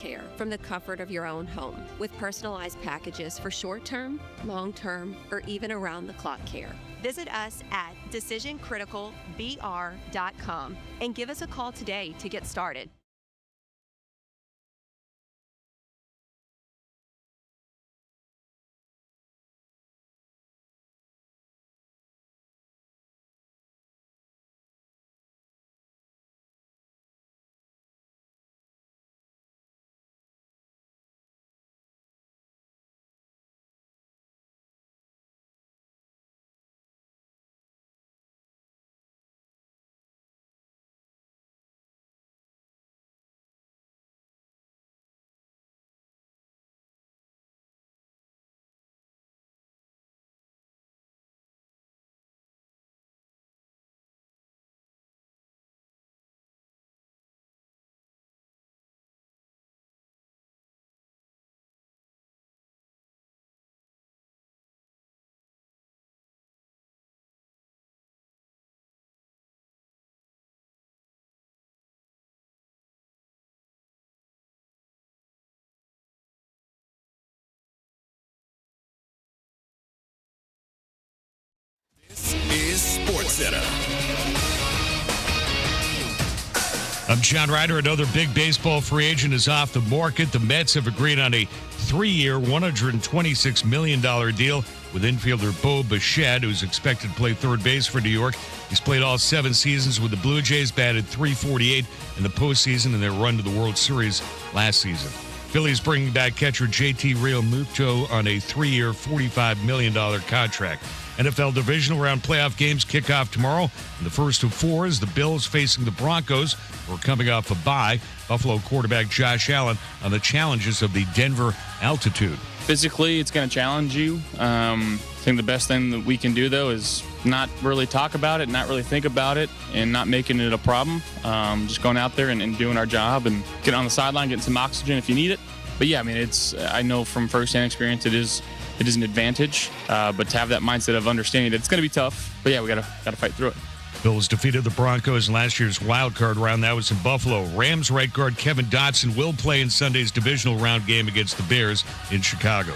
care from the comfort of your own home with personalized packages for short-term, long-term, or even around-the-clock care. Visit us at decisioncriticalbr.com and give us a call today to get started. Is Sports Center. I'm John Ryder. Another big baseball free agent is off the market. The Mets have agreed on a 3-year, $126 million deal with infielder Bo Bichette, who's expected to play third base for New York. He's played all 7 seasons with the Blue Jays, batted .348 in the postseason in their run to the World Series last season. Phillies bringing back catcher JT Realmuto on a 3-year, $45 million contract. NFL divisional round playoff games kick off tomorrow. And the first of 4 is the Bills facing the Broncos, who are coming off a bye. Buffalo quarterback Josh Allen on the challenges of the Denver altitude. Physically, it's going to challenge you. I think the best thing that we can do, though, is not really talk about it, not really think about it, and not making it a problem. Just going out there and doing our job and getting on the sideline, getting some oxygen if you need it. But, yeah, I mean, I know from firsthand experience it is an advantage, but to have that mindset of understanding that it's going to be tough. But, yeah, we got to fight through it. Bills defeated the Broncos in last year's wild card round. That was in Buffalo. Rams right guard Kevin Dotson will play in Sunday's divisional round game against the Bears in Chicago.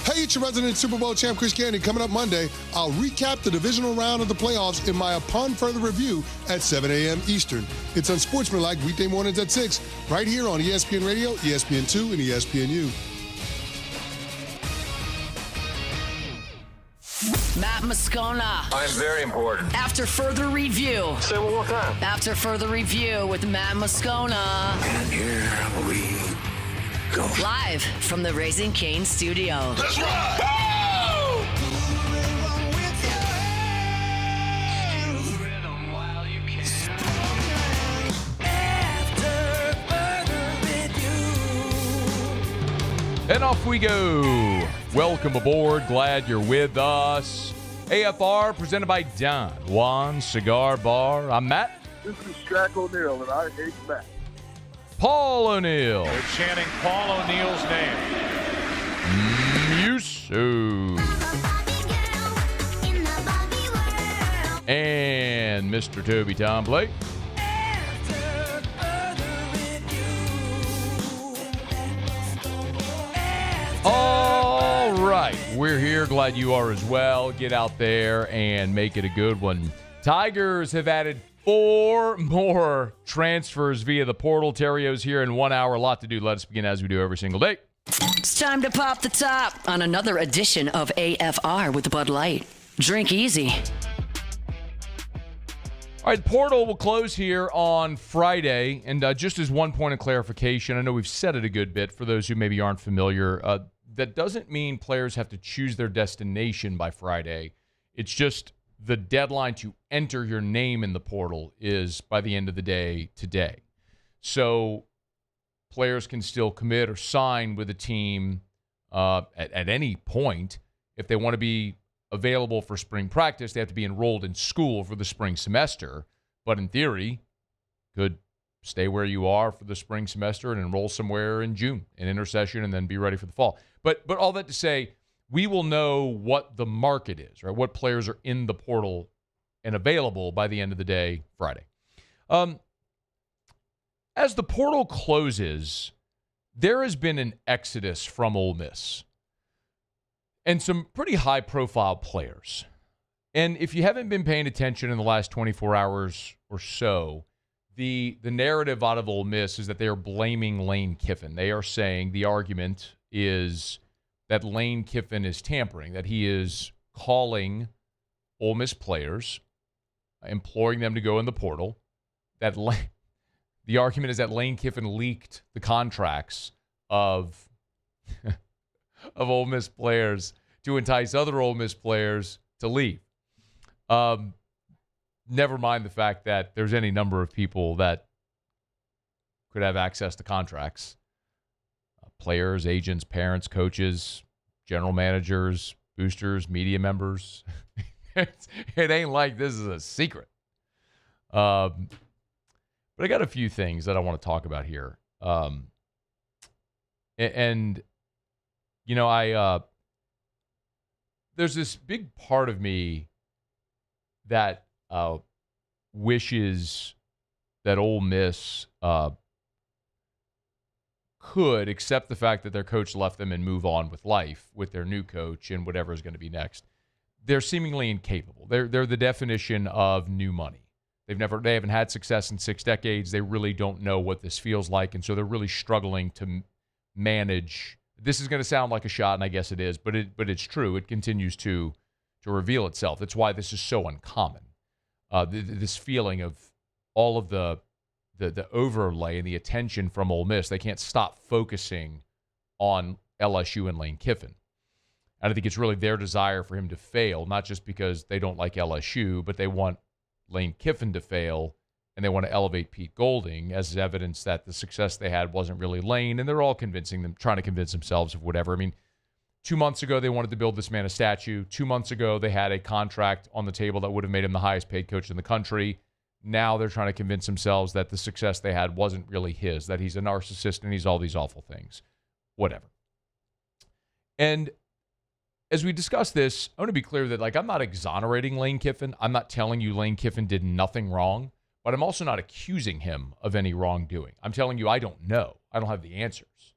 Hey, it's your resident Super Bowl champ, Chris Candy. Coming up Monday, I'll recap the divisional round of the playoffs in my Upon Further Review at 7 a.m. Eastern. It's Unsportsmanlike weekday mornings at 6, right here on ESPN Radio, ESPN2, and ESPNU. Matt Moscona. I'm very important. After further review. Say it one more time. After further review with Matt Moscona. And here we go. Live from the Raising Cane studio. That's right. And off we go. Welcome aboard. Glad you're with us. AFR presented by Don Juan Cigar Bar. I'm Matt. This is Shaq O'Neal, and I hate Matt. Paul O'Neal. They're chanting Paul O'Neal's name. Musu. And Mr. Toby Tomblake. All right, we're here. Glad you are as well. Get out there and make it a good one. Tigers have added 4 more transfers via the portal. Terrio's here in 1 hour. A lot to do. Let us begin as we do every single day. It's time to pop the top on another edition of AFR with Bud Light. Drink easy. All right, the portal will close here on Friday. And just as one point of clarification, I know we've said it a good bit for those who maybe aren't familiar. That doesn't mean players have to choose their destination by Friday. It's just the deadline to enter your name in the portal is by the end of the day today. So players can still commit or sign with a team at any point. If they want to be available for spring practice, they have to be enrolled in school for the spring semester. But in theory, could stay where you are for the spring semester and enroll somewhere in June in intersession and then be ready for the fall. But all that to say, we will know what the market is, right? What players are in the portal and available by the end of the day, Friday. As the portal closes, there has been an exodus from Ole Miss and some pretty high-profile players. And if you haven't been paying attention in the last 24 hours or so, the narrative out of Ole Miss is that they are blaming Lane Kiffin. They are saying the argument is that Lane Kiffin is tampering, that he is calling Ole Miss players, imploring them to go in the portal, that the argument is that Lane Kiffin leaked the contracts of Ole Miss players to entice other Ole Miss players to leave. Never mind the fact that there's any number of people that could have access to contracts. Players, agents, parents, coaches, general managers, boosters, media members. It ain't like this is a secret. But I got a few things that I want to talk about here. And you know, there's this big part of me that wishes that Ole Miss could accept the fact that their coach left them and move on with life with their new coach and whatever is going to be next. They're seemingly incapable. They're the definition of new money. They haven't had success in 6 decades. They really don't know what this feels like, and so they're really struggling to manage. This is going to sound like a shot, and I guess it is, but it's true. It continues to reveal itself. That's why this is so uncommon. This feeling of all of the overlay and the attention from Ole Miss, they can't stop focusing on LSU and Lane Kiffin. And I think it's really their desire for him to fail, not just because they don't like LSU, but they want Lane Kiffin to fail, and they want to elevate Pete Golding as evidence that the success they had wasn't really Lane, and they're all trying to convince themselves of whatever. I mean, 2 months ago, they wanted to build this man a statue. 2 months ago, they had a contract on the table that would have made him the highest paid coach in the country. Now they're trying to convince themselves that the success they had wasn't really his, that he's a narcissist and he's all these awful things. Whatever. And as we discuss this, I want to be clear that, I'm not exonerating Lane Kiffin. I'm not telling you Lane Kiffin did nothing wrong, but I'm also not accusing him of any wrongdoing. I'm telling you I don't know. I don't have the answers.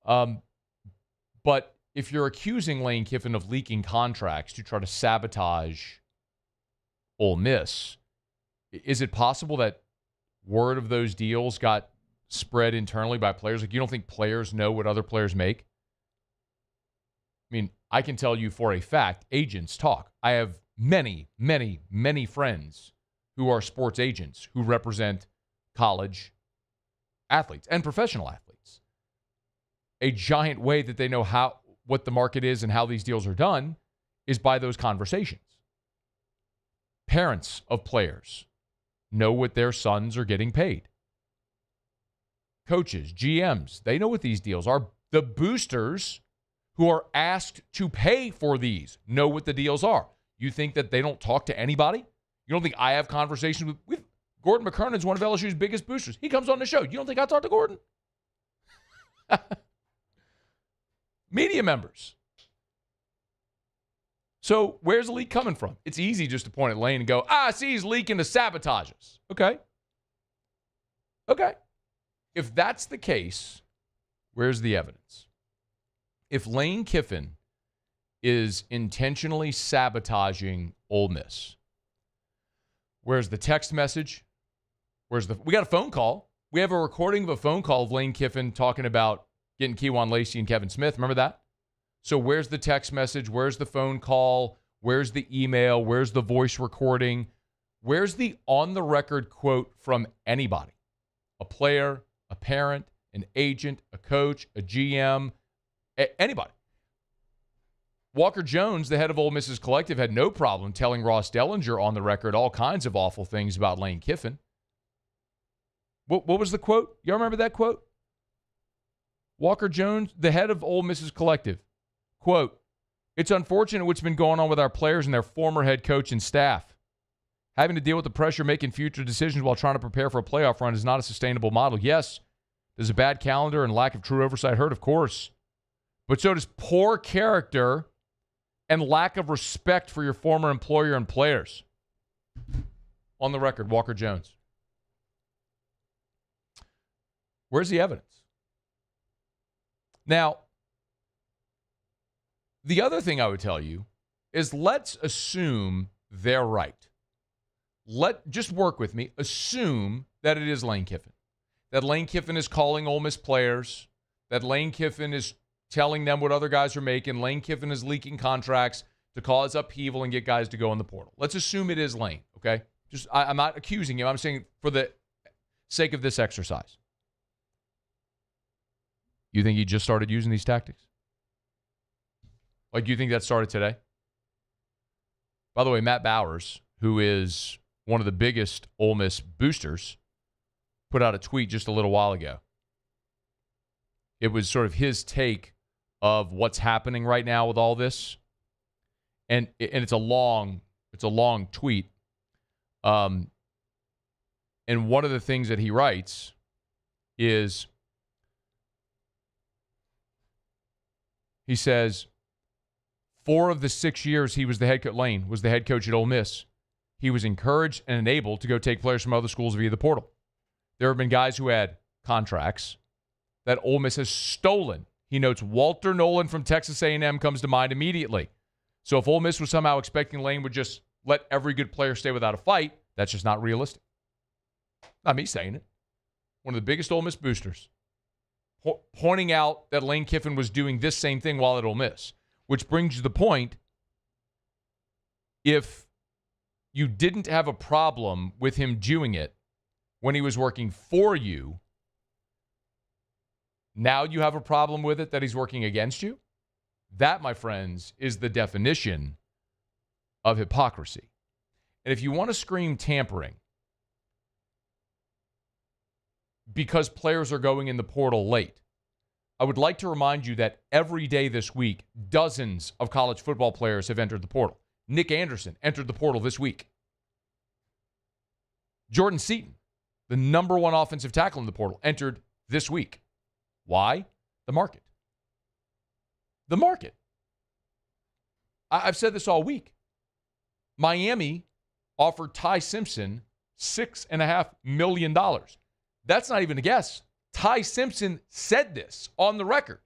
But if you're accusing Lane Kiffin of leaking contracts to try to sabotage Ole Miss, is it possible that word of those deals got spread internally by players? You don't think players know what other players make? I mean, I can tell you for a fact, agents talk. I have many, many, many friends who are sports agents who represent college athletes and professional athletes. A giant way that they know what the market is and how these deals are done is by those conversations. Parents of players know what their sons are getting paid. Coaches, GMs, they know what these deals are. The boosters who are asked to pay for these know what the deals are. You think that they don't talk to anybody? You don't think I have conversations with Gordon McKernan's one of LSU's biggest boosters. He comes on the show. You don't think I talk to Gordon? Media members. So where's the leak coming from? It's easy just to point at Lane and go, see, he's leaking to Sabotages. Okay. If that's the case, where's the evidence? If Lane Kiffin is intentionally sabotaging Ole Miss, where's the text message? We got a phone call. We have a recording of a phone call of Lane Kiffin talking about getting Kewan Lacey and Kevin Smith. Remember that? So where's the text message? Where's the phone call? Where's the email? Where's the voice recording? Where's the on-the-record quote from anybody? A player, a parent, an agent, a coach, a GM, anybody. Walker Jones, the head of Ole Miss's collective, had no problem telling Ross Dellinger on the record all kinds of awful things about Lane Kiffin. What was the quote? Y'all remember that quote? Walker Jones, the head of Ole Miss's collective, quote, "It's unfortunate what's been going on with our players and their former head coach and staff. Having to deal with the pressure making future decisions while trying to prepare for a playoff run is not a sustainable model. Yes, does a bad calendar and lack of true oversight hurt? Of course. But so does poor character and lack of respect for your former employer and players." On the record, Walker Jones. Where's the evidence? Now, the other thing I would tell you is let's assume they're right. Just work with me. Assume that it is Lane Kiffin. That Lane Kiffin is calling Ole Miss players. That Lane Kiffin is telling them what other guys are making. Lane Kiffin is leaking contracts to cause upheaval and get guys to go in the portal. Let's assume it is Lane, okay? I'm not accusing him. I'm saying for the sake of this exercise. You think he just started using these tactics? Like, you think that started today? By the way, Matt Bowers, who is one of the biggest Ole Miss boosters, put out a tweet just a little while ago. It was sort of his take of what's happening right now with all this. And it's a long tweet. And one of the things that he writes is, he says, 4 of the 6 years he was the head coach, Lane was the head coach at Ole Miss, he was encouraged and enabled to go take players from other schools via the portal. There have been guys who had contracts that Ole Miss has stolen. He notes Walter Nolan from Texas A&M comes to mind immediately. So if Ole Miss was somehow expecting Lane would just let every good player stay without a fight, that's just not realistic. Not me saying it. One of the biggest Ole Miss boosters pointing out that Lane Kiffin was doing this same thing while at Ole Miss, which brings you to the point, if you didn't have a problem with him doing it when he was working for you, now you have a problem with it that he's working against you? That, my friends, is the definition of hypocrisy. And if you want to scream tampering because players are going in the portal late, I would like to remind you that every day this week, dozens of college football players have entered the portal. Nick Anderson entered the portal this week. Jordan Seaton, the number 1 offensive tackle in the portal, entered this week. Why? The market. The market. I've said this all week. Miami offered Ty Simpson $6.5 million. That's not even a guess. Ty Simpson said this on the record.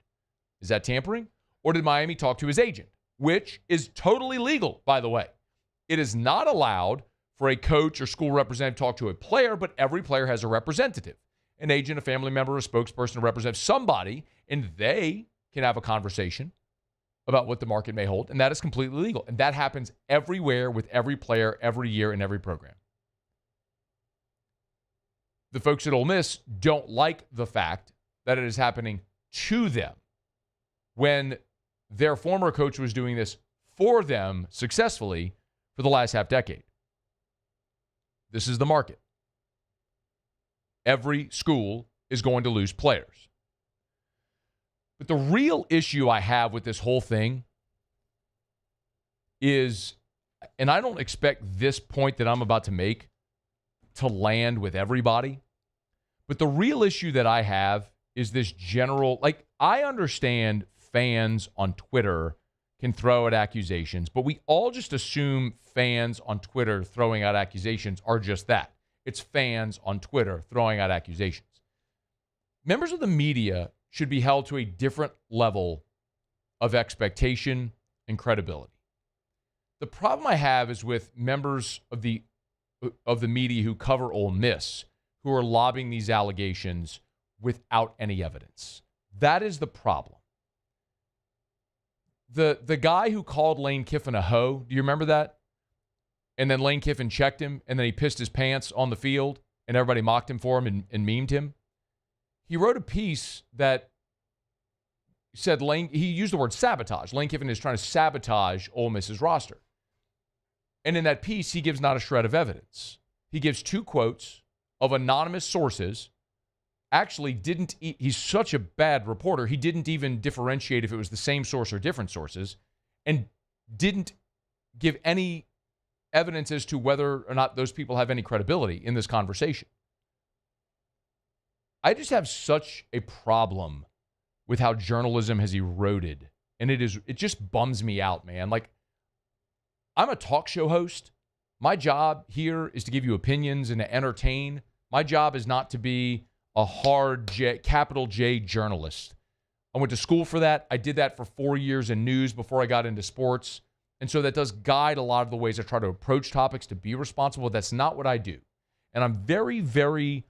Is that tampering? Or did Miami talk to his agent? Which is totally legal, by the way. It is not allowed for a coach or school representative to talk to a player, but every player has a representative. An agent, a family member, a spokesperson, a representative, somebody, and they can have a conversation about what the market may hold, and that is completely legal. And that happens everywhere with every player, every year, in every program. The folks at Ole Miss don't like the fact that it is happening to them when their former coach was doing this for them successfully for the last half decade. This is the market. Every school is going to lose players. But the real issue I have with this whole thing is, and I don't expect this point that I'm about to make to land with everybody, but the real issue that I have is this general, like, I understand fans on Twitter can throw out accusations, but we all just assume fans on Twitter throwing out accusations are just that. It's fans on Twitter throwing out accusations. Members of the media should be held to a different level of expectation and credibility. The problem I have is with members of the media who cover Ole Miss, who are lobbing these allegations without any evidence. That is the problem. The guy who called Lane Kiffin a hoe, do you remember that? And then Lane Kiffin checked him, and then he pissed his pants on the field, and everybody mocked him for him and memed him. He wrote a piece that said he used the word sabotage. Lane Kiffin is trying to sabotage Ole Miss's roster. And in that piece, he gives not a shred of evidence. He gives 2 quotes of anonymous sources. Actually he's such a bad reporter, he didn't even differentiate if it was the same source or different sources, and didn't give any evidence as to whether or not those people have any credibility in this conversation. I just have such a problem with how journalism has eroded, and it just bums me out, man. Like, I'm a talk show host. My job here is to give you opinions and to entertain. My job is not to be a hard capital J journalist. I went to school for that. I did that for 4 years in news before I got into sports. And so that does guide a lot of the ways I try to approach topics to be responsible. That's not what I do. And I'm very, very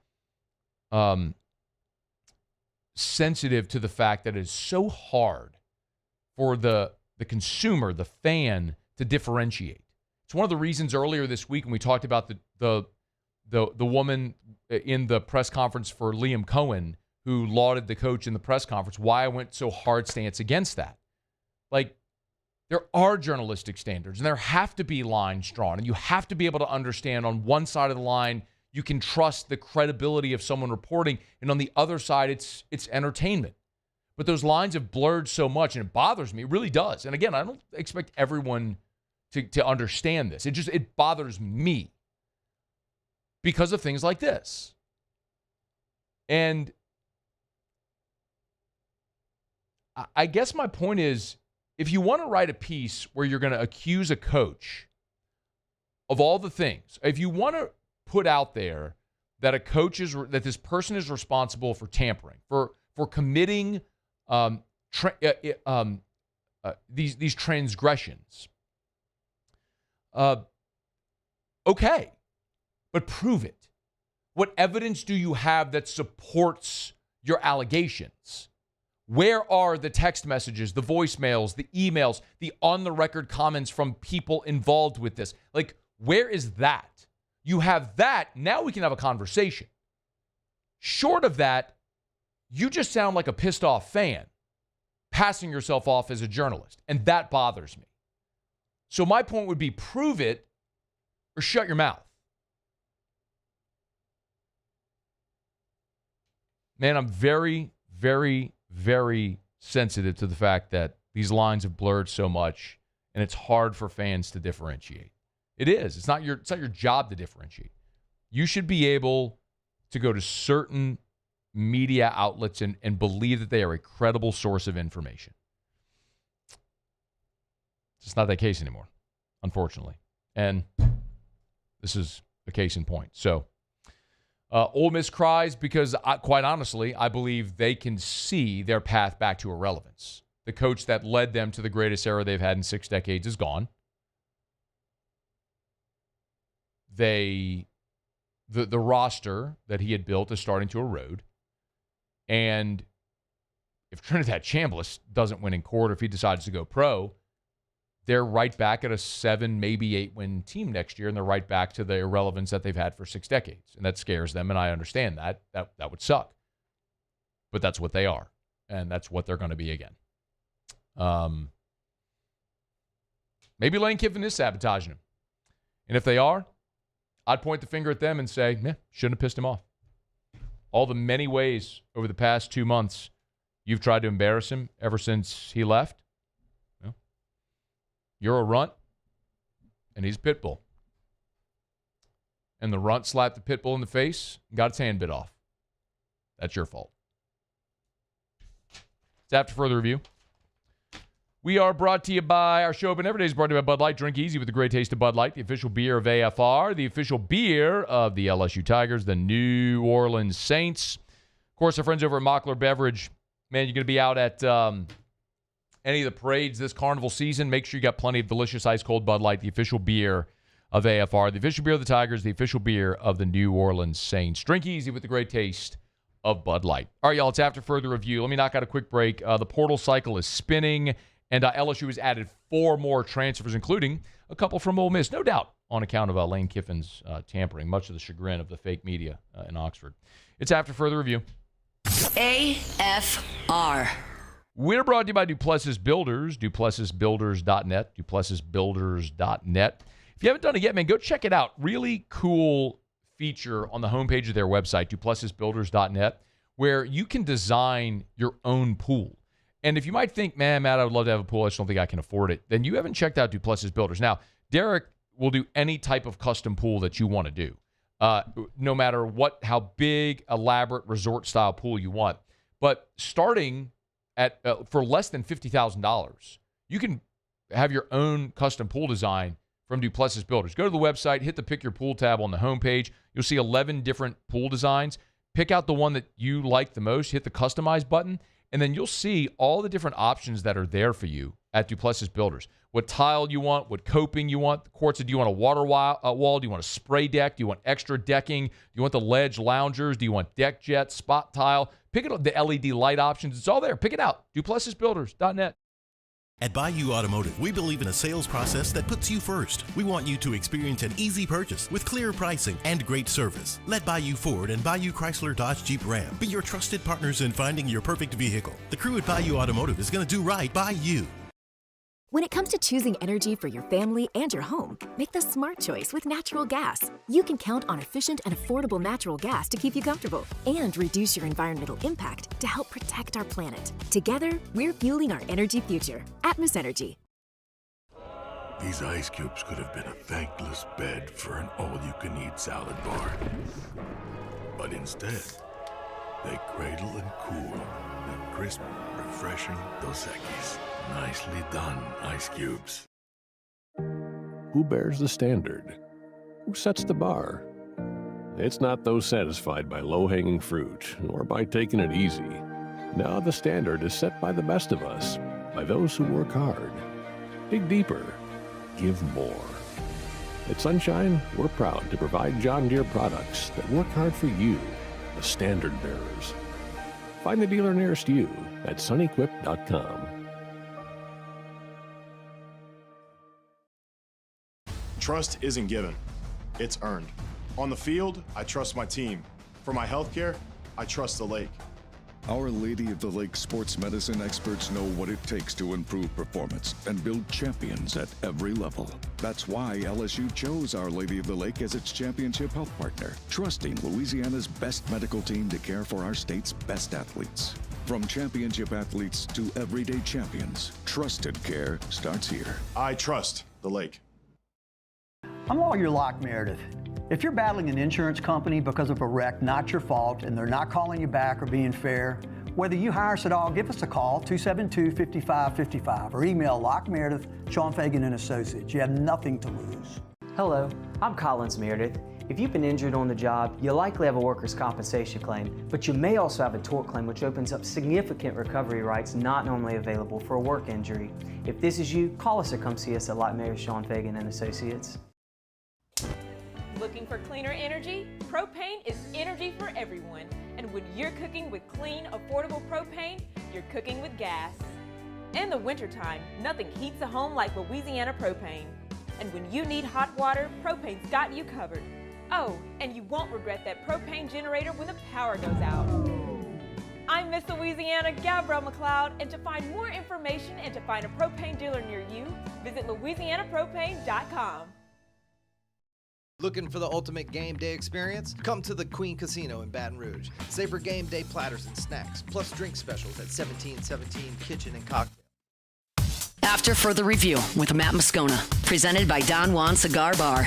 sensitive to the fact that it is so hard for the consumer, the fan, to differentiate. It's one of the reasons earlier this week when we talked about the woman in the press conference for Liam Cohen who lauded the coach in the press conference, why I went so hard stance against that. Like, there are journalistic standards, and there have to be lines drawn, and you have to be able to understand on one side of the line, you can trust the credibility of someone reporting, and on the other side, it's entertainment. But those lines have blurred so much, and it bothers me. It really does. And again, I don't expect everyone to understand this. It bothers me because of things like this. And I guess my point is, if you want to write a piece where you're going to accuse a coach of all the things, if you want to put out there that that this person is responsible for tampering, for committing these transgressions, okay, but prove it. What evidence do you have that supports your allegations? Where are the text messages, the voicemails, the emails, the on-the-record comments from people involved with this? Like, where is that? You have that, now we can have a conversation. Short of that, you just sound like a pissed-off fan, passing yourself off as a journalist, and that bothers me. So my point would be, prove it or shut your mouth. Man, I'm very, very, very sensitive to the fact that these lines have blurred so much, and it's hard for fans to differentiate. It is. It's not your job to differentiate. You should be able to go to certain media outlets and believe that they are a credible source of information. It's just not that case anymore, unfortunately. And this is a case in point. So, Ole Miss cries because, quite honestly, I believe they can see their path back to irrelevance. The coach that led them to the greatest era they've had in 6 decades is gone. The roster that he had built is starting to erode. And if Trinidad Chamblas doesn't win in court, or if he decides to go pro, they're right back at a 7, maybe 8-win team next year, and they're right back to the irrelevance that they've had for 6 decades. And that scares them, and I understand that. That would suck. But that's what they are, and that's what they're going to be again. Maybe Lane Kiffin is sabotaging him. And if they are, I'd point the finger at them and say, shouldn't have pissed him off. All the many ways over the past 2 months you've tried to embarrass him ever since he left. You're a runt, and he's a pit bull. And the runt slapped the pit bull in the face and got its hand bit off. That's your fault. It's after further review. We are brought to you by our show, but every day is brought to you by Bud Light. Drink easy with the great taste of Bud Light, the official beer of AFR, the official beer of the LSU Tigers, the New Orleans Saints. Of course, our friends over at Mockler Beverage. Man, you're going to be out at any of the parades this carnival season. Make sure you got plenty of delicious ice-cold Bud Light, the official beer of AFR, the official beer of the Tigers, the official beer of the New Orleans Saints. Drink easy with the great taste of Bud Light. All right, y'all, it's after further review. Let me knock out a quick break. The portal cycle is spinning. And LSU has added 4 more transfers, including a couple from Ole Miss, no doubt, on account of Lane Kiffin's tampering, much to the chagrin of the fake media in Oxford. It's after further review. AFR. We're brought to you by Duplessis Builders, duplessisbuilders.net, duplessisbuilders.net. If you haven't done it yet, man, go check it out. Really cool feature on the homepage of their website, duplessisbuilders.net, where you can design your own pool. And if you might think, man, Matt, I would love to have a pool, I just don't think I can afford it, then you haven't checked out Duplessis Builders. Now, Derek will do any type of custom pool that you want to do, no matter how big, elaborate, resort-style pool you want. But starting at for less than $50,000, you can have your own custom pool design from Duplessis Builders. Go to the website, hit the Pick Your Pool tab on the homepage. You'll see 11 different pool designs. Pick out the one that you like the most, hit the Customize button, and then you'll see all the different options that are there for you at Duplessis Builders. What tile you want, what coping you want, the courts. Do you want a water wall? Do you want a spray deck? Do you want extra decking? Do you want the ledge loungers? Do you want deck jet, spot tile? Pick it up, the LED light options. It's all there. Pick it out. DuplessisBuilders.net. At Bayou Automotive, we believe in a sales process that puts you first. We want you to experience an easy purchase with clear pricing and great service. Let Bayou Ford and Bayou Chrysler Dodge Jeep Ram be your trusted partners in finding your perfect vehicle. The crew at Bayou Automotive is going to do right by you. When it comes to choosing energy for your family and your home, make the smart choice with natural gas. You can count on efficient and affordable natural gas to keep you comfortable and reduce your environmental impact to help protect our planet. Together, we're fueling our energy future. Atmos Energy. These ice cubes could have been a thankless bed for an all-you-can-eat salad bar. But instead, they cradle and cool the crisp, refreshing Dos Equis. Nicely done, ice cubes. Who bears the standard? Who sets the bar? It's not those satisfied by low-hanging fruit or by taking it easy. Now the standard is set by the best of us, by those who work hard. Dig deeper. Give more. At Sunshine, we're proud to provide John Deere products that work hard for you, the standard bearers. Find the dealer nearest you at sunequip.com. Trust isn't given, it's earned. On the field, I trust my team. For my healthcare, I trust the lake. Our Lady of the Lake sports medicine experts know what it takes to improve performance and build champions at every level. That's why LSU chose Our Lady of the Lake as its championship health partner, trusting Louisiana's best medical team to care for our state's best athletes. From championship athletes to everyday champions, trusted care starts here. I trust the lake. I'm Lawyer Locke Meredith. If you're battling an insurance company because of a wreck not your fault and they're not calling you back or being fair, whether you hire us at all, give us a call, 272-5555, or email Locke Meredith, Sean Fagan and Associates. You have nothing to lose. Hello, I'm Collins Meredith. If you've been injured on the job, you'll likely have a workers' compensation claim, but you may also have a tort claim, which opens up significant recovery rights not normally available for a work injury. If this is you, call us or come see us at Locke Meredith, Sean Fagan and Associates. Looking for cleaner energy? Propane is energy for everyone. And when you're cooking with clean, affordable propane, you're cooking with gas. In the wintertime, nothing heats a home like Louisiana propane. And when you need hot water, propane's got you covered. Oh, and you won't regret that propane generator when the power goes out. I'm Miss Louisiana, Gabrielle McLeod, and to find more information and to find a propane dealer near you, visit louisianapropane.com. Looking for the ultimate game day experience? Come to the Queen Casino in Baton Rouge. Savor game day platters and snacks, plus drink specials at 1717 Kitchen and Cocktail. After further review with Matt Moscona, presented by Don Juan Cigar Bar.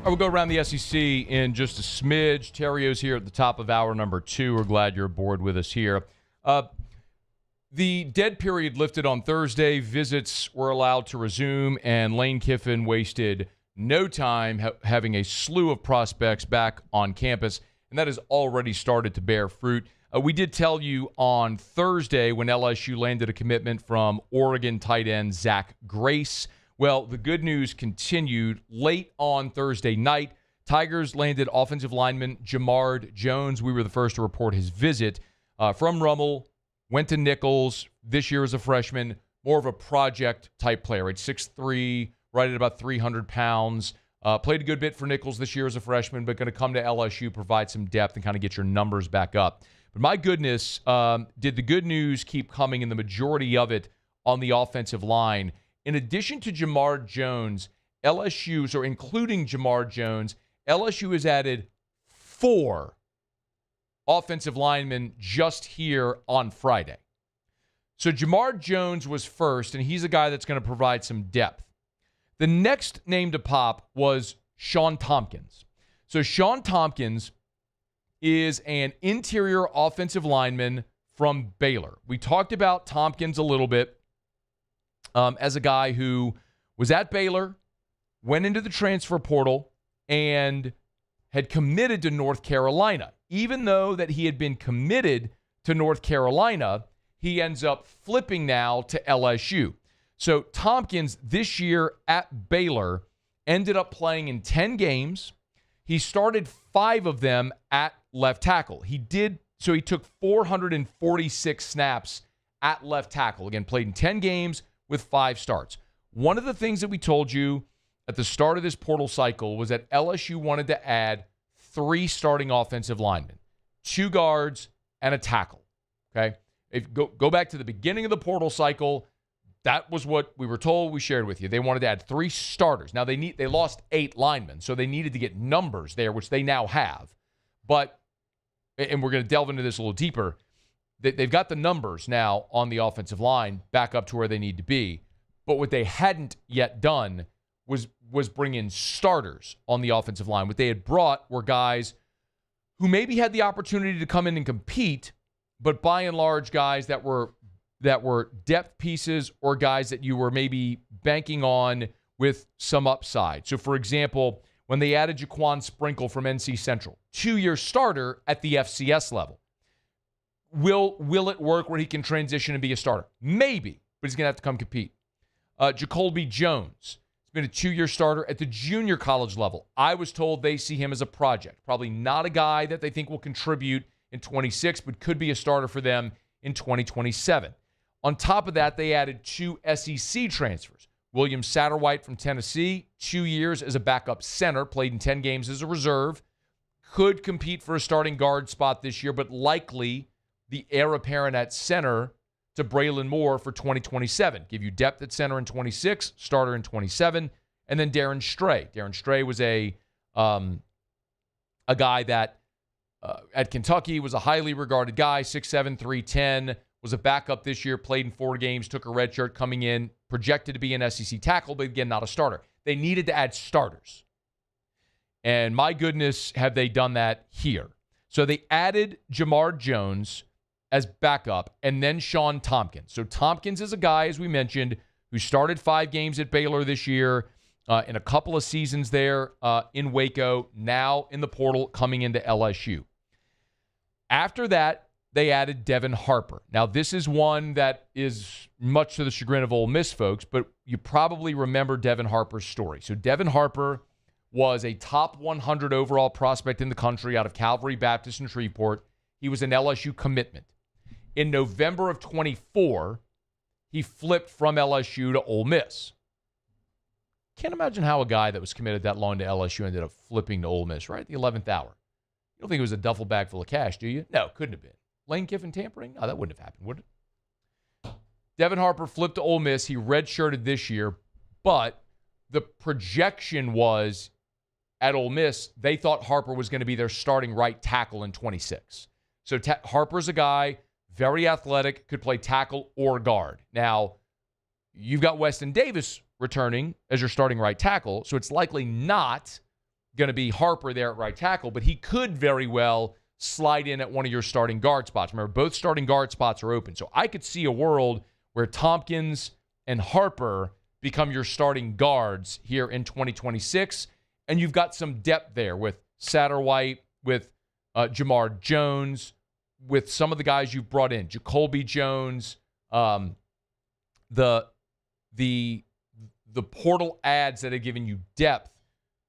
We'll go around the SEC in just a smidge. Terrio's here at the top of hour number 2. We're glad you're aboard with us here. The dead period lifted on Thursday. Visits were allowed to resume, and Lane Kiffin wasted no time having a slew of prospects back on campus, and that has already started to bear fruit. We did tell you on Thursday when LSU landed a commitment from Oregon tight end Zach Grace. Well, the good news continued late on Thursday night. Tigers landed offensive lineman Jamard Jones. We were the first to report his visit from Rummel, went to Nichols this year as a freshman, more of a project-type player. At 6'3", right at about 300 pounds. Played a good bit for Nichols this year as a freshman, but going to come to LSU, provide some depth, and kind of get your numbers back up. But my goodness, did the good news keep coming, and the majority of it on the offensive line. In addition to Jamard Jones, LSU, so including Jamard Jones, LSU has added 4 offensive linemen just here on Friday. So Jamard Jones was first, and he's a guy that's going to provide some depth. The next name to pop was Sean Tompkins. So Sean Tompkins is an interior offensive lineman from Baylor. We talked about Tompkins a little bit as a guy who was at Baylor, went into the transfer portal and had committed to North Carolina. Even though that he had been committed to North Carolina, he ends up flipping now to LSU. So Tompkins this year at Baylor ended up playing in 10 games. He started 5 of them at left tackle. He took 446 snaps at left tackle. Again, played in 10 games with 5 starts. One of the things that we told you at the start of this portal cycle was that LSU wanted to add 3 starting offensive linemen, 2 guards, and a tackle. Okay? If go back to the beginning of the portal cycle, that was what we were told. We shared with you. They wanted to add 3 starters. Now, they lost 8 linemen, so they needed to get numbers there, which they now have. But, and we're going to delve into this a little deeper, they've got the numbers now on the offensive line back up to where they need to be. But what they hadn't yet done was bring in starters on the offensive line. What they had brought were guys who maybe had the opportunity to come in and compete, but by and large guys that were depth pieces or guys that you were maybe banking on with some upside. So, for example, when they added Jaquan Sprinkle from NC Central, 2-year starter at the FCS level. Will it work where he can transition and be a starter? Maybe, but he's going to have to come compete. Jacolby Jones has been a 2-year starter at the junior college level. I was told they see him as a project. Probably not a guy that they think will contribute in 26, but could be a starter for them in 2027. On top of that, they added 2 SEC transfers. William Satterwhite from Tennessee, 2 years as a backup center, played in 10 games as a reserve, could compete for a starting guard spot this year, but likely the heir apparent at center to Braylon Moore for 2027. Give you depth at center in 26, starter in 27, and then Darren Stray. Darren Stray was a guy that at Kentucky was a highly regarded guy, 6'7", 310, was a backup this year, played in 4 games, took a red shirt coming in, projected to be an SEC tackle, but again, not a starter. They needed to add starters. And my goodness, have they done that here. So they added Jamar Jones as backup and then Sean Tompkins. So Tompkins is a guy, as we mentioned, who started 5 games at Baylor this year, in a couple of seasons there in Waco, now in the portal coming into LSU. After that, they added Devin Harper. Now, this is one that is much to the chagrin of Ole Miss folks, but you probably remember Devin Harper's story. So Devin Harper was a top 100 overall prospect in the country out of Calvary Baptist in Shreveport. He was an LSU commitment. In November of 24, he flipped from LSU to Ole Miss. Can't imagine how a guy that was committed that long to LSU ended up flipping to Ole Miss, right? The 11th hour. You don't think it was a duffel bag full of cash, do you? No, couldn't have been. Lane Kiffin tampering? No, that wouldn't have happened, would it? Devin Harper flipped to Ole Miss. He redshirted this year, but the projection was at Ole Miss, they thought Harper was going to be their starting right tackle in 26. So Harper's a guy, very athletic, could play tackle or guard. Now, you've got Weston Davis returning as your starting right tackle, so it's likely not going to be Harper there at right tackle, but he could very well slide in at one of your starting guard spots. Remember, both starting guard spots are open. So I could see a world where Tompkins and Harper become your starting guards here in 2026, and you've got some depth there with Satterwhite, with Jamar Jones, with some of the guys you've brought in, Jacolby Jones, the portal ads that have given you depth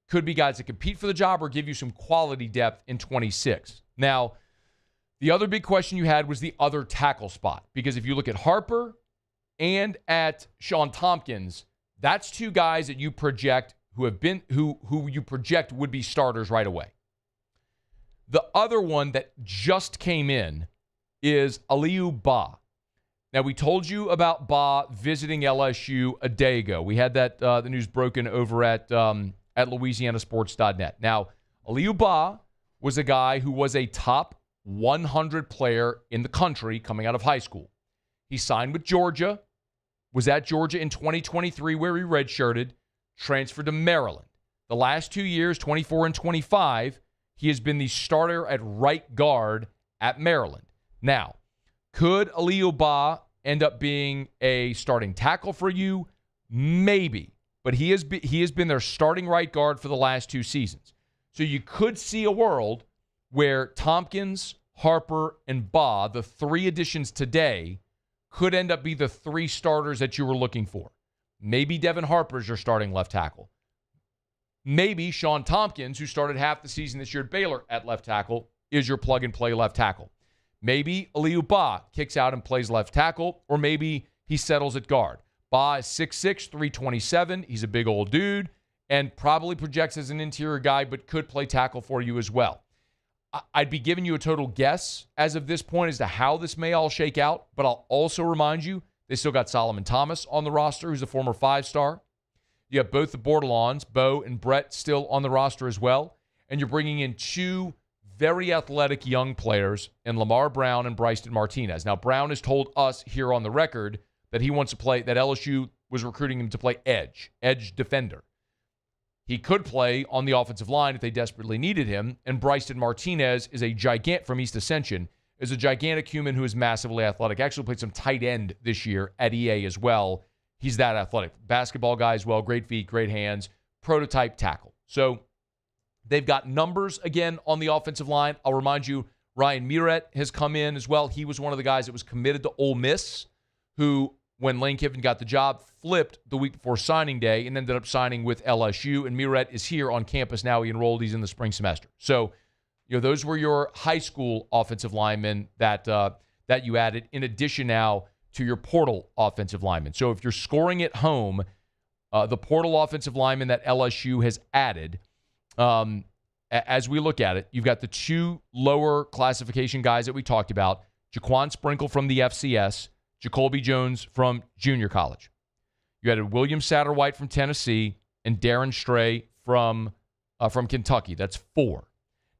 could be guys that compete for the job or give you some quality depth in 26. Now, the other big question you had was the other tackle spot, because if you look at Harper and at Sean Tompkins, that's 2 guys that you project who you project would be starters right away. The other one that just came in is Aliou Ba. Now, we told you about Ba visiting LSU a day ago. We had that the news broken over at LouisianaSports.net. Now, Aliou Ba was a guy who was a top 100 player in the country coming out of high school. He signed with Georgia, was at Georgia in 2023 where he redshirted, transferred to Maryland. The last 2 years, 24 and 25, he has been the starter at right guard at Maryland. Now, could Aliou Ba end up being a starting tackle for you? Maybe. but he has been their starting right guard for the last 2 seasons. So you could see a world where Tompkins, Harper, and Baugh, the 3 additions today, could end up be the 3 starters that you were looking for. Maybe Devin Harper is your starting left tackle. Maybe Sean Tompkins, who started half the season this year at Baylor at left tackle, is your plug-and-play left tackle. Maybe Aliou Baugh kicks out and plays left tackle, or maybe he settles at guard. Baugh is 6'6", 327. He's a big old dude and probably projects as an interior guy, but could play tackle for you as well. I'd be giving you a total guess as of this point as to how this may all shake out, but I'll also remind you, they still got Solomon Thomas on the roster, who's a former 5-star. You have both the Bordelons, Bo and Brett, still on the roster as well. And you're bringing in 2 very athletic young players in Lamar Brown and Bryson Martinez. Now, Brown has told us here on the record that he wants to play, that LSU was recruiting him to play edge defender. He could play on the offensive line if they desperately needed him. And Bryson Martinez is from East Ascension, is a gigantic human who is massively athletic. Actually played some tight end this year at EA as well. He's that athletic. Basketball guy as well. Great feet, great hands. Prototype tackle. So they've got numbers again on the offensive line. I'll remind you, Ryan Muret has come in as well. He was one of the guys that was committed to Ole Miss, who, when Lane Kiffin got the job, flipped the week before signing day and ended up signing with LSU. And Muret is here on campus now. He enrolled. He's in the spring semester. So, those were your high school offensive linemen that you added, in addition now to your portal offensive linemen. So if you're scoring at home, the portal offensive lineman that LSU has added, as we look at it, you've got the 2 lower classification guys that we talked about, Jaquan Sprinkle from the FCS, Jacoby Jones from junior college. You added William Satterwhite from Tennessee and Darren Stray from Kentucky. That's 4.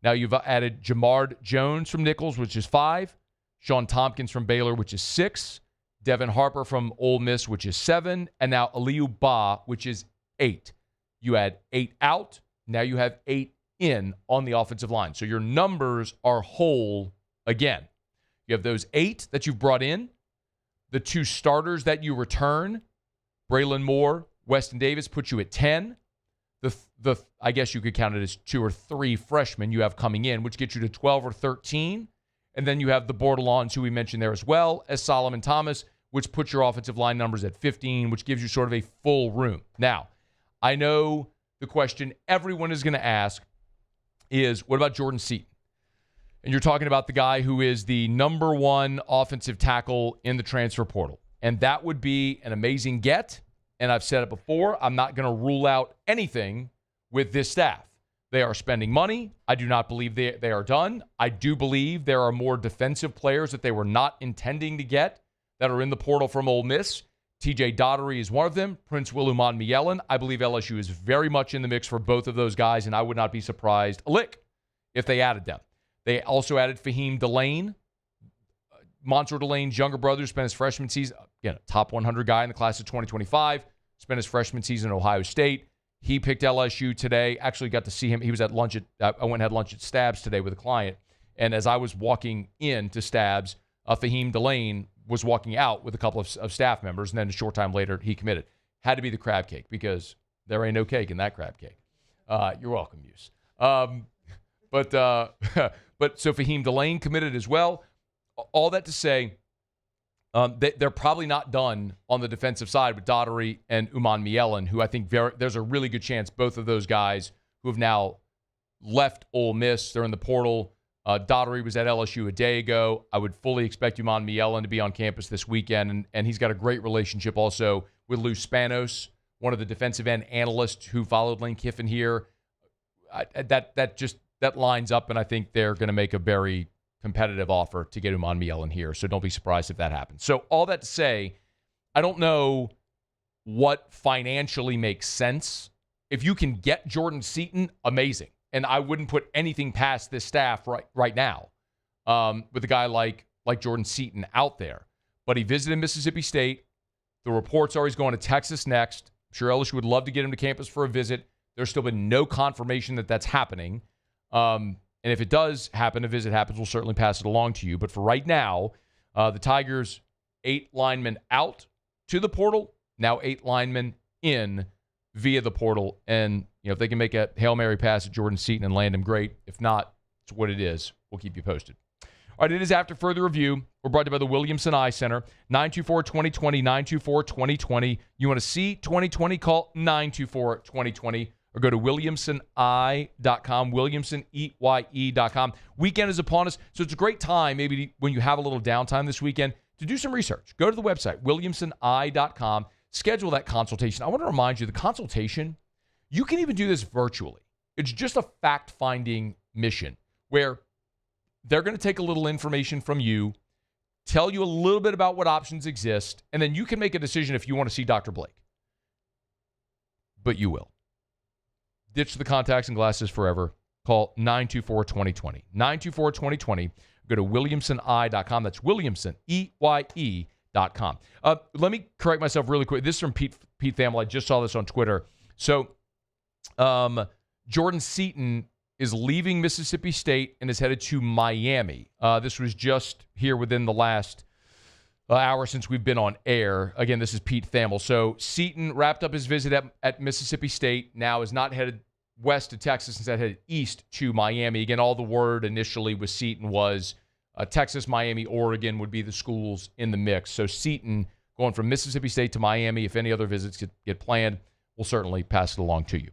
Now you've added Jamard Jones from Nichols, which is 5. Sean Tompkins from Baylor, which is 6. Devin Harper from Ole Miss, which is 7. And now Aliou Baugh, which is 8. You add 8 out. Now you have 8 in on the offensive line. So your numbers are whole again. You have those 8 that you've brought in, the 2 starters that you return, Braylon Moore, Weston Davis, put you at 10. The I guess you could count it as 2 or 3 freshmen you have coming in, which gets you to 12 or 13. And then you have the Bordelons, who we mentioned there as well, as Solomon Thomas, which puts your offensive line numbers at 15, which gives you sort of a full room. Now, I know the question everyone is going to ask is, what about Jordan Seaton? And you're talking about the guy who is the number 1 offensive tackle in the transfer portal. And that would be an amazing get. And I've said it before, I'm not going to rule out anything with this staff. They are spending money. I do not believe they are done. I do believe there are more defensive players that they were not intending to get that are in the portal from Ole Miss. TJ Dottery is one of them. Prince Willuman Mielen. I believe LSU is very much in the mix for both of those guys, and I would not be surprised a lick if they added them. They also added Fahim Delane. Montreux Delane's younger brother, spent his freshman season, again, a top 100 guy in the class of 2025, spent his freshman season at Ohio State. He picked LSU today. Actually got to see him. He was at lunch I went and had lunch at Stabs today with a client. And as I was walking in to Stabs, Fahim Delane was walking out with a couple of staff members. And then a short time later, he committed. Had to be the crab cake because there ain't no cake in that crab cake. You're welcome, Muse. But so Fahim Delane committed as well. All that to say, they're probably not done on the defensive side with Dottery and Uman Mielen, who I think there's a really good chance both of those guys who have now left Ole Miss, they're in the portal. Dottery was at LSU a day ago. I would fully expect Uman Mielen to be on campus this weekend, and he's got a great relationship also with Lou Spanos, one of the defensive end analysts who followed Lane Kiffin here. That lines up, and I think they're going to make a very competitive offer to get Uman Mielen here, so don't be surprised if that happens. So all that to say, I don't know what financially makes sense. If you can get Jordan Seaton, amazing. And I wouldn't put anything past this staff right now with a guy like Jordan Seaton out there. But he visited Mississippi State. The reports are he's going to Texas next. I'm sure LSU would love to get him to campus for a visit. There's still been no confirmation that that's happening. And if it does happen, a visit happens, we'll certainly pass it along to you. But for right now, the Tigers, 8 linemen out to the portal, now 8 linemen in via the portal. And, if they can make a Hail Mary pass at Jordan Seaton and land him, great. If not, it's what it is. We'll keep you posted. All right, it is After Further Review. We're brought to you by the Williamson Eye Center. 924-2020, 924-2020. You want to see 2020? Call 924-2020 or go to williamsoneye.com, williamsoneye.com. Weekend is upon us, so it's a great time, maybe when you have a little downtime this weekend, to do some research. Go to the website, williamsoneye.com. Schedule that consultation. I want to remind you, the consultation, you can even do this virtually. It's just a fact-finding mission where they're going to take a little information from you, tell you a little bit about what options exist, and then you can make a decision if you want to see Dr. Blake. But you will. Ditch the contacts and glasses forever. Call 924-2020. 924-2020. Go to williamsoneye.com. That's williamsoneye.com. Let me correct myself really quick. This is from Pete Thamel. I just saw this on Twitter. So Jordan Seaton is leaving Mississippi State and is headed to Miami. This was just here within the last hour since we've been on air. Again, this is Pete Thamel. So Seaton wrapped up his visit at Mississippi State, now is not headed west to Texas, instead headed east to Miami. Again, all the word initially with Seaton was Texas, Miami, Oregon would be the schools in the mix. So Seaton going from Mississippi State to Miami. If any other visits get planned, we'll certainly pass it along to you.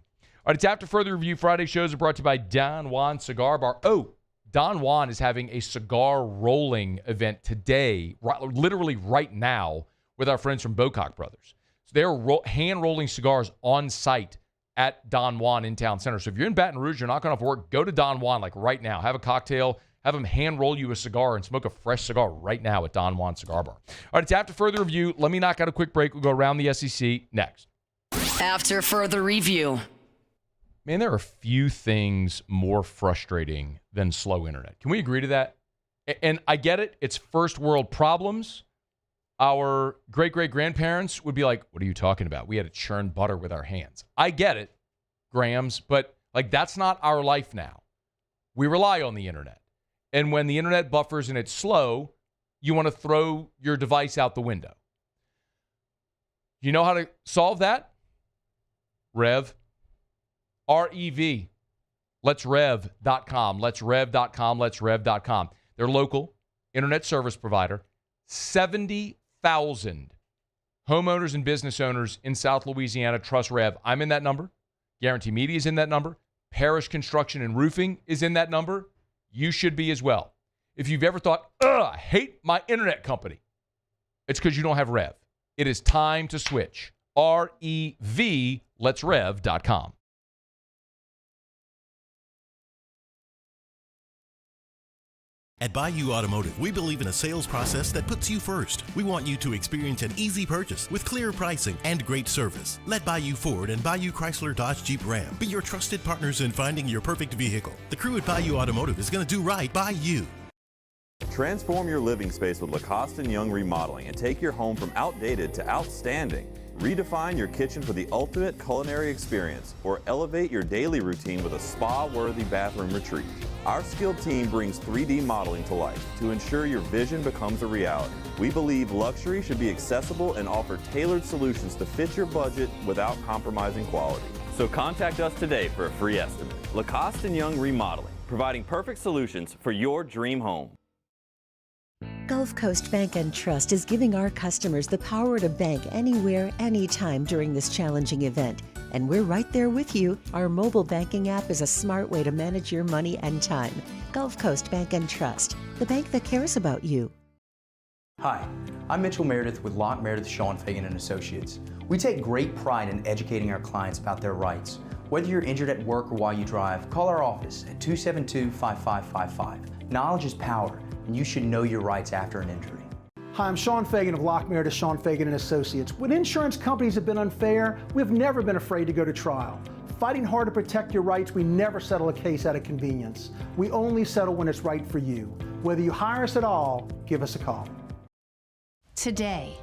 All right, it's After Further Review. Friday shows are brought to you by Don Juan Cigar Bar. Oh, Don Juan is having a cigar rolling event today, literally right now, with our friends from Bocock Brothers. So they're hand-rolling cigars on site at Don Juan in Town Center. So if you're in Baton Rouge, you're not going off work, go to Don Juan like right now. Have a cocktail, have them hand-roll you a cigar, and smoke a fresh cigar right now at Don Juan Cigar Bar. All right, it's After Further Review. Let me knock out a quick break. We'll go around the SEC next. After Further Review. Man, there are few things more frustrating than slow internet. Can we agree to that? And I get it. It's first world problems. Our great-great-grandparents would be like, what are you talking about? We had to churn butter with our hands. I get it, Grams, but that's not our life now. We rely on the internet. And when the internet buffers and it's slow, you want to throw your device out the window. You know how to solve that? Rev. REV. Let'sRev.com. Let'sRev.com. Let'sRev.com. They're local internet service provider. 70,000 homeowners and business owners in South Louisiana trust Rev. I'm in that number. Guarantee Media is in that number. Parish Construction and Roofing is in that number. You should be as well. If you've ever thought, I hate my internet company, it's because you don't have Rev. It is time to switch. REV. Let'sRev.com. At Bayou Automotive, we believe in a sales process that puts you first. We want you to experience an easy purchase with clear pricing and great service. Let Bayou Ford and Bayou Chrysler Dodge Jeep Ram be your trusted partners in finding your perfect vehicle. The crew at Bayou Automotive is going to do right by you. Transform your living space with Lacoste & Young Remodeling and take your home from outdated to outstanding. Redefine your kitchen for the ultimate culinary experience or elevate your daily routine with a spa-worthy bathroom retreat. Our skilled team brings 3D modeling to life to ensure your vision becomes a reality. We believe luxury should be accessible and offer tailored solutions to fit your budget without compromising quality. So contact us today for a free estimate. Lacoste & Young Remodeling, providing perfect solutions for your dream home. Gulf Coast Bank and Trust is giving our customers the power to bank anywhere, anytime during this challenging event. And we're right there with you. Our mobile banking app is a smart way to manage your money and time. Gulf Coast Bank and Trust, the bank that cares about you. Hi, I'm Mitchell Meredith with Locke Meredith, Sean Fagan and Associates. We take great pride in educating our clients about their rights. Whether you're injured at work or while you drive, call our office at 272-5555. Knowledge is power, and you should know your rights after an injury. Hi, I'm Sean Fagan of Locke Meredith, Sean Fagan and Associates. When insurance companies have been unfair, we've never been afraid to go to trial. Fighting hard to protect your rights, we never settle a case out of convenience. We only settle when it's right for you. Whether you hire us at all, give us a call. Today,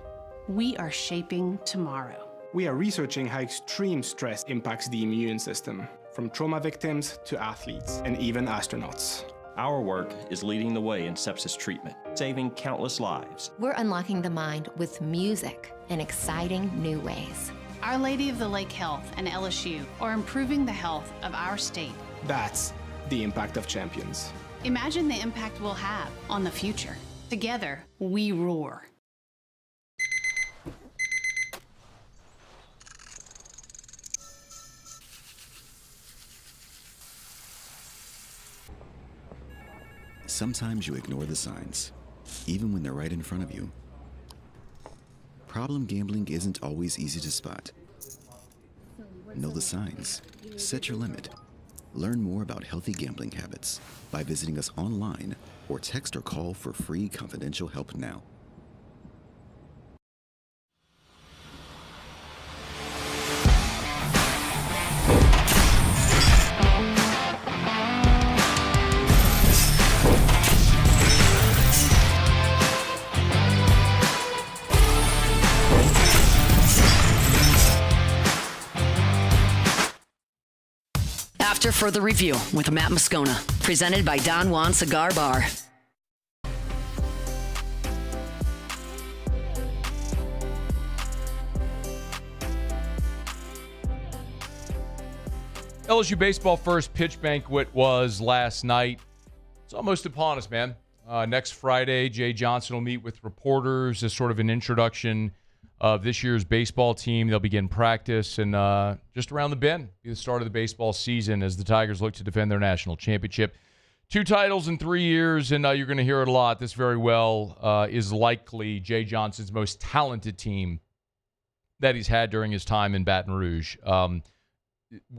we are shaping tomorrow. We are researching how extreme stress impacts the immune system, from trauma victims to athletes and even astronauts. Our work is leading the way in sepsis treatment, saving countless lives. We're unlocking the mind with music in exciting new ways. Our Lady of the Lake Health and LSU are improving the health of our state. That's the impact of champions. Imagine the impact we'll have on the future. Together, we roar. Sometimes you ignore the signs, even when they're right in front of you. Problem gambling isn't always easy to spot. Know the signs. Set your limit. Learn more about healthy gambling habits by visiting us online or text or call for free confidential help now. After further review with Matt Moscona, presented by Don Juan Cigar Bar. LSU Baseball first pitch banquet was last night. It's almost upon us, man. Next Friday, Jay Johnson will meet with reporters as sort of an introduction of this year's baseball team. They'll begin practice and just around the bend, be the start of the baseball season as the Tigers look to defend their national championship. 2 titles in 3 years, and you're going to hear it a lot. This very well is likely Jay Johnson's most talented team that he's had during his time in Baton Rouge.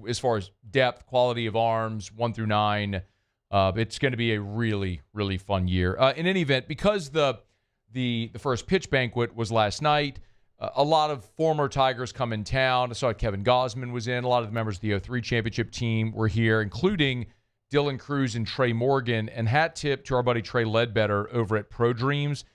As far as depth, quality of arms, 1 through 9, it's going to be a really, really fun year. In any event, because the first pitch banquet was last night, a lot of former Tigers come in town. I saw Kevin Gosman was in. A lot of the members of the 03 championship team were here, including Dylan Cruz and Trey Morgan. And hat tip to our buddy Trey Ledbetter over at Pro Dreams.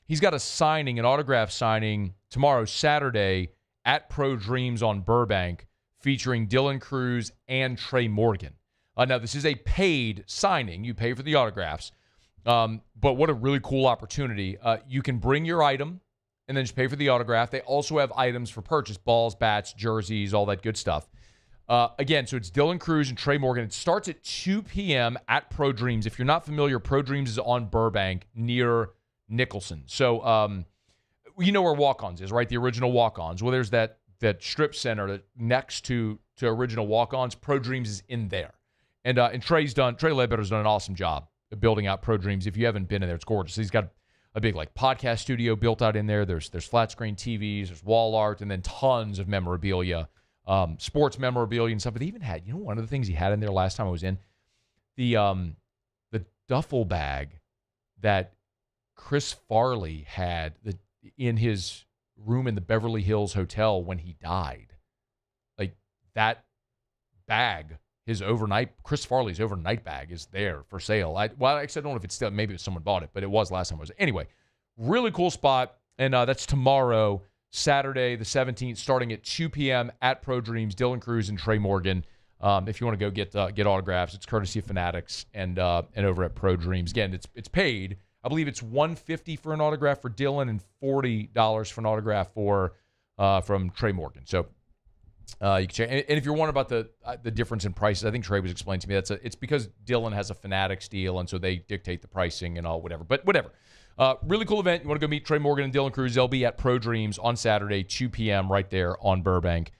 He's got an autograph signing tomorrow, Saturday, at Pro Dreams on Burbank, featuring Dylan Cruz and Trey Morgan. Now, this is a paid signing. You pay for the autographs. But what a really cool opportunity. You can bring your item and then just pay for the autograph. They also have items for purchase, balls, bats, jerseys, all that good stuff. Again, so it's Dylan Cruz and Trey Morgan. It starts at 2 p.m. at Pro Dreams. If you're not familiar, Pro Dreams is on Burbank near Nicholson. So you know where Walk-Ons is, right? The original Walk-Ons. Well, there's that strip center next to original Walk-Ons. Pro Dreams is in there. And Trey Ledbetter's done an awesome job of building out Pro Dreams. If you haven't been in there, it's gorgeous. He's got a big podcast studio built out in there. There's flat screen TVs, there's wall art, and then tons of memorabilia, sports memorabilia and stuff. But he even had, one of the things he had in there last time I was in, the duffel bag that Chris Farley had in his room in the Beverly Hills Hotel when he died. Like that bag, Chris Farley's overnight bag is there for sale. I don't know if it's still, maybe someone bought it, but it was last time I was. Anyway, really cool spot. And that's tomorrow, Saturday, the 17th, starting at 2 p.m. at Pro Dreams, Dylan Cruz and Trey Morgan. If you want to go get autographs, it's courtesy of Fanatics and over at Pro Dreams. Again, it's paid. I believe it's $150 for an autograph for Dylan and $40 for an autograph from Trey Morgan. So you can check. And if you're wondering about the difference in prices, I think Trey was explaining to me it's because Dylan has a Fanatics deal, and so they dictate the pricing and all whatever. But whatever. Really cool event. You want to go meet Trey Morgan and Dylan Cruz? They'll be at Pro Dreams on Saturday, 2 p.m. right there on Burbank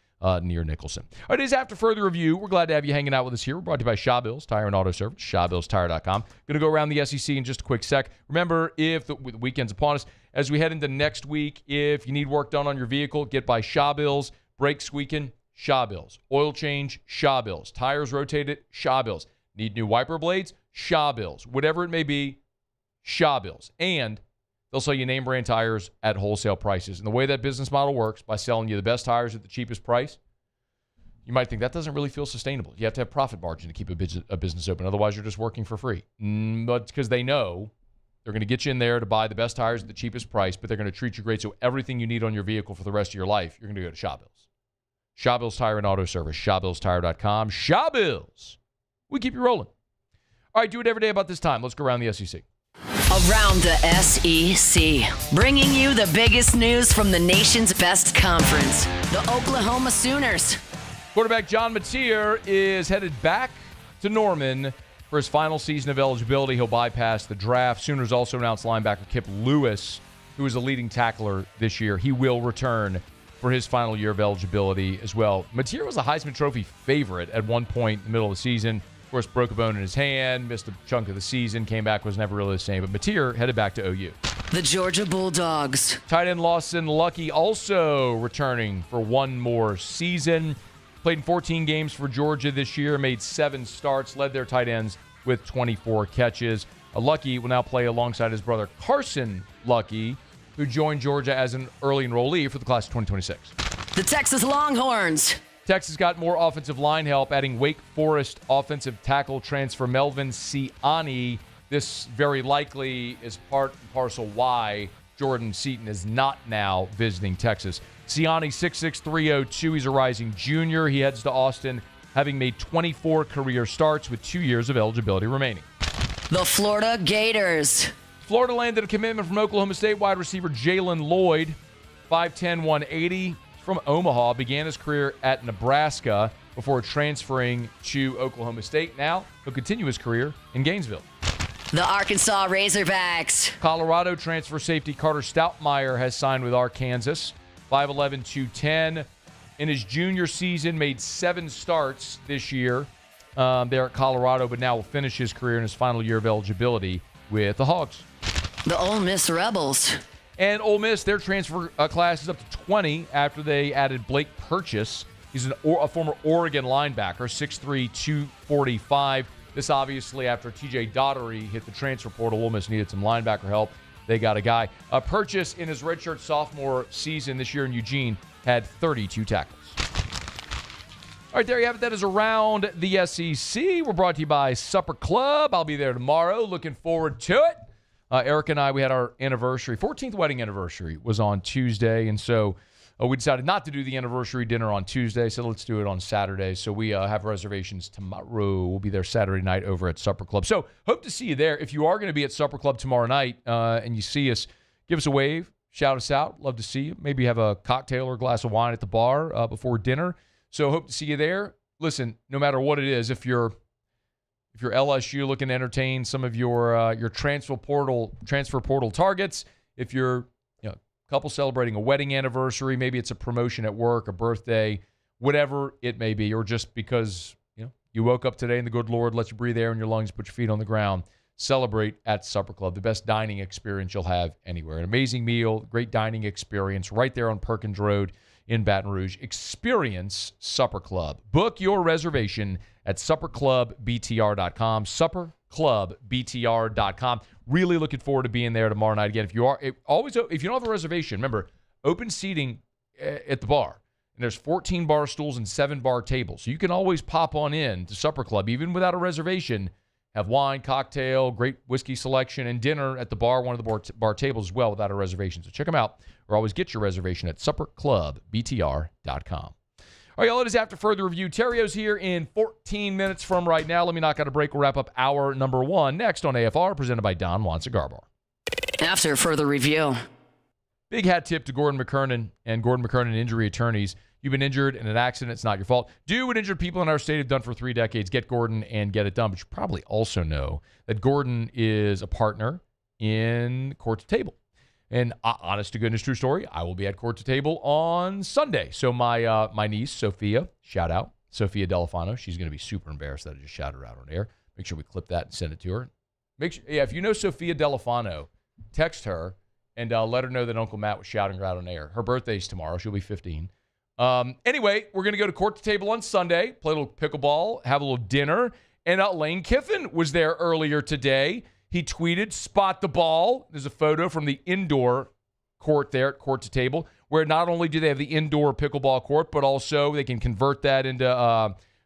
near Nicholson. All right, it is After Further Review. We're glad to have you hanging out with us here. We're brought to you by Shaw Bills Tire and Auto Service, ShawBillsTire.com. Going to go around the SEC in just a quick sec. Remember, if the weekend's upon us, as we head into next week, if you need work done on your vehicle, get by Shaw Bills. Brakes squeaking, Shaw Bills. Oil change, Shaw Bills. Tires rotated, Shaw Bills. Need new wiper blades, Shaw Bills. Whatever it may be, Shaw Bills. And they'll sell you name brand tires at wholesale prices. And the way that business model works, by selling you the best tires at the cheapest price, you might think that doesn't really feel sustainable. You have to have profit margin to keep a business open. Otherwise, you're just working for free. But because they know they're going to get you in there to buy the best tires at the cheapest price, but they're going to treat you great. So everything you need on your vehicle for the rest of your life, you're going to go to Shaw Bills. Shaw Bills Tire and Auto Service, ShawBillsTire.com. Shaw Bills. We keep you rolling. All right, do it every day about this time. Let's go around the SEC. Around the SEC, bringing you the biggest news from the nation's best conference, the Oklahoma Sooners. Quarterback John Mateer is headed back to Norman for his final season of eligibility. He'll bypass the draft. Sooners also announced linebacker Kip Lewis, who is a leading tackler this year. He will return for his final year of eligibility as well. Mateer was a Heisman Trophy favorite at one point in the middle of the season. Of course, broke a bone in his hand, missed a chunk of the season, came back, was never really the same. But Mateer headed back to OU. The Georgia Bulldogs. Tight end Lawson Lucky also returning for one more season. Played in 14 games for Georgia this year, made 7 starts, led their tight ends with 24 catches. Lucky will now play alongside his brother Carson Lucky, who joined Georgia as an early enrollee for the class of 2026. The Texas Longhorns. Texas got more offensive line help, adding Wake Forest offensive tackle transfer Melvin Siani. This very likely is part and parcel why Jordan Seaton is not now visiting Texas. Siani, 6'6", 302. He's a rising junior. He heads to Austin, having made 24 career starts with 2 years of eligibility remaining. The Florida Gators. Florida landed a commitment from Oklahoma State wide receiver Jalen Lloyd, 5'10", 180. From Omaha, began his career at Nebraska before transferring to Oklahoma State. Now he'll continue his career in Gainesville. The Arkansas Razorbacks. Colorado transfer safety Carter Stoutmeyer has signed with Arkansas, 5'11", 210. In his junior season, made 7 starts this year there at Colorado, but now will finish his career in his final year of eligibility with the Hogs. The Ole Miss Rebels. And Ole Miss, their transfer class is up to 20 after they added Blake Purchase. He's a former Oregon linebacker, 6'3", 245. This obviously after TJ Daugherty hit the transfer portal. Ole Miss needed some linebacker help. They got a guy. Purchase in his redshirt sophomore season this year in Eugene had 32 tackles. All right, there you have it. That is Around the SEC. We're brought to you by Supper Club. I'll be there tomorrow. Looking forward to it. Eric and I, we had our anniversary, 14th wedding anniversary was on Tuesday. And so we decided not to do the anniversary dinner on Tuesday. So let's do it on Saturday. So we have reservations tomorrow. We'll be there Saturday night over at Supper Club. So hope to see you there. If you are going to be at Supper Club tomorrow night and you see us, give us a wave, shout us out. Love to see you. Maybe have a cocktail or a glass of wine at the bar before dinner. So hope to see you there. Listen, no matter what it is, if you're LSU looking to entertain some of your transfer portal targets, if you're a couple celebrating a wedding anniversary, maybe it's a promotion at work, a birthday, whatever it may be, or just because you woke up today and the good Lord lets you breathe air in your lungs, put your feet on the ground, celebrate at Supper Club, the best dining experience you'll have anywhere. An amazing meal, great dining experience right there on Perkins Road in Baton Rouge. Experience Supper Club. Book your reservation at supperclubbtr.com. Supperclubbtr.com. Really looking forward to being there tomorrow night. Again, if you don't have a reservation, remember, open seating at the bar. And there's 14 bar stools and 7 bar tables. So you can always pop on in to Supper Club, even without a reservation. Have wine, cocktail, great whiskey selection, and dinner at the bar, one of the bar tables as well without a reservation. So check them out, or always get your reservation at supperclubbtr.com. All right, y'all, it is After Further Review. Terrio's here in 14 minutes from right now. Let me knock out a break. We'll wrap up hour number 1 next on AFR, presented by Don Juan Cigar Bar. After Further Review. Big hat tip to Gordon McKernan and Gordon McKernan Injury Attorneys. You've been injured in an accident. It's not your fault. Do what injured people in our state have done for 3 decades. Get Gordon and get it done. But you probably also know that Gordon is a partner in Court to Table. And honest to goodness, true story, I will be at Court to Table on Sunday. So my niece, Sophia, shout out, Sophia Delafano. She's going to be super embarrassed that I just shouted her out on air. Make sure we clip that and send it to her. Make sure, if you know Sophia Delafano, text her and let her know that Uncle Matt was shouting her out on air. Her birthday's tomorrow. She'll be 15. Anyway, we're going to go to Court to Table on Sunday, play a little pickleball, have a little dinner. And Lane Kiffin was there earlier today. He tweeted, "Spot the ball." There's a photo from the indoor court there at Court to Table, where not only do they have the indoor pickleball court, but also they can convert that into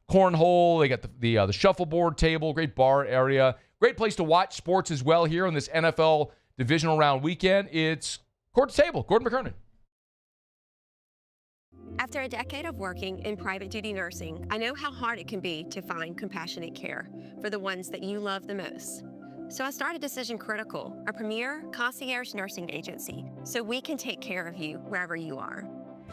cornhole. They got the shuffleboard table, great bar area, great place to watch sports as well here on this NFL divisional round weekend. It's Court to Table. Gordon McKernan. After a decade of working in private duty nursing, I know how hard it can be to find compassionate care for the ones that you love the most. So I started Decision Critical, a premier concierge nursing agency, so we can take care of you wherever you are.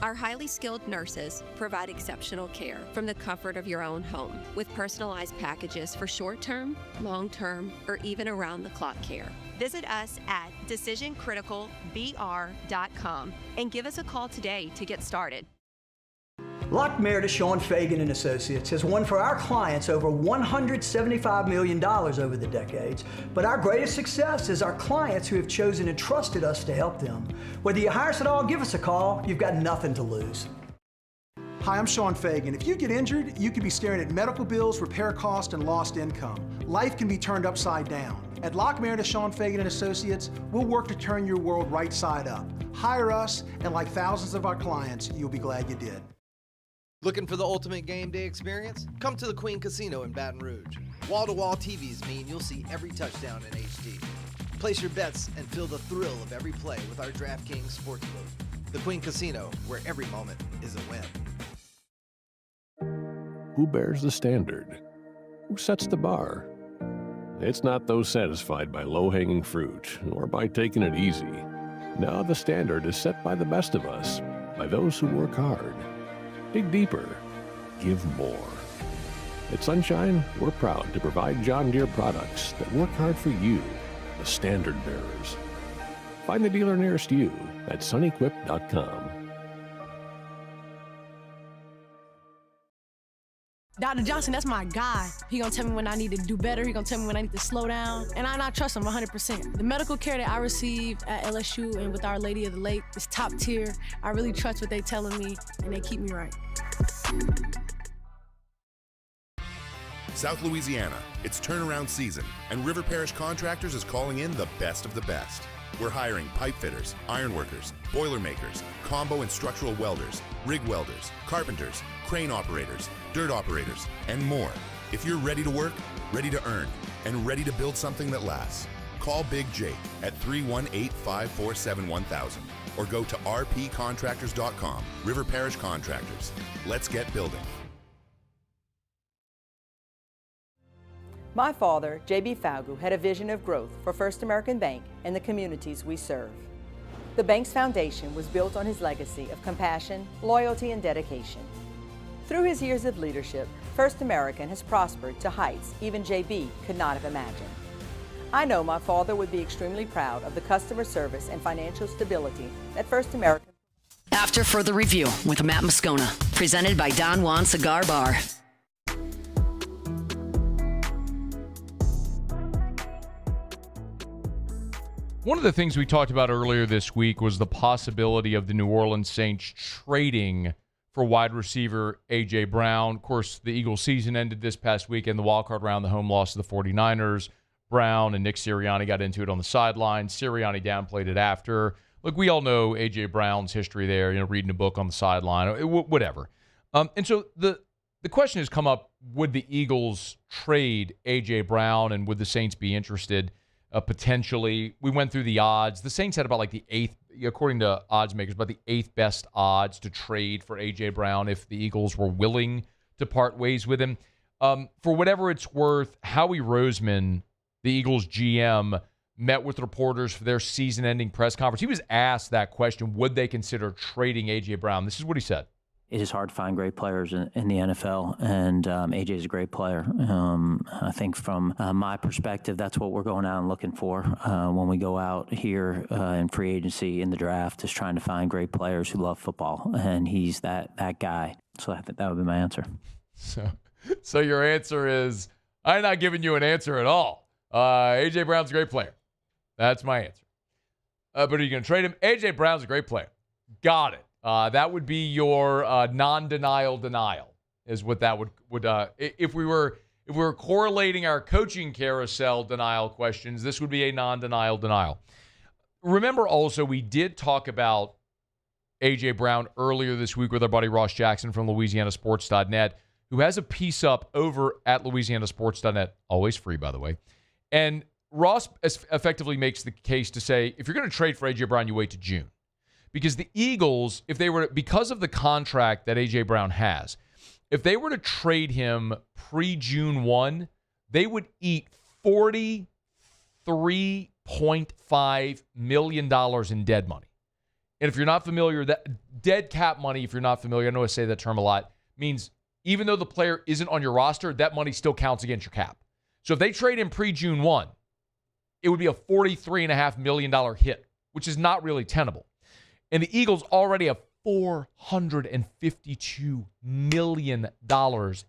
Our highly skilled nurses provide exceptional care from the comfort of your own home with personalized packages for short-term, long-term, or even around-the-clock care. Visit us at decisioncriticalbr.com and give us a call today to get started. Locke Meredith, Sean Fagan and Associates has won for our clients over $175 million over the decades, but our greatest success is our clients who have chosen and trusted us to help them. Whether you hire us at all, give us a call. You've got nothing to lose. Hi, I'm Sean Fagan. If you get injured, you could be staring at medical bills, repair costs, and lost income. Life can be turned upside down. At Locke Meredith, Sean Fagan and Associates, we'll work to turn your world right side up. Hire us, and like thousands of our clients, you'll be glad you did. Looking for the ultimate game day experience? Come to the Queen Casino in Baton Rouge. Wall-to-wall TVs mean you'll see every touchdown in HD. Place your bets and feel the thrill of every play with our DraftKings Sportsbook. The Queen Casino, where every moment is a win. Who bears the standard? Who sets the bar? It's not those satisfied by low-hanging fruit or by taking it easy. No, the standard is set by the best of us, by those who work hard. Dig deeper. Give more. At Sunshine, we're proud to provide John Deere products that work hard for you, the standard bearers. Find the dealer nearest you at sunequip.com. Dr. Johnson, that's my guy. He gonna tell me when I need to do better. He gonna tell me when I need to slow down. And I trust him 100%. The medical care that I receive at LSU and with Our Lady of the Lake is top tier. I really trust what they telling me, and they keep me right. South Louisiana, it's turnaround season, and River Parish Contractors is calling in the best of the best. We're hiring pipe fitters, iron workers, boiler makers, combo and structural welders, rig welders, carpenters, crane operators, dirt operators, and more. If you're ready to work, ready to earn, and ready to build something that lasts, call Big Jake at 318-547-1000 or go to rpcontractors.com. River Parish Contractors. Let's get building. My father, J.B. Falgu, had a vision of growth for First American Bank and the communities we serve. The bank's foundation was built on his legacy of compassion, loyalty, and dedication. Through his years of leadership, First American has prospered to heights even J.B. could not have imagined. I know my father would be extremely proud of the customer service and financial stability that First American. After further review with Matt Moscona, presented by Don Juan Cigar Bar. One of the things we talked about earlier this week was the possibility of the New Orleans Saints trading for wide receiver A.J. Brown. Of course, the Eagles season ended this past weekend. The wildcard round, the home loss to the 49ers. Brown and Nick Sirianni got into it on the sideline. Sirianni downplayed it after. Look, we all know A.J. Brown's history there, reading a book on the sideline, whatever. And so the question has come up, would the Eagles trade A.J. Brown, and would the Saints be interested? Potentially. We went through the odds. The Saints had about like the eighth, according to odds makers, about the eighth best odds to trade for A.J. Brown if the Eagles were willing to part ways with him. For whatever it's worth, Howie Roseman, the Eagles GM, met with reporters for their season-ending press conference. He was asked that question, would they consider trading A.J. Brown? This is what he said. It is hard to find great players in the NFL, and AJ is a great player. I think from my perspective, that's what we're going out and looking for when we go out here in free agency in the draft, is trying to find great players who love football, and he's that guy. So I think that would be my answer. So your answer is, I'm not giving you an answer at all. AJ Brown's a great player. That's my answer. But are you going to trade him? AJ Brown's a great player. Got it. That would be your non-denial denial, is what that would if we were correlating our coaching carousel denial questions, this would be a non-denial denial. Remember also, we did talk about A.J. Brown earlier this week with our buddy Ross Jackson from LouisianaSports.net, who has a piece up over at LouisianaSports.net, always free, by the way. And Ross effectively makes the case to say, if you're going to trade for A.J. Brown, you wait to June. Because the Eagles, because of the contract that A.J. Brown has, if they were to trade him pre-June 1, they would eat $40 $3.5 million in dead money. And if you're not familiar, that dead cap money, if you're not familiar, I know I say that term a lot, means even though the player isn't on your roster, that money still counts against your cap. So if they trade him pre-June 1, it would be a $43.5 million hit, which is not really tenable. And the Eagles already have $452 million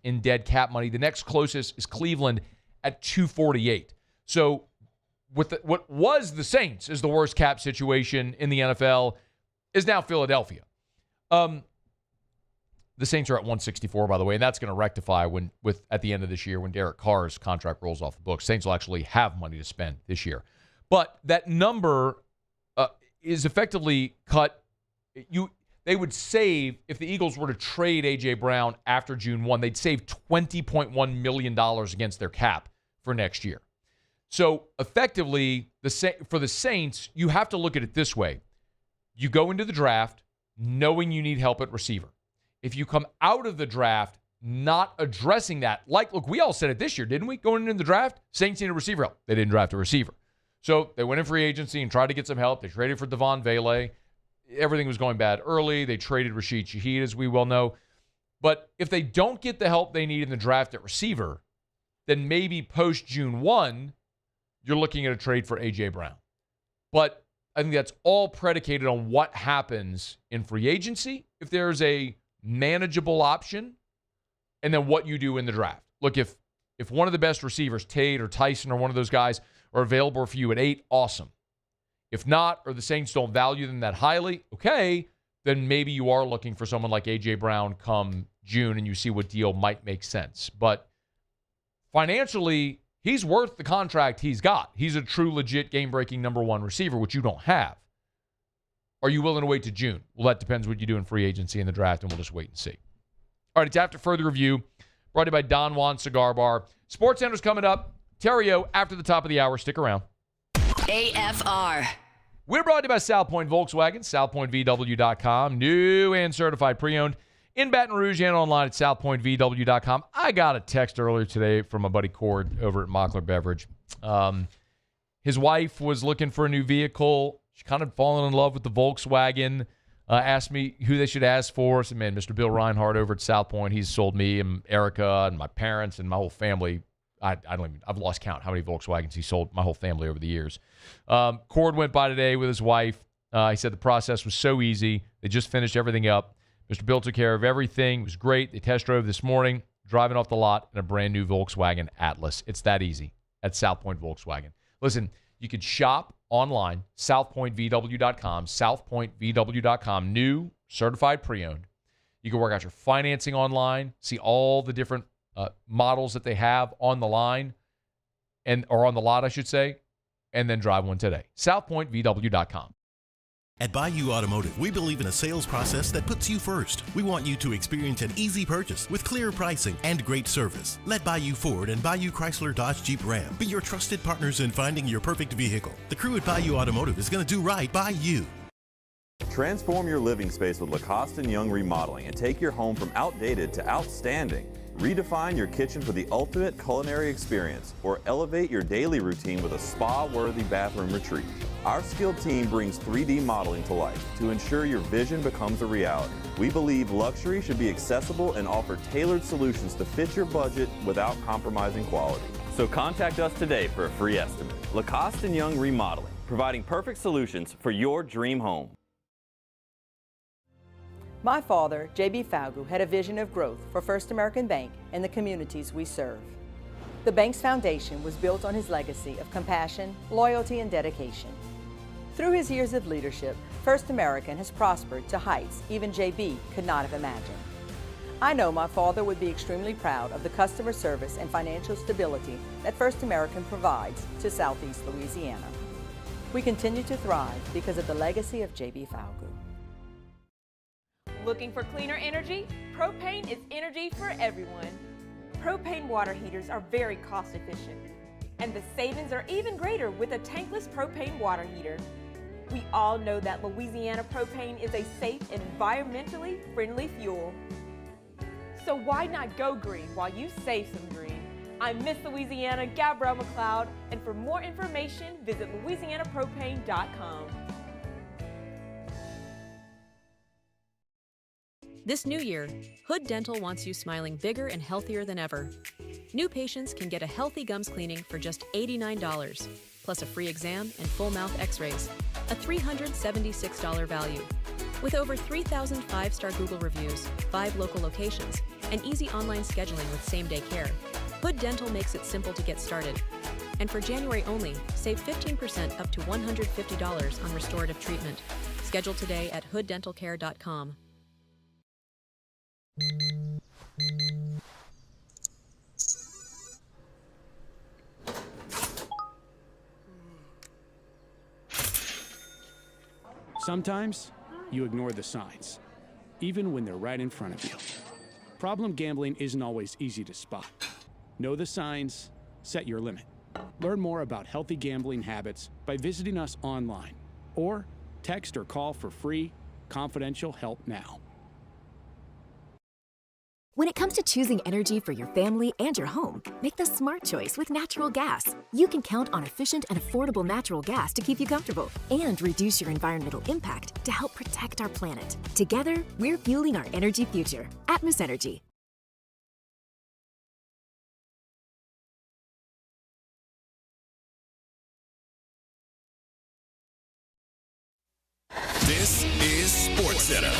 in dead cap money. The next closest is Cleveland at $248. So what was the Saints is the worst cap situation in the NFL is now Philadelphia. The Saints are at 164, by the way, and that's going to rectify at the end of this year when Derek Carr's contract rolls off the books. Saints will actually have money to spend this year. But that number is effectively cut. They would save, if the Eagles were to trade A.J. Brown after June 1, they'd save $20.1 million against their cap for next year. So effectively, for the Saints, you have to look at it this way. You go into the draft knowing you need help at receiver. If you come out of the draft not addressing that, look, we all said it this year, didn't we? Going into the draft, Saints need a receiver help. They didn't draft a receiver. So they went in free agency and tried to get some help. They traded for Devon Vele. Everything was going bad early. They traded Rashid Shaheed, as we well know. But if they don't get the help they need in the draft at receiver, then maybe post-June 1, you're looking at a trade for A.J. Brown. But I think that's all predicated on what happens in free agency, if there's a manageable option, and then what you do in the draft. Look, if one of the best receivers, Tate or Tyson or one of those guys, are available for you at 8, awesome. If not, or the Saints don't value them that highly, okay, then maybe you are looking for someone like A.J. Brown come June and you see what deal might make sense. But financially, he's worth the contract he's got. He's a true, legit, game-breaking number 1 receiver, which you don't have. Are you willing to wait to June? Well, that depends what you do in free agency and the draft, and we'll just wait and see. All right, it's After Further Review, brought to you by Don Juan Cigar Bar. Sports Center's coming up. Terrio, after the top of the hour. Stick around. AFR. We're brought to you by South Point Volkswagen, southpointvw.com. New and certified pre-owned in Baton Rouge and online at southpointvw.com. I got a text earlier today from my buddy Cord over at Mockler Beverage. His wife was looking for a new vehicle. She kind of fallen in love with the Volkswagen. Asked me who they should ask for. I said, man, Mr. Bill Reinhardt over at South Point. He's sold me and Erica and my parents and my whole family. I've lost count how many Volkswagens he sold my whole family over the years. Cord went by today with his wife. He said the process was so easy. They just finished everything up. Mr. Bill took care of everything. It was great. They test drove this morning, driving off the lot in a brand new Volkswagen Atlas. It's that easy at South Point Volkswagen. Listen, you could shop online, southpointvw.com, southpointvw.com, new, certified pre-owned. You can work out your financing online, see all the different models that they have on the line, or on the lot, I should say, and then drive one today. southpointvw.com. At Bayou Automotive, we believe in a sales process that puts you first. We want you to experience an easy purchase with clear pricing and great service. Let Bayou Ford and Bayou Chrysler Dodge Jeep Ram be your trusted partners in finding your perfect vehicle. The crew at Bayou Automotive is going to do right by you. Transform your living space with Lacoste & Young Remodeling and take your home from outdated to outstanding. Redefine your kitchen for the ultimate culinary experience, or elevate your daily routine with a spa-worthy bathroom retreat. Our skilled team brings 3D modeling to life to ensure your vision becomes a reality. We believe luxury should be accessible and offer tailored solutions to fit your budget without compromising quality. So contact us today for a free estimate. Lacoste & Young Remodeling, providing perfect solutions for your dream home. My father, J.B. Falgu, had a vision of growth for First American Bank and the communities we serve. The bank's foundation was built on his legacy of compassion, loyalty, and dedication. Through his years of leadership, First American has prospered to heights even J.B. could not have imagined. I know my father would be extremely proud of the customer service and financial stability that First American provides to Southeast Louisiana. We continue to thrive because of the legacy of J.B. Falgu. Looking for cleaner energy? Propane is energy for everyone. Propane water heaters are very cost efficient, and the savings are even greater with a tankless propane water heater. We all know that Louisiana propane is a safe and environmentally friendly fuel. So why not go green while you save some green? I'm Miss Louisiana, Gabrielle McLeod, and for more information, visit louisianapropane.com. This new year, Hood Dental wants you smiling bigger and healthier than ever. New patients can get a healthy gums cleaning for just $89, plus a free exam and full mouth x-rays, a $376 value. With over 3,000 5-star Google reviews, 5 local locations, and easy online scheduling with same-day care, Hood Dental makes it simple to get started. And for January only, save 15% up to $150 on restorative treatment. Schedule today at hooddentalcare.com. Sometimes you ignore the signs, even when they're right in front of you. Problem gambling isn't always easy to spot. Know the signs, set your limit. Learn more about healthy gambling habits by visiting us online or text or call for free, confidential help now. When it comes to choosing energy for your family and your home, make the smart choice with natural gas. You can count on efficient and affordable natural gas to keep you comfortable and reduce your environmental impact to help protect our planet. Together, we're fueling our energy future. Atmos Energy. This is SportsCenter.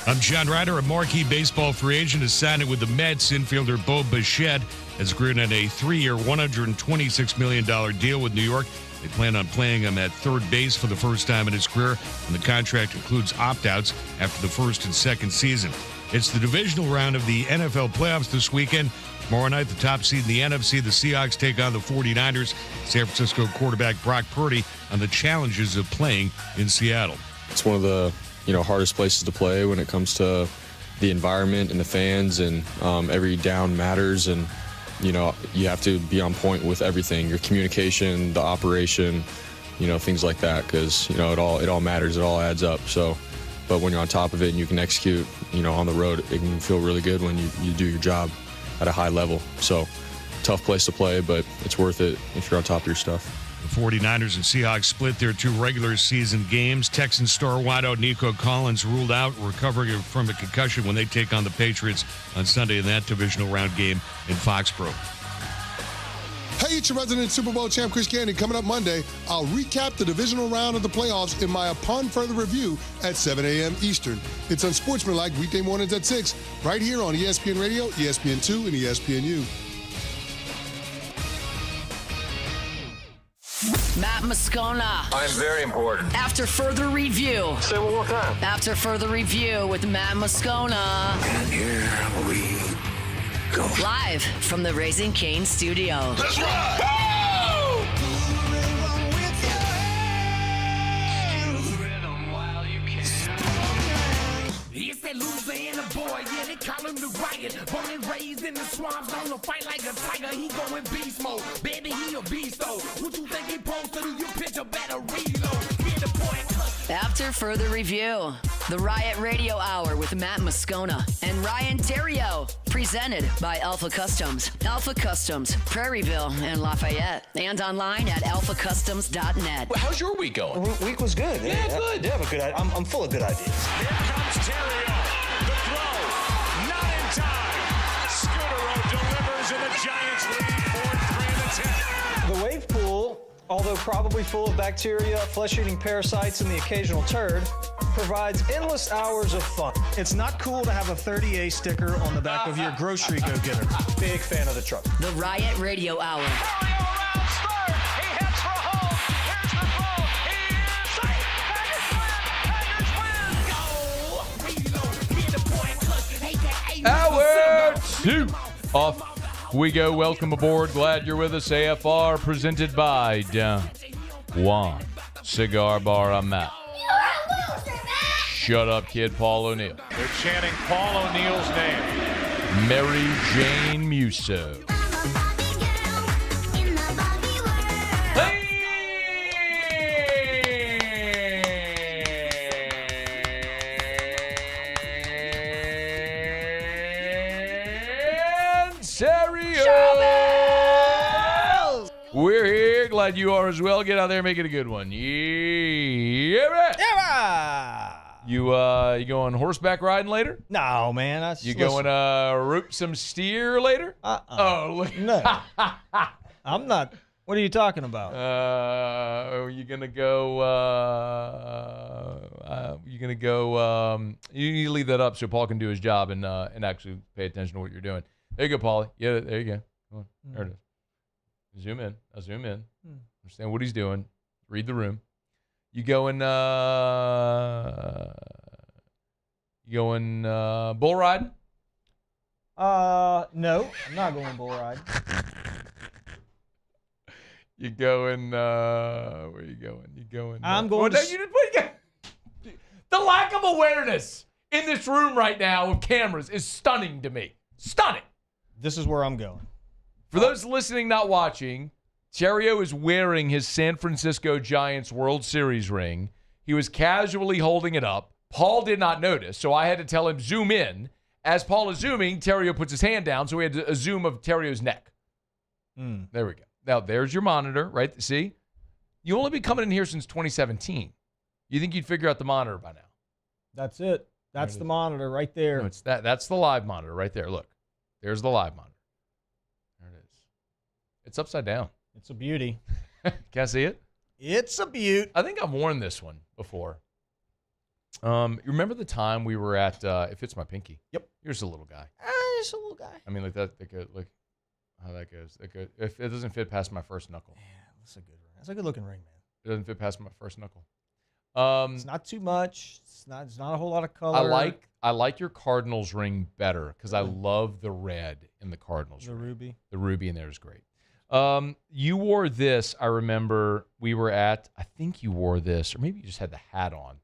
I'm John Ryder. A marquee baseball free agent has signed it with the Mets. Infielder Bo Bichette has agreed on a 3-year, $126 million deal with New York. They plan on playing him at third base for the first time in his career, and the contract includes opt-outs after the first and second season. It's the divisional round of the NFL playoffs this weekend. Tomorrow night, the top seed in the NFC, the Seahawks take on the 49ers. San Francisco quarterback Brock Purdy on the challenges of playing in Seattle. It's one of the hardest places to play when it comes to the environment and the fans, and every down matters, and you have to be on point with everything, your communication, the operation, things like that, because it all matters, it all adds up. But when you're on top of it and you can execute, on the road, it can feel really good when you do your job at a high level. So tough place to play, but it's worth it if you're on top of your stuff. The 49ers and Seahawks split their 2 regular season games. Texans star wideout Nico Collins ruled out, recovering from a concussion when they take on the Patriots on Sunday in that divisional round game in Foxborough. Hey, it's your resident Super Bowl champ, Chris Candy. Coming up Monday, I'll recap the divisional round of the playoffs in my Upon Further Review at 7 a.m. Eastern. It's Unsportsmanlike weekday mornings at 6, right here on ESPN Radio, ESPN2, and ESPNU. Matt Moscona. I'm very important. After further review. Say it one more time. After further review with Matt Moscona. And here we go. Live from the Raising Cane studio. That's right. It's that Louisiana boy, yeah, they call him the Riot. Born and raised in the swamps, on the fight like a tiger. He going beast mode, baby, he a beast though. What you think he supposed to do? You picture better reload. Get the point. After further review, the Riot Radio Hour with Matt Moscona and Ryan Terrio, presented by Alpha Customs. Alpha Customs, Prairieville and Lafayette, and online at alphacustoms.net. Well, how's your week going? Week was good. Yeah, good. Yeah, but good. I'm full of good ideas. Here comes Terrio. The throw, not in time. Scudero delivers, and the Giants lead 4-3 in the 10th. The wave pool, although probably full of bacteria, flesh-eating parasites, and the occasional turd, provides endless hours of fun. It's not cool to have a 30A sticker on the back of your grocery go-getter. Big fan of the truck. The Riot Radio Hour. Hour 2 off we go. Welcome aboard. Glad you're with us. AFR presented by Juan Cigar Bar. I'm Matt. Shut up, kid. Paul O'Neill. They're chanting Paul O'Neill's name. Mary Jane Musso. Terrio. We're here. Glad you are as well. Get out there and make it a good one. Yeah. You going horseback riding later? No, man. You going rope some steer later? Oh, look. No. I'm not. What are you talking about? You gonna go? You leave that up so Paul can do his job and actually pay attention to what you're doing. There you go, Paulie. Yeah, there you go. Come on. There it is. Zoom in. I'll zoom in. Understand what he's doing. Read the room. You going bull riding? No, I'm not going bull riding. You going? Where you going? You going? I'm going. The lack of awareness in this room right now of cameras is stunning to me. Stunning. This is where I'm going. For those listening, not watching, Terrio is wearing his San Francisco Giants World Series ring. He was casually holding it up. Paul did not notice, so I had to tell him zoom in. As Paul is zooming, Terrio puts his hand down, so we had a zoom of Terrio's neck. There we go. Now, there's your monitor, right? See? You only been coming in here since 2017. You think you'd figure out the monitor by now? That's it. That's the monitor right there. No, it's that. That's the live monitor right there. Look. There's the live monitor. There it is. It's upside down. It's a beauty. Can I see it? It's a beaut. I think I've worn this one before. You remember the time we were at It Fits My Pinky? Yep. You're just a little guy. Just a little guy. I mean, like that. Look how that goes. If it doesn't fit past my first knuckle. Yeah, that's a good ring. That's a good looking ring, man. It doesn't fit past my first knuckle. It's not too much. It's not a whole lot of color. I like your Cardinals ring better because I love the red in the Cardinals ring. Ruby. The ruby in there is great. You wore this. I remember we were at. I think you wore this, or maybe you just had the hat on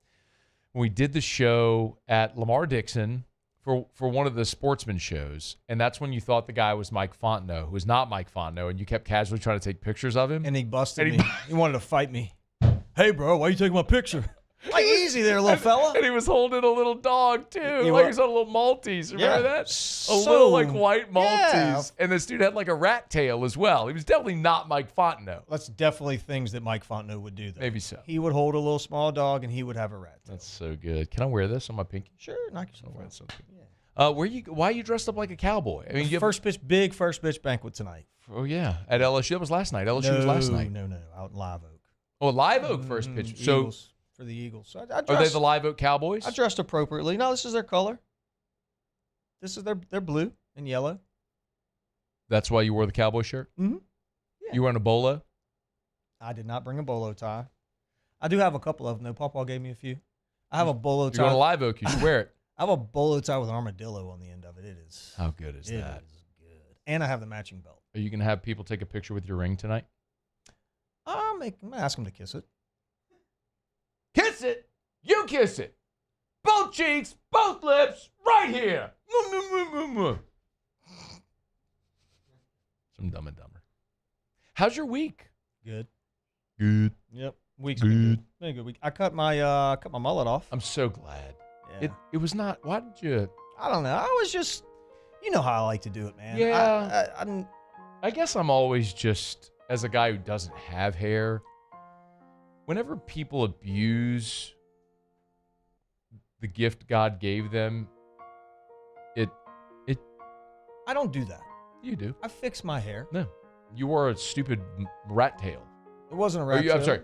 when we did the show at Lamar Dixon for one of the sportsman shows, and that's when you thought the guy was Mike Fontenot, who was not Mike Fontenot, and you kept casually trying to take pictures of him. And he busted me. He wanted to fight me. Hey, bro, why are you taking my picture? Like, easy there, little fella. And he was holding a little dog, too. He was on a little Maltese. Remember that? So, a little, like, white Maltese. Yeah. And this dude had, like, a rat tail as well. He was definitely not Mike Fontenot. That's definitely things that Mike Fontenot would do, though. Maybe so. He would hold a little small dog, and he would have a rat tail. That's so good. Can I wear this on my pinky? Sure, knock yourself out. Yeah. Why are you dressed up like a cowboy? I mean, big first pitch banquet tonight. Oh, yeah. At LSU. That was last night. LSU was last night. No. Out in Live Oak. Oh, Live Oak first pitch. Eagles, for the Eagles. So I are they the Live Oak Cowboys? I dressed appropriately. No, this is their color. This is their blue and yellow. That's why you wore the cowboy shirt? Mm-hmm. Yeah. You wearing a bolo? I did not bring a bolo tie. I do have a couple of them, though. Pawpaw gave me a few. I have a bolo tie. You're going to Live Oak. You should wear it. I have a bolo tie with an armadillo on the end of it. It is. How good is that? It is good. And I have the matching belt. Are you going to have people take a picture with your ring tonight? I'm going to ask them to kiss it. Kiss it. You kiss it. Both cheeks, both lips, right here. Some Dumb and Dumber. How's your week? Good. Good. Yep. Week's been good. Been a good week. I cut my mullet off. I'm so glad. Yeah. It was not. Why did you? I don't know. I was just, you know how I like to do it, man. Yeah. I guess I'm always just, as a guy who doesn't have hair, whenever people abuse the gift God gave them, I don't do that. You do. I fix my hair. No. You wore a stupid rat tail. It wasn't a rat tail. I'm sorry,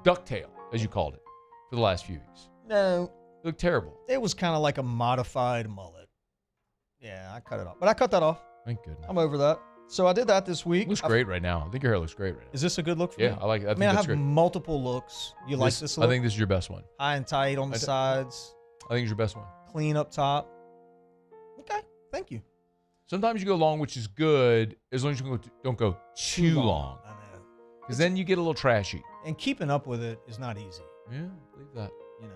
duck tail, as you called it, for the last few weeks. No. It looked terrible. It was kind of like a modified mullet. Yeah, I cut it off. But I cut that off. Thank goodness. I'm over that. So I did that this week. It looks great right now. I think your hair looks great right now. Is this a good look for me? Yeah, I like it. I have multiple looks. You like this look? I think this is your best one. High and tight on the sides. I think it's your best one. Clean up top. Okay, thank you. Sometimes you go long, which is good, as long as you don't go too long. I know. Because then you get a little trashy. And keeping up with it is not easy. Yeah, I believe that. You know,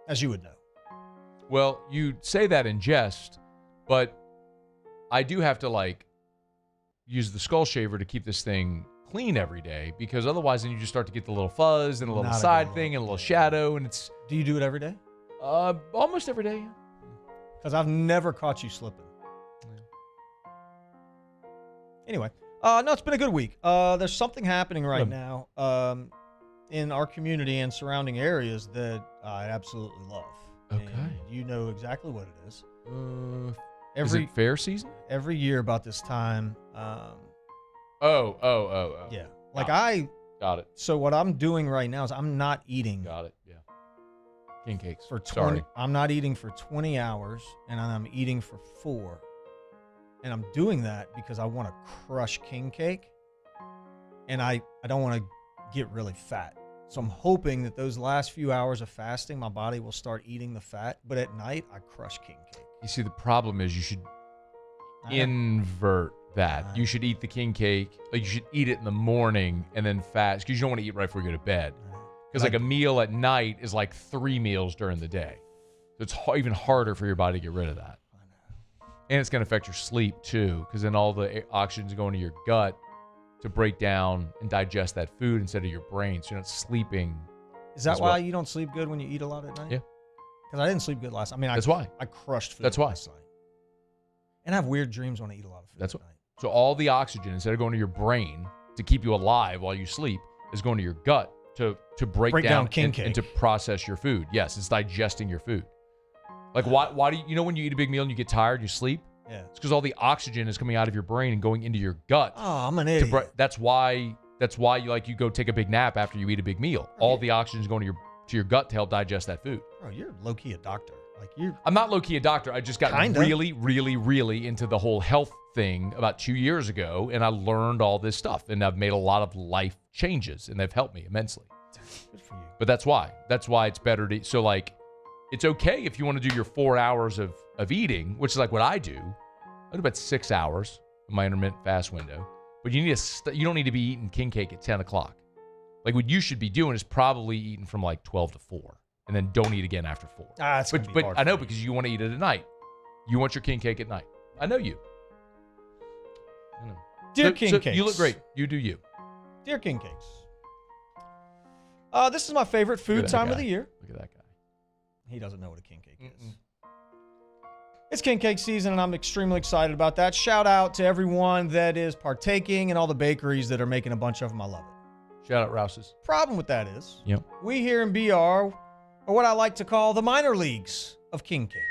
as you would know. Well, you say that in jest, but I do have to, use the skull shaver to keep this thing clean every day, because otherwise then you just start to get the little fuzz and a little side thing and a little shadow, and it's... Do you do it every day? Almost every day, yeah. Because I've never caught you slipping. Anyway, no, it's been a good week. There's something happening right now in our community and surrounding areas that I absolutely love. Okay. And you know exactly what it is. Is it fair season? Every year about this time. Oh. Yeah. Like Got it. So what I'm doing right now is I'm not eating. Got it. Yeah. King cakes. For 20, I'm not eating for 20 hours, and I'm eating for 4. And I'm doing that because I want to crush king cake, and I don't want to get really fat. So I'm hoping that those last few hours of fasting, my body will start eating the fat. But at night, I crush king cake. You see, the problem is you should invert that. You should eat the king cake. Like, you should eat it in the morning and then fast, because you don't want to eat right before you go to bed. Because like a meal at night is like 3 meals during the day. So it's even harder for your body to get rid of that. And it's going to affect your sleep too, because then all the oxygen's going to your gut to break down and digest that food instead of your brain. So you're not sleeping. Is that why you don't sleep good when you eat a lot at night? Yeah. Because I didn't sleep good last night. I mean, that's why. I crushed food That's why. last night. And I have weird dreams when I eat a lot of food. That's why. So all the oxygen, instead of going to your brain to keep you alive while you sleep, is going to your gut to break down king cake and to process your food. Yes, it's digesting your food. Like, why do you know when you eat a big meal and you get tired, you sleep? Yeah. It's because all the oxygen is coming out of your brain and going into your gut. Oh, I'm an idiot. That's why you go take a big nap after you eat a big meal. All the oxygen is going to your gut to help digest that food. Bro, you're low-key a doctor. I'm not low-key a doctor. I just got really, really, really into the whole health thing about 2 years ago, and I learned all this stuff, and I've made a lot of life changes, and they've helped me immensely. Good for you. But that's why it's better to, so like, it's okay if you want to do your 4 hours of eating, which is like what I do. I do about 6 hours in my intermittent fast window, but you don't need to be eating king cake at 10 o'clock. Like, what you should be doing is probably eating from like 12 to 4, and then don't eat again after 4. But I know, because you want to eat it at night. You want your king cake at night. I know you. Dear king cakes. You look great. You do you. Dear king cakes. This is my favorite food time of the year. Look at that guy. He doesn't know what a king cake is. It's king cake season, and I'm extremely excited about that. Shout out to everyone that is partaking and all the bakeries that are making a bunch of them. I love it. Shout out Rouse's. Problem with that is, Yep. we here in BR are what I like to call the minor leagues of king cake.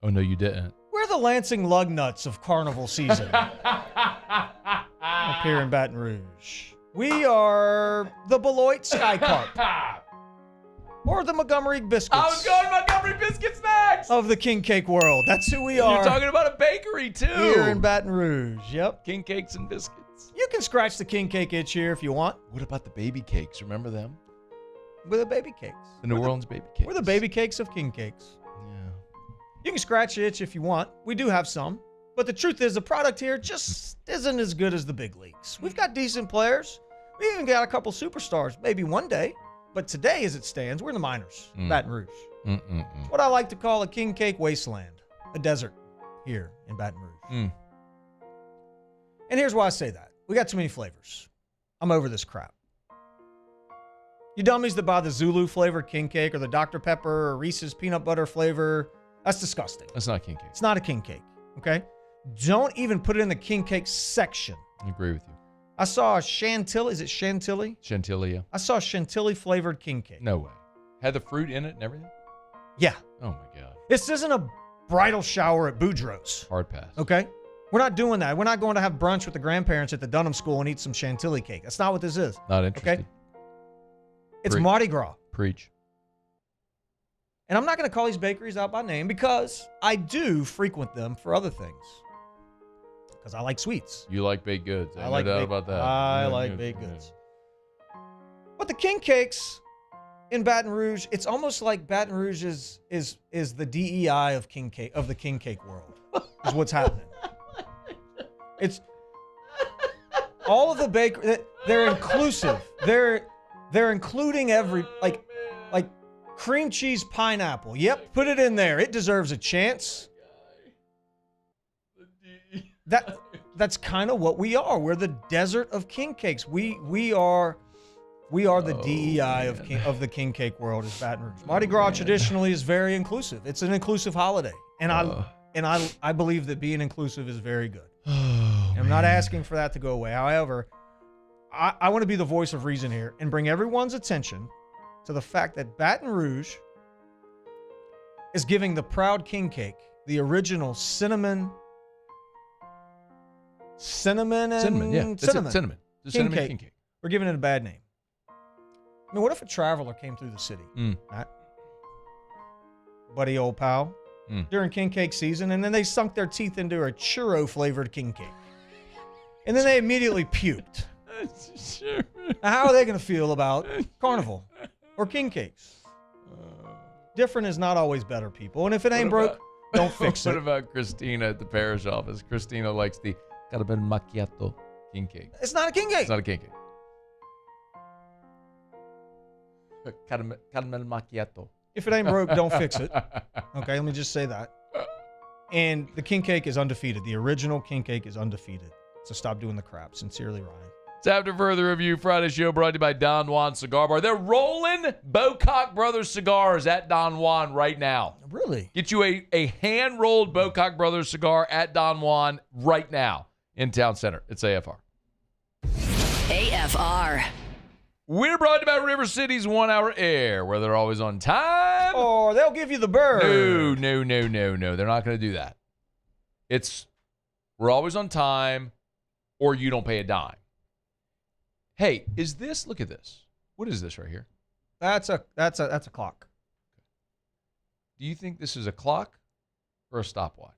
Oh, no, you didn't. We're the Lansing Lugnuts of carnival season up here in Baton Rouge. We are the Beloit Sky Carp. Or the Montgomery Biscuits. I was going Montgomery Biscuits next. Of the king cake world. That's who we are. You're talking about a bakery, too. Here in Baton Rouge. Yep. King cakes and biscuits. You can scratch the king cake itch here if you want. What about the baby cakes? Remember them? We're the baby cakes. The New Orleans baby cakes. We're the baby cakes of king cakes. Yeah. You can scratch the itch if you want. We do have some. But the truth is, the product here just isn't as good as the big leagues. We've got decent players. We even got a couple superstars, maybe one day. But today, as it stands, we're in the minors, Baton Rouge. It's what I like to call a king cake wasteland, a desert here in Baton Rouge. And here's why I say that. We got too many flavors. I'm over this crap. You dummies that buy the Zulu flavored king cake or the Dr. Pepper or Reese's peanut butter flavor, that's disgusting. That's not a king cake. It's not a king cake, okay? Don't even put it in the king cake section. I agree with you. I saw a chantilly. Is it chantilly? Chantilly, yeah. I saw a chantilly flavored king cake. No way. Had the fruit in it and everything? Yeah. Oh, my God. This isn't a bridal shower at Boudreaux's. Hard pass. Okay? We're not doing that. We're not going to have brunch with the grandparents at the Dunham School and eat some chantilly cake. That's not what this is. Not interested. Okay? It's Mardi Gras. Preach. And I'm not going to call these bakeries out by name because I do frequent them for other things. Because I like sweets. You like baked goods. I like no doubt about that. I like baked goods. But the king cakes in Baton Rouge, it's almost like Baton Rouge is the DEI of the king cake world. Is what's happening. It's all of the bakery. They're inclusive. They're including every like cream cheese pineapple. Yep, put it in there. It deserves a chance. That's kind of what we are. We're the desert of king cakes. We are the DEI of the king cake world is Baton Rouge. Mardi Gras traditionally is very inclusive. It's an inclusive holiday, and I believe that being inclusive is very good. I'm not asking for that to go away. However, I want to be the voice of reason here and bring everyone's attention to the fact that Baton Rouge is giving the Proud King Cake, the original cinnamon. Cinnamon. The cinnamon king cake. We're giving it a bad name. I mean, what if a traveler came through the city, Matt, buddy, old pal, during king cake season, and then they sunk their teeth into a churro-flavored king cake, and then they immediately puked? Now, how are they going to feel about Carnival or king cakes? Different is not always better, people. And if it ain't broke, don't fix it. What about Christina at the parish office? Christina likes the caramel macchiato king cake. It's not a king cake. It's not a king cake. Caramel macchiato. If it ain't broke, don't fix it. Okay, let me just say that. And the king cake is undefeated. The original king cake is undefeated. So stop doing the crap. Sincerely, Ryan. It's After Further Review Friday show brought to you by Don Juan Cigar Bar. They're rolling Bocock Brothers cigars at Don Juan right now. Really? Get you a hand-rolled Bocock Brothers cigar at Don Juan right now in Town Center. It's AFR. AFR. We're brought to you by River City's 1 Hour Air, where they're always on time. Or they'll give you the bird. No. They're not going to do that. We're always on time, or you don't pay a dime. Hey, look at this. What is this right here? That's a clock. Do you think this is a clock or a stopwatch?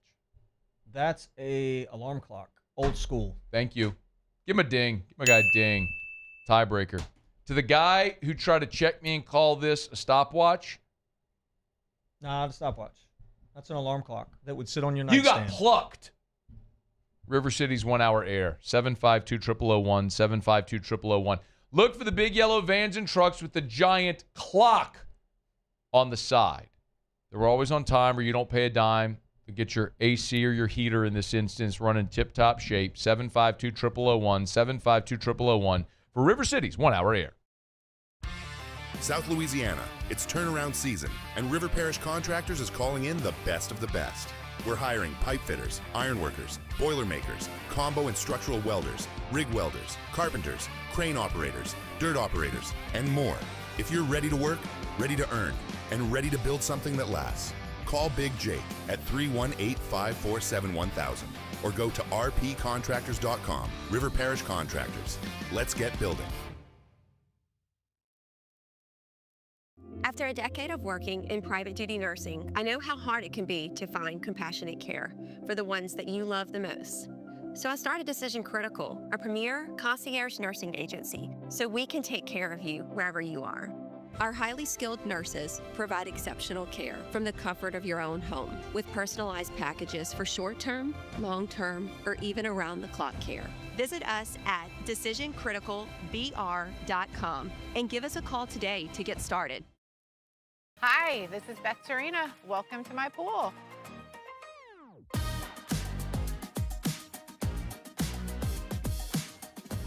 That's a alarm clock. Old school. Thank you. Give him a ding. Give my guy a ding. Tiebreaker. To the guy who tried to check me and call this a stopwatch. Nah, it's a stopwatch. That's an alarm clock that would sit on your You nightstand. got plucked. River City's 1 Hour Air. 752-0001. 752-0001. Look for the big yellow vans and trucks with the giant clock on the side. They're always on time, or you don't pay a dime. You get your AC or your heater in this instance running tip-top shape. 752-0001. 752-0001 for River City's 1 Hour Air. South Louisiana, it's turnaround season, and River Parish Contractors is calling in the best of the best. We're hiring pipe fitters, iron workers, boiler makers, combo and structural welders, rig welders, carpenters, crane operators, dirt operators, and more. If you're ready to work, ready to earn, and ready to build something that lasts, call Big Jake at 318-547-1000 or go to rpcontractors.com. River Parish Contractors. Let's get building. After a decade of working in private duty nursing, I know how hard it can be to find compassionate care for the ones that you love the most. So I started Decision Critical, a premier concierge nursing agency, so we can take care of you wherever you are. Our highly skilled nurses provide exceptional care from the comfort of your own home with personalized packages for short-term, long-term, or even around-the-clock care. Visit us at decisioncriticalbr.com and give us a call today to get started. Hi, this is Beth Serena. Welcome to my pool.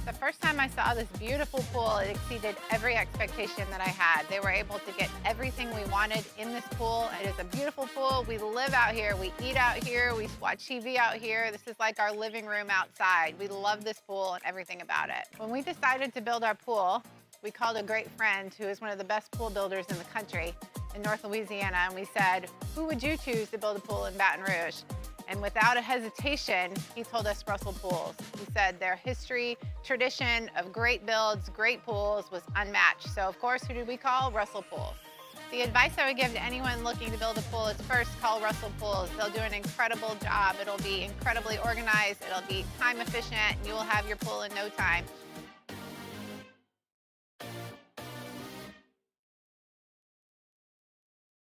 The first time I saw this beautiful pool, it exceeded every expectation that I had. They were able to get everything we wanted in this pool. It is a beautiful pool. We live out here. We eat out here. We watch TV out here. This is like our living room outside. We love this pool and everything about it. When we decided to build our pool, we called a great friend who is one of the best pool builders in the country in North Louisiana, and we said, who would you choose to build a pool in Baton Rouge? And without a hesitation, he told us Russell Pools. He said their history, tradition of great builds, great pools was unmatched. So of course, who did we call? Russell Pools. The advice I would give to anyone looking to build a pool is first call Russell Pools. They'll do an incredible job. It'll be incredibly organized. It'll be time efficient. You will have your pool in no time.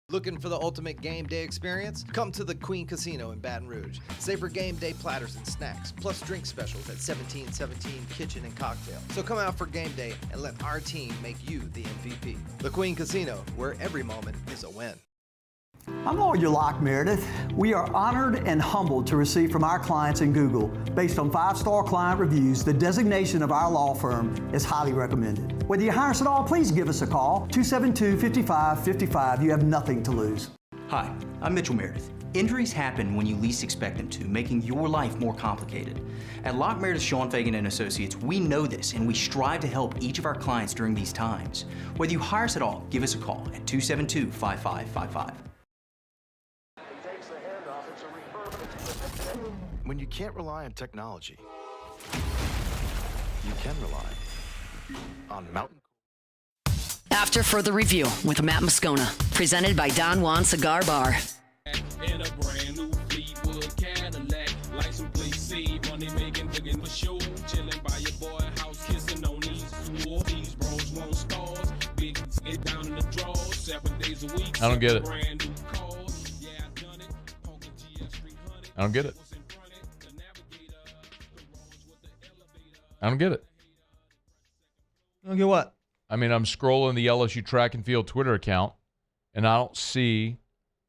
Looking for the ultimate game day experience? Come to the Queen Casino in Baton Rouge. Savor game day platters and snacks, plus drink specials at 1717 Kitchen and Cocktail. So come out for game day and let our team make you the MVP. The Queen Casino, where every moment is a win. I'm Lawyer Locke Meredith. We are honored and humbled to receive from our clients in Google. Based on 5-star client reviews, the designation of our law firm is highly recommended. Whether you hire us at all, please give us a call, 272-5555. You have nothing to lose. Hi, I'm Mitchell Meredith. Injuries happen when you least expect them to, making your life more complicated. At Lock Meredith Sean Fagan and Associates, we know this, and we strive to help each of our clients during these times. Whether you hire us at all, give us a call at 272-5555. When you can't rely on technology, you can rely on Mountain. After Further Review with Matt Moscona, presented by Don Juan Cigar Bar. In a brand new Fleetwood Cadillac, license plate C, money making, looking for show, chilling by your boy house, kissing on these bros want stars, big get down in the draws, 7 days a week. I don't get it. I don't get it. I don't get it. You don't get what? I mean, I'm scrolling the LSU track and field Twitter account, and I don't see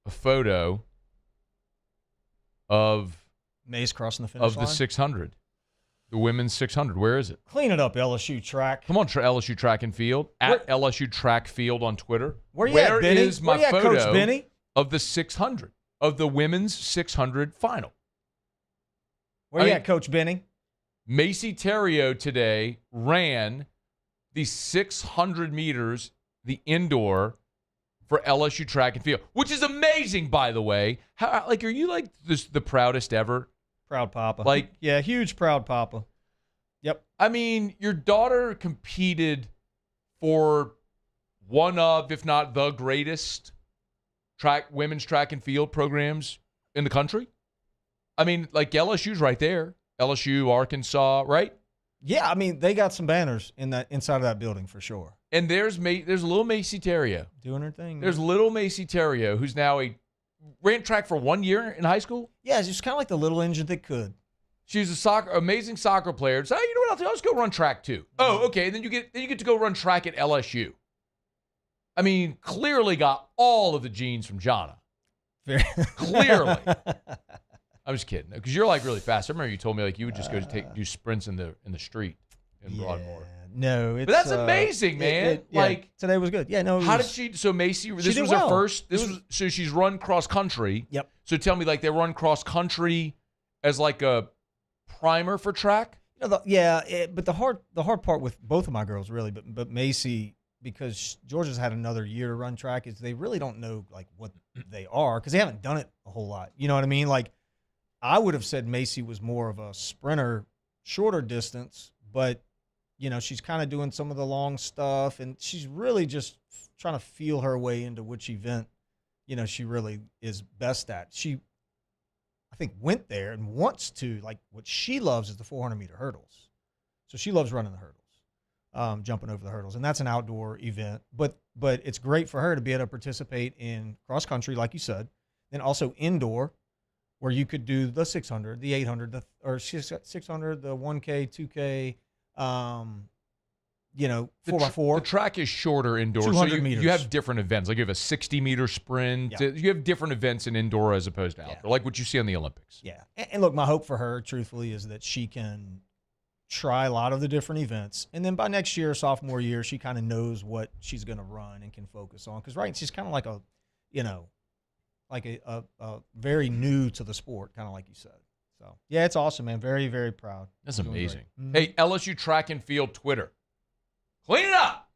a photo of Mays crossing the finish line. Of the 600, the women's 600. Where is it? Clean it up, LSU track. Come on, LSU track and field at LSU track field on Twitter. Where you at, Benny? Is my Where you at, photo Coach Benny? Of the 600 of the women's 600 final? Where you at, Coach Benny? Macy Terrio today ran the 600 meters, the indoor, for LSU track and field, which is amazing, by the way. How, like, are you like the proudest ever? Proud papa. Like, yeah, huge proud papa. Yep. I mean, your daughter competed for one of, if not the greatest women's track and field programs in the country. I mean, like, LSU's right there. LSU, Arkansas, right? Yeah, I mean, they got some banners inside of that building for sure. And there's little Macy Terrio. Doing her thing. There's little Macy Terrio, who's now ran track for 1 year in high school. Yeah, she's kind of like the little engine that could. She's amazing soccer player. So, you know what, I'll do? I'll just go run track too. Oh, okay. Then you get to go run track at LSU. I mean, clearly got all of the genes from Jonna. Clearly. I'm just kidding, because you're like really fast. I remember you told me like you would just go to do sprints in the street in Broadmoor. No, but that's amazing, man. Like today was good. Yeah, no. How did she? So Macy, this was her first. So she's run cross country. Yep. So tell me, like, they run cross country as like a primer for track. But the hard part with both of my girls really, but Macy, because Georgia's had another year to run track, is they really don't know like what they are because they haven't done it a whole lot. You know what I mean? Like, I would have said Macy was more of a sprinter, shorter distance, but, you know, she's kind of doing some of the long stuff, and she's really just trying to feel her way into which event, you know, she really is best at. She, I think, went there and wants to, like, what she loves is the 400-meter hurdles. So she loves running the hurdles, jumping over the hurdles, and that's an outdoor event. But it's great for her to be able to participate in cross-country, like you said, and also indoor, where you could do the 600, the 800, or 600, the 1K, 2K, you know, 4x4. The track is shorter indoor. 200 meters. You have different events. Like you have a 60-meter sprint. Yeah. You have different events in indoor as opposed to outdoor, like what you see on the Olympics. Yeah. And look, my hope for her, truthfully, is that she can try a lot of the different events. And then by next year, sophomore year, she kind of knows what she's going to run and can focus on. Because, right, she's kind of like a, you know, like a very new to the sport, kind of like you said. So, yeah, it's awesome, man. Very, very proud. That's amazing. Mm-hmm. Hey, LSU track and field Twitter. Clean it up.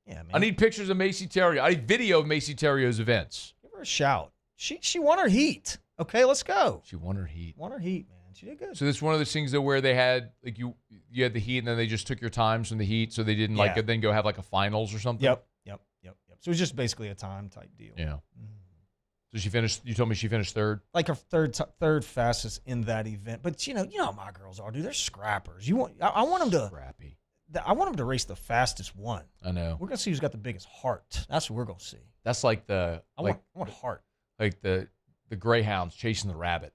Yeah, man. I need pictures of Macy Terrio. I need video of Macy Terrio's events. Give her a shout. She won her heat. Okay, let's go. She won her heat. Won her heat, man. She did good. So this is one of those things, though, where they had, like, you had the heat, and then they just took your times from the heat, so they didn't, like, then go have, like, a finals or something? Yep. So it was just basically a time type deal. Yeah. Mm-hmm. So she finished. You told me she finished third. Like her third fastest in that event. But you know how my girls are, dude. They're scrappers. I want them to scrappy. I want them to race the fastest one. I know. We're gonna see who's got the biggest heart. That's what we're gonna see. That's like I want heart. Like the greyhounds chasing the rabbit.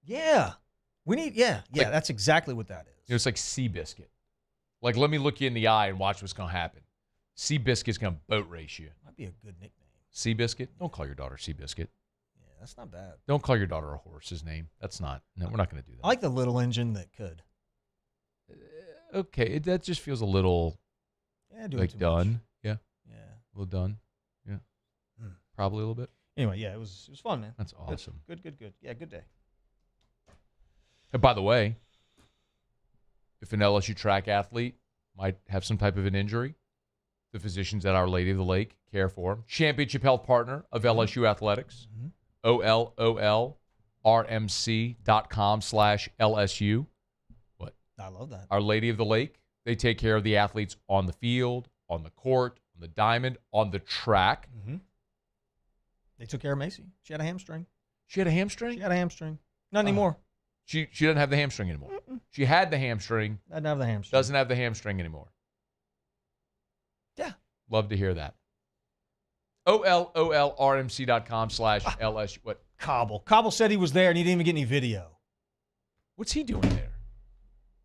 Yeah, we need. Yeah. Like, that's exactly what that is. You know, it's like Seabiscuit. Like, let me look you in the eye and watch what's gonna happen. Seabiscuit's gonna boat race you. Might be a good nickname. Seabiscuit? Don't call your daughter Seabiscuit. Yeah, that's not bad. Don't call your daughter a horse's name. That's not. No, we're not going to do that. I like the little engine that could. Okay, that just feels a little like done. Much. Yeah. A little done. Yeah. Probably a little bit. Anyway, yeah, it was fun, man. That's awesome. Good. Yeah, good day. And by the way, if an LSU track athlete might have some type of an injury, the physicians at Our Lady of the Lake care for him. Championship health partner of LSU Athletics. OLOLRMC.com/LSU. What? I love that. Our Lady of the Lake. They take care of the athletes on the field, on the court, on the diamond, on the track. Mm-hmm. They took care of Macy. She had a hamstring. She had a hamstring? She had a hamstring. Not anymore. She doesn't have the hamstring anymore. She had the hamstring. Doesn't have the hamstring. Doesn't have the hamstring anymore. Yeah. Love to hear that. OLOLRMC.com/LSU. What? Cobble said he was there and he didn't even get any video. What's he doing there?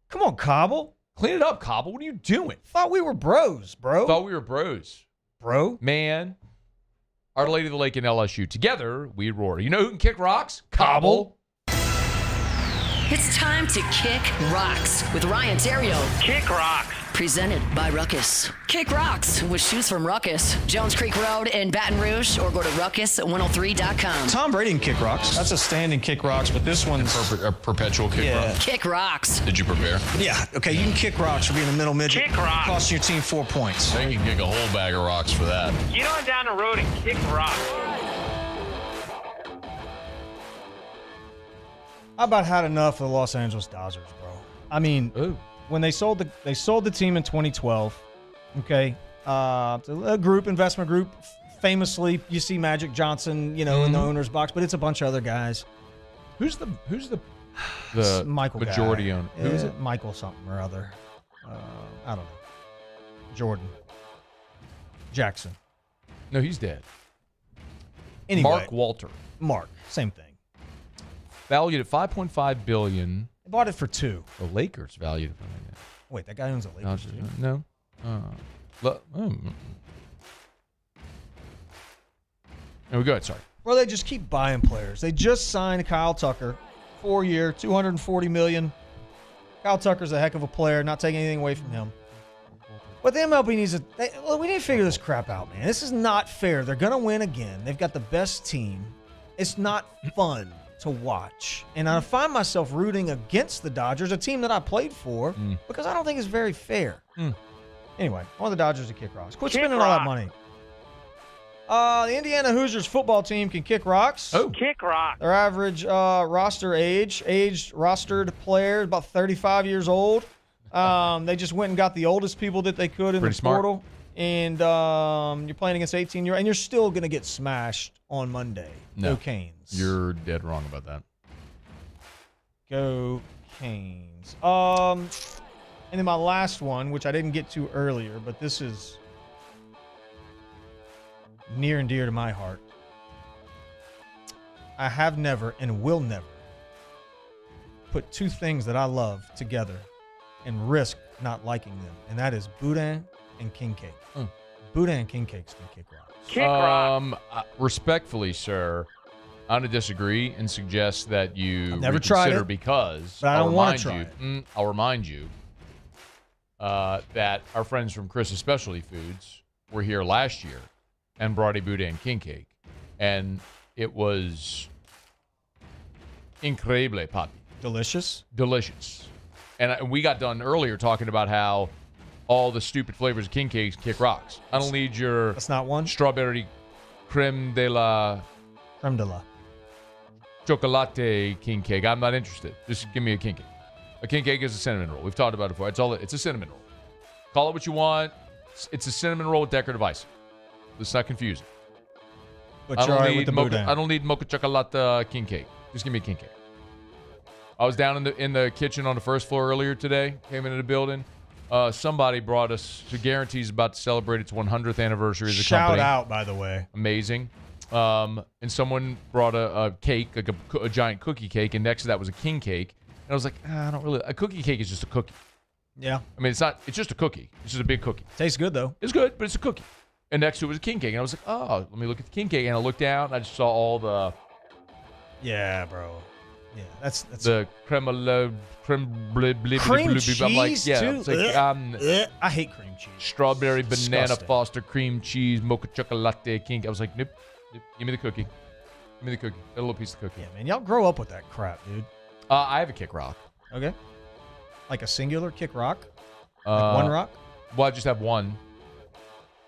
Come on, Cobble. Clean it up, Cobble. What are you doing? Thought we were bros, bro. Thought we were bros. Bro? Man. Our Lady of the Lake and LSU. Together, we roar. You know who can kick rocks? Cobble. It's time to kick rocks with Ryan Terrio. Kick rocks. Presented by Ruckus. Kick rocks with shoes from Ruckus. Jones Creek Road in Baton Rouge, or go to ruckus103.com. Tom Brady can kick rocks. That's a standing kick rocks, but this one's a perpetual kick rock. Kick rocks. Did you prepare? Yeah. Okay, you can kick rocks for being a middle midget. Kick rocks. Costing your team 4 points. They can kick a whole bag of rocks for that. Get on down the road and kick rocks. I about had enough of the Los Angeles Dodgers, bro. I mean, when they sold the team in 2012, okay, a investment group. Famously, you see Magic Johnson, in the owner's box, but it's a bunch of other guys. Who's the Michael majority guy. owner? Who is it? Michael something or other. I don't know. Jordan Jackson. No, he's dead. Anyway, Mark Walter. Mark, same thing. Valued at $5.5 billion. They bought it for $2 billion. The Lakers valued it. Wait, that guy owns the Lakers too? No. There we go. Sorry. Well, they just keep buying players. They just signed Kyle Tucker, 4-year, $240 million. Kyle Tucker's a heck of a player. Not taking anything away from him. But the MLB needs we need to figure this crap out, man. This is not fair. They're gonna win again. They've got the best team. It's not fun to watch. And I find myself rooting against the Dodgers, a team that I played for, because I don't think it's very fair. Anyway, I want the Dodgers to kick rocks. Quit spending all that money. The Indiana Hoosiers football team can kick rocks. Oh, kick rocks. Their average rostered player, about 35 years old. They just went and got the oldest people that they could in the portal. And you're playing against 18-year-olds, and you're still going to get smashed on Monday. No. Go Canes. You're dead wrong about that. Go Canes. And then my last one, which I didn't get to earlier, but this is near and dear to my heart. I have never and will never put two things that I love together and risk not liking them, and that is boudin and king cake. Boudin and king cakes can kick rocks. Kick rocks. Respectfully, sir, I'm going to disagree and suggest that you I've never tried it, because but I don't want to try it. I'll remind you that our friends from Chris's Specialty Foods were here last year and brought a boudin king cake, and it was increíble, papi. Delicious. And we got done earlier talking about how all the stupid flavors of king cakes kick rocks. I don't need your... That's not one? Strawberry creme de la chocolate king cake. I'm not interested. Just give me a king cake. A king cake is a cinnamon roll. We've talked about it before. It's a cinnamon roll. Call it what you want. It's a cinnamon roll with decorative icing. Let's not confuse it. But you're all right with the boudin. I don't need mocha chocolate king cake. Just give me a king cake. I was down in the kitchen on the first floor earlier today. Came into the building. Somebody brought us to Guarantee's about to celebrate its 100th anniversary as a company. Shout out, by the way. Amazing. And someone brought a cake, like a giant cookie cake, and next to that was a king cake. And I was like, I don't really. A cookie cake is just a cookie. Yeah. I mean, it's not. It's just a cookie. It's just a big cookie. Tastes good though. It's good, but it's a cookie. And next to it was a king cake, and I was like, oh, let me look at the king cake. And I looked down, and I just saw all the. Yeah, bro. Yeah, that's the creme cheese. I'm like, yeah, too. It's like, I hate cream cheese. Strawberry, It's banana, disgusting. Foster, cream cheese, mocha chocolate king. I was like, nope. Give me the cookie. Give me the cookie. Got a little piece of cookie. Yeah, man. Y'all grow up with that crap, dude. I have a kick rock. Okay. Like a singular kick rock? Like one rock? Well, I just have one.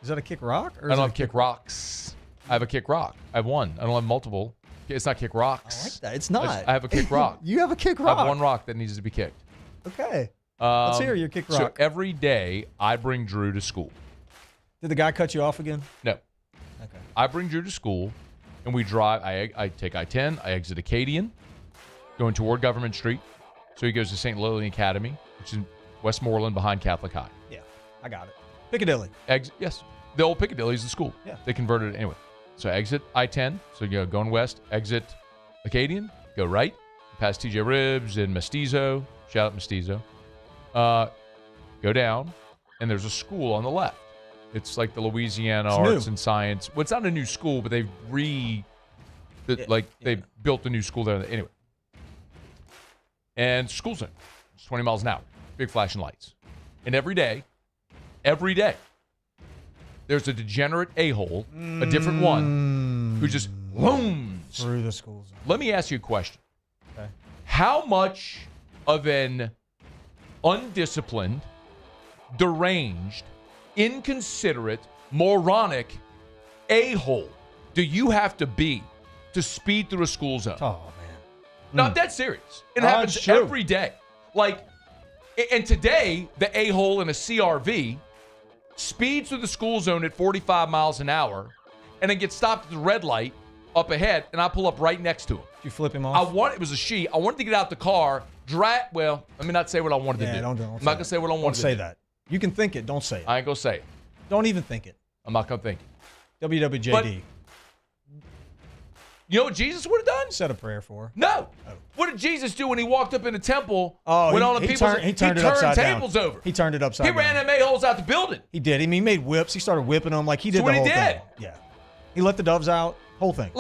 Is that a kick rock? Or I don't have kick rocks. I have a kick rock. I have one. I don't have multiple. It's not kick rocks. I like that. It's not. I have a kick rock. You have a kick I rock? have one rock that needs to be kicked. Okay. Let's hear your kick rock. So every day, I bring Drew to school. Did the guy cut you off again? No. Okay. I bring Drew to school, and we drive. I take I-10. I exit Acadian, going toward Government Street. So he goes to St. Lillian Academy, which is in Westmoreland behind Catholic High. Yeah, I got it. Piccadilly. Yes. The old Piccadilly is the school. Yeah. They converted it anyway. So exit I-10. So you know, going west, exit Acadian, go right, past TJ Ribs and Mestizo. Shout out Mestizo. Go down, and there's a school on the left. It's like the Louisiana Arts and Science. Well, it's not a new school, but they've they've built a new school there. Anyway. And school zone. It's 20 miles an hour. Big flashing lights. And every day, there's a degenerate a-hole, a different one, who just looms through the school zone. Let me ask you a question. Okay. How much of an undisciplined, deranged, inconsiderate, moronic a-hole do you have to be to speed through a school zone? Oh, man. Not that serious. It happens every day. And today, the a-hole in a CRV speeds through the school zone at 45 miles an hour and then gets stopped at the red light up ahead, and I pull up right next to him. Did you flip him off? It was a she. I wanted to get out the car, let me not say what I wanted to do. Don't I'm not going to say what I wanted to do. Don't say that. You can think it. Don't say it. I ain't going to say it. Don't even think it. I'm not going to think it. WWJD. But, you know what Jesus would have done? Said a prayer for her. No. Oh. What did Jesus do when he walked up in the temple? Oh, when all the people he turned it upside tables down. over. He turned it upside down. He ran them a-holes out the building. He did. He made whips. He started whipping them like he did the whole thing. Yeah. He let the doves out. Whole thing.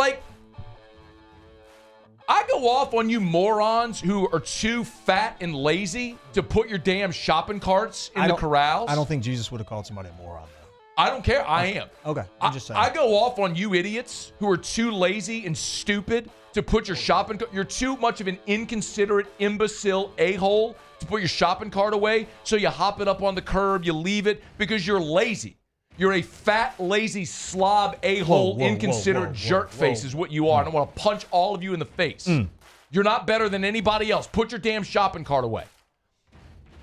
I go off on you morons who are too fat and lazy to put your damn shopping carts in the corrals. I don't think Jesus would have called somebody a moron, though. I don't care. I am. Okay. I'm just saying. I go off on you idiots who are too lazy and stupid to put your shopping cart. You're too much of an inconsiderate, imbecile a-hole to put your shopping cart away. So you hop it up on the curb, you leave it because you're lazy. You're a fat, lazy slob, a-hole, inconsiderate jerk face is what you are. And I want to punch all of you in the face. You're not better than anybody else. Put your damn shopping cart away.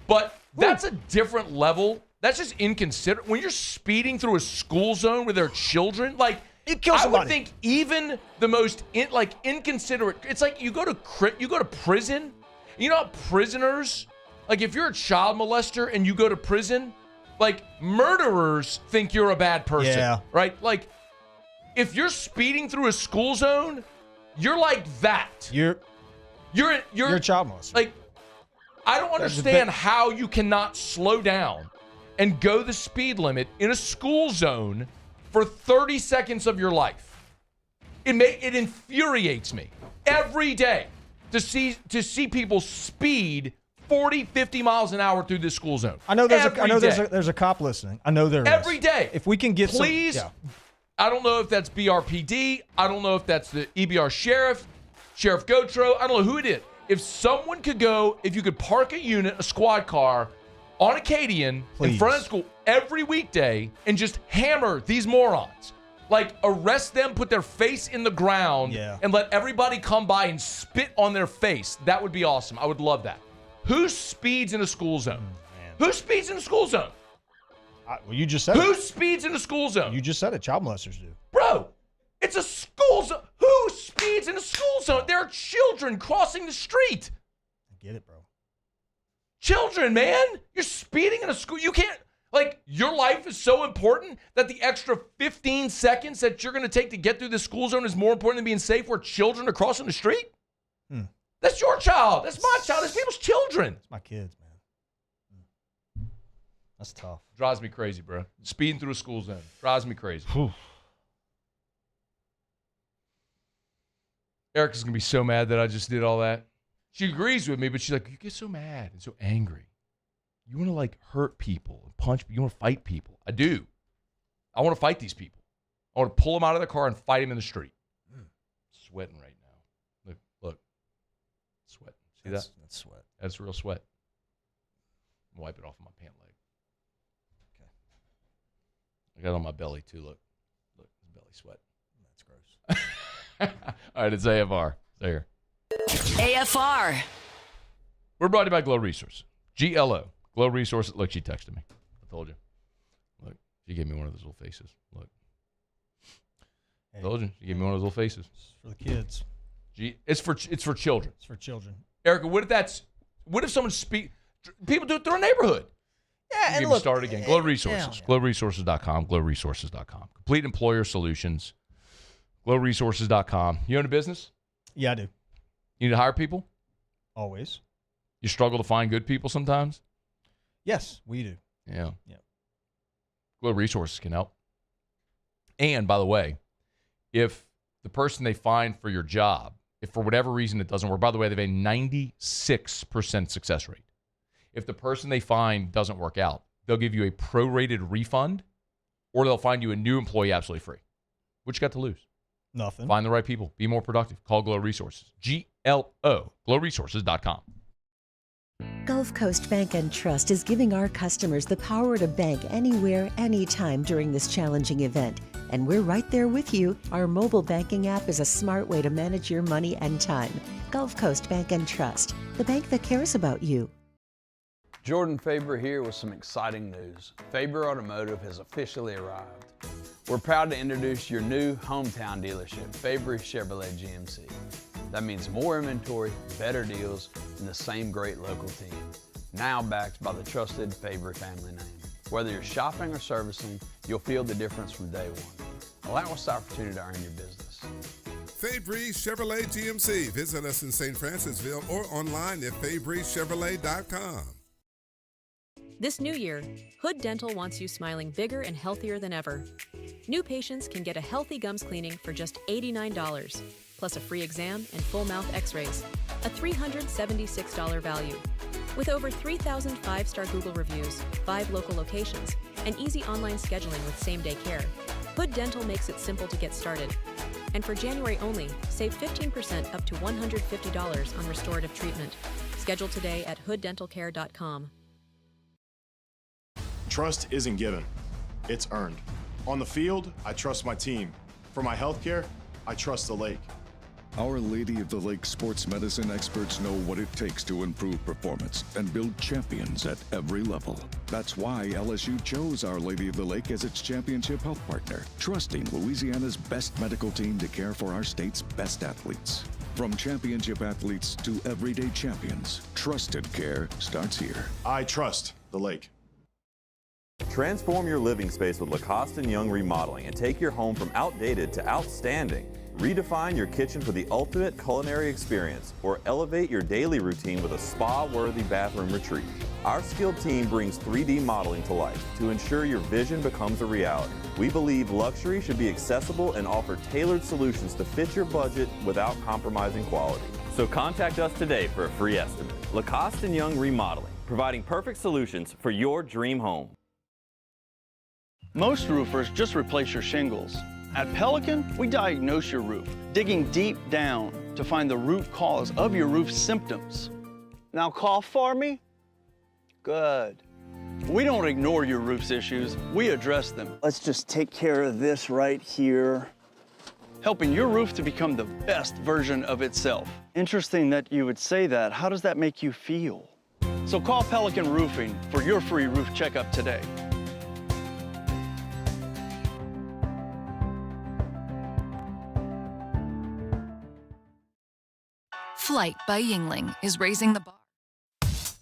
But that's a different level. That's just inconsiderate. When you're speeding through a school zone where there are children, I would think even the most inconsiderate. It's like you go to prison. You know how prisoners, if you're a child molester and you go to prison, murderers think you're a bad person. Yeah. Right? If you're speeding through a school zone, you're like that. You're a child molester. I don't understand how you cannot slow down and go the speed limit in a school zone for 30 seconds of your life. It infuriates me every day to see people speed 40, 50 miles an hour through this school zone. I know there's a cop listening. I know there is. Every day. If we can get please, I don't know if that's BRPD. I don't know if that's the EBR sheriff, Sheriff Gotro. I don't know who it is. If someone could if you could park a unit, a squad car, on Acadian in front of school every weekday and just hammer these morons. Arrest them, put their face in the ground, and let everybody come by and spit on their face. That would be awesome. I would love that. Who speeds in a school zone? Who speeds in a school zone? Well, you just said it. Who speeds in a school zone? You just said it. Child molesters do. Bro, it's a school zone. Who speeds in a school zone? There are children crossing the street. I get it, bro. Children, man. You're speeding in a school. You can't, your life is so important that the extra 15 seconds that you're going to take to get through the school zone is more important than being safe where children are crossing the street? That's your child. That's my child. That's people's children. It's my kids, man. That's tough. Drives me crazy, bro. Speeding through a school zone. Drives me crazy. Erica's going to be so mad that I just did all that. She agrees with me, but she's like, you get so mad and so angry. You want to hurt people and punch people. You want to fight people. I do. I want to fight these people. I want to pull him out of the car and fight him in the street. Sweating right now. Look. Sweat. See that? That's sweat. That's real sweat. Wipe it off my pant leg. Okay. I got it on my belly too. Look, belly sweat. That's gross. All right, it's AFR. Stay here. AFR. We're brought to you by Glow Resources. GLO. Glow Resources. Look, she texted me. I told you. Look, she gave me one of those little faces. Look. I told you. She gave me one of those little faces. It's for the kids. It's for children. It's for children. Erica, what if someone people do it through a neighborhood? Yeah, and look. Start again. Glow Resources. GlowResources.com. GlowResources.com. Complete employer solutions. GlowResources.com. You own a business? Yeah, I do. You need to hire people? Always. You struggle to find good people sometimes? Yes, we do. Yeah. Yep. Glow Resources can help. And, by the way, if the person they find for your job, if for whatever reason it doesn't work, by the way, they have a 96% success rate. If the person they find doesn't work out, they'll give you a prorated refund or they'll find you a new employee absolutely free. What you got to lose? Nothing. Find the right people. Be more productive. Call Glow Resources. GLO. GlowResources.com. Gulf Coast Bank and Trust is giving our customers the power to bank anywhere, anytime during this challenging event. And we're right there with you. Our mobile banking app is a smart way to manage your money and time. Gulf Coast Bank and Trust, the bank that cares about you. Jordan Faber here with some exciting news. Faber Automotive has officially arrived. We're proud to introduce your new hometown dealership, Faber Chevrolet GMC. That means more inventory, better deals, and the same great local team. Now backed by the trusted Faber family name. Whether you're shopping or servicing, you'll feel the difference from day one. Allow us the opportunity to earn your business. Fabry Chevrolet GMC. Visit us in St. Francisville or online at FabryChevrolet.com. This new year, Hood Dental wants you smiling bigger and healthier than ever. New patients can get a healthy gums cleaning for just $89, plus a free exam and full mouth x-rays, a $376 value. With over 3,000 five-star Google reviews, 5 local locations, and easy online scheduling with same-day care, Hood Dental makes it simple to get started. And for January only, save 15% up to $150 on restorative treatment. Schedule today at hooddentalcare.com. Trust isn't given, it's earned. On the field, I trust my team. For my healthcare, I trust the lake. Our Lady of the Lake sports medicine experts know what it takes to improve performance and build champions at every level. That's why LSU chose Our Lady of the Lake as its championship health partner, trusting Louisiana's best medical team to care for our state's best athletes. From championship athletes to everyday champions, trusted care starts here. I trust the lake. Transform your living space with Lacoste & Young Remodeling and take your home from outdated to outstanding. Redefine your kitchen for the ultimate culinary experience or elevate your daily routine with a spa-worthy bathroom retreat. Our skilled team brings 3D modeling to life to ensure your vision becomes a reality. We believe luxury should be accessible and offer tailored solutions to fit your budget without compromising quality. So contact us today for a free estimate. Lacoste & Young Remodeling, providing perfect solutions for your dream home. Most roofers just replace your shingles. At Pelican, we diagnose your roof, digging deep down to find the root cause of your roof symptoms. Now cough for me? Good. We don't ignore your roof's issues, we address them. Let's just take care of this right here. Helping your roof to become the best version of itself. Interesting that you would say that. How does that make you feel? So call Pelican Roofing for your free roof checkup today. Flight by Yingling is raising the bar.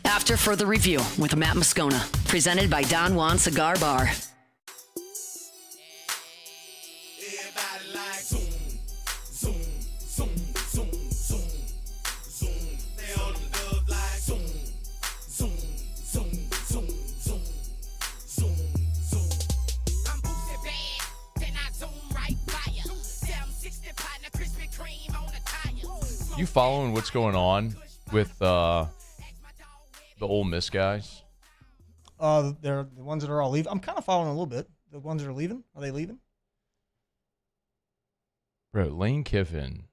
After further review with Matt Moscona, presented by Don Juan Cigar Bar. You following what's going on with the Ole Miss guys? They're the ones that are all leaving. I'm kind of following a little bit. The ones that are leaving, are they leaving? Bro, Lane Kiffin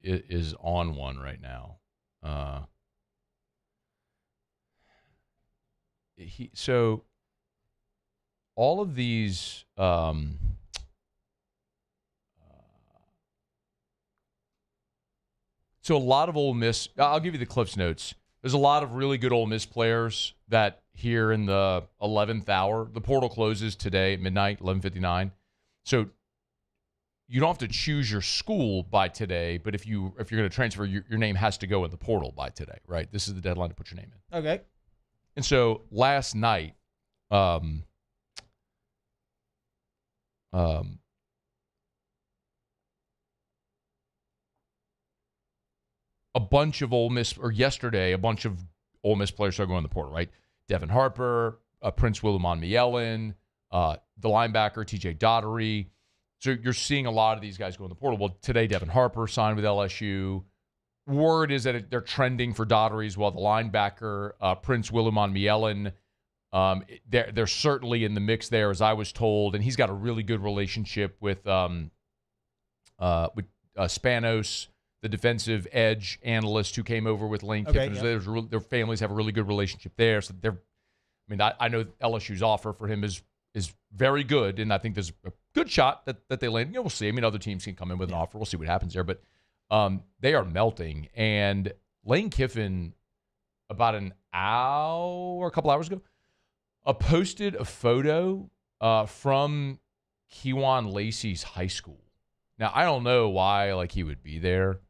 is on one right now. So all of these so a lot of Ole Miss, I'll give you the Cliffs Notes. There's a lot of really good Ole Miss players that here in the 11th hour, the portal closes today at midnight, 11:59. So you don't have to choose your school by today, but if you're going to transfer, your name has to go in the portal by today, right? This is the deadline to put your name in. Okay. And so last night, a bunch of Ole Miss, or yesterday, a bunch of Ole Miss players started going in the portal, right? Devin Harper, Prince Williman-Mielen, the linebacker, TJ Daugherty. So you're seeing a lot of these guys go in the portal. Well, today, Devin Harper signed with LSU. Word is that they're trending for Daugherty as well. The linebacker, Prince Williman-Mielen, they're certainly in the mix there, as I was told. And he's got a really good relationship with Spanos, the defensive edge analyst who came over with Lane Kiffin. Yeah. Their families have a really good relationship there. So I know LSU's offer for him is very good, and I think there's a good shot that they land. We'll see. I mean, other teams can come in with an offer. We'll see what happens there. But they are melting. And Lane Kiffin, about a couple hours ago, posted a photo from Kewan Lacey's high school. Now, I don't know why he would be there.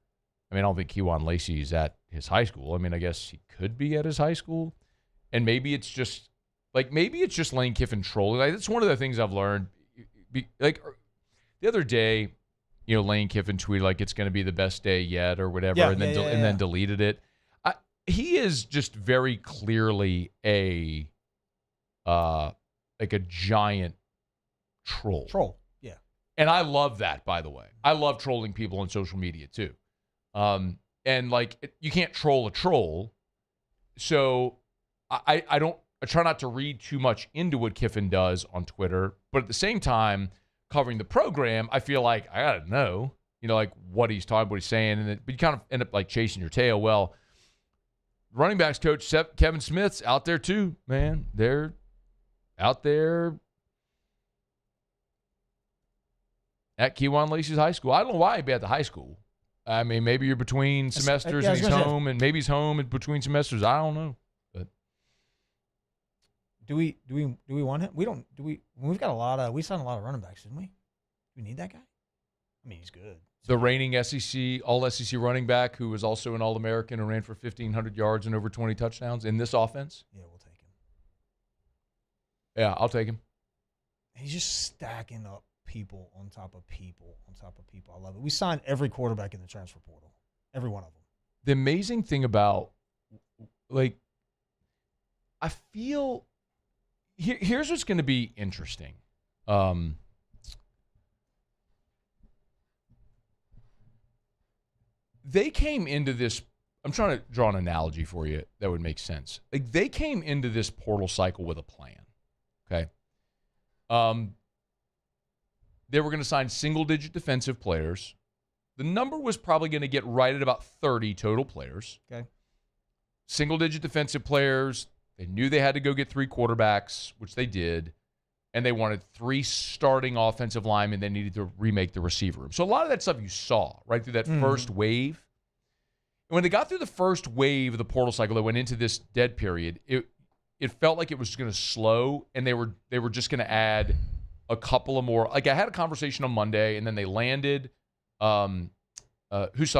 I mean, I don't think Kewan Lacey is at his high school. I mean, I guess he could be at his high school. And maybe it's just Lane Kiffin trolling. That's one of the things I've learned. The other day, Lane Kiffin tweeted it's going to be the best day yet or whatever, and then deleted it. He is just very clearly a giant troll. Yeah. And I love that, by the way. I love trolling people on social media too. You can't troll a troll. So I try not to read too much into what Kiffin does on Twitter, but at the same time, covering the program, I feel like I gotta know, what he's talking, what he's saying, but you kind of end up chasing your tail. Well, running backs coach Kevin Smith's out there too, man. They're out there at Kewan Lacey's high school. I don't know why he'd be at the high school. I mean, maybe you're between semesters and he's home, and maybe he's home in between semesters. I don't know. But do we want him? We don't. Do we? We've got a lot of. We signed a lot of running backs, didn't we? Do we need that guy? I mean, he's good. The reigning SEC, all-SEC running back who was also an All-American and ran for 1,500 yards and over 20 touchdowns in this offense. Yeah, we'll take him. Yeah, I'll take him. He's just stacking up people on top of people on top of people. I love it. We signed every quarterback in the transfer portal. Every one of them. The amazing thing about, I feel, here's what's going to be interesting. They came into this, I'm trying to draw an analogy for you that would make sense. They came into this portal cycle with a plan, okay? They were going to sign single-digit defensive players. The number was probably going to get right at about 30 total players. Okay. Single-digit defensive players. They knew they had to go get 3 quarterbacks, which they did, and they wanted 3 starting offensive linemen. They needed to remake the receiver room. So a lot of that stuff you saw right through that first wave. And when they got through the first wave of the portal cycle, they went into this dead period. It felt like it was going to slow, and they were just going to add a couple of more. I had a conversation on Monday, and then they landed Husan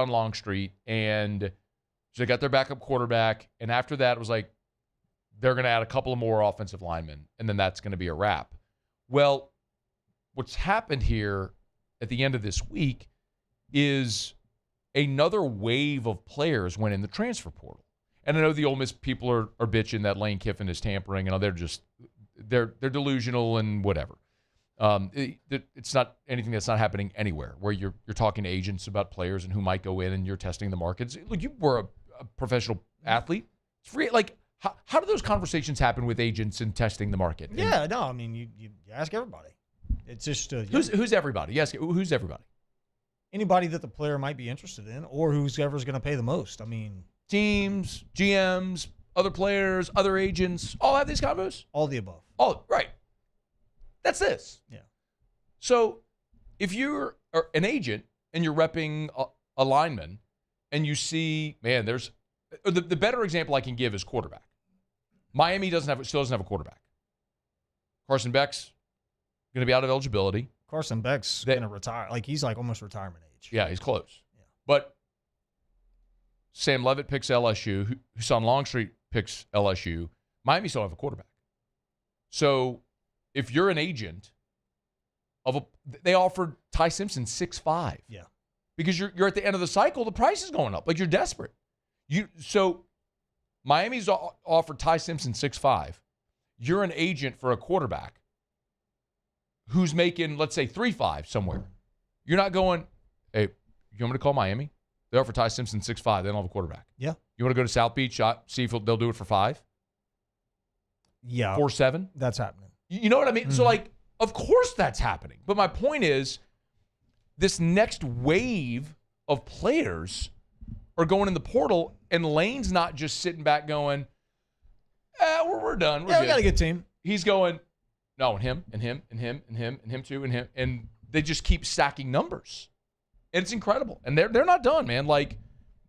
Longstreet, and so they got their backup quarterback. And after that, it was like they're going to add a couple of more offensive linemen, and then that's going to be a wrap. Well, what's happened here at the end of this week is another wave of players went in the transfer portal. And I know the Ole Miss people are bitching that Lane Kiffin is tampering, and they're delusional and whatever. It's not anything that's not happening anywhere where you're talking to agents about players and who might go in, and you're testing the markets. Look, you were a professional athlete. It's free. How do those conversations happen with agents and testing the market? Yeah, no, I mean, you ask everybody. It's just who's everybody? Yes, who's everybody? anybody that the player might be interested in or whoever's going to pay the most. I mean, teams, GMs, other players, other agents, all have these combos? All the above. Oh, right. That's this. Yeah. So if you're an agent and you're repping a lineman and you see, man, there's the better example I can give is quarterback. Miami still doesn't have a quarterback. Carson Beck's going to be out of eligibility. Carson Beck's going to retire. Like, he's like almost retirement age. Yeah, he's close. Yeah. But Sam Levitt picks LSU. Hassan Longstreet picks LSU. Miami still have a quarterback. So if you're an agent they offered Ty Simpson 6.5. Yeah. Because you're at the end of the cycle, the price is going up. Like, you're desperate. So Miami's offered Ty Simpson 6.5. You're an agent for a quarterback who's making, let's say, 3.5 somewhere. You're not going, hey, you want me to call Miami? They offer Ty Simpson 6.5. They don't have a quarterback. Yeah. You want to go to South Beach, see if they'll do it for 5? Yeah. 4.7? That's happening. You know what I mean? Mm-hmm. So, like, of course that's happening. But my point is, this next wave of players are going in the portal, and Lane's not just sitting back going, we're done. We're good. We got a good team. He's going, no, and him, and him, and him, and him, and him too, and him. And they just keep stacking numbers. And it's incredible. And they're not done, man. Like,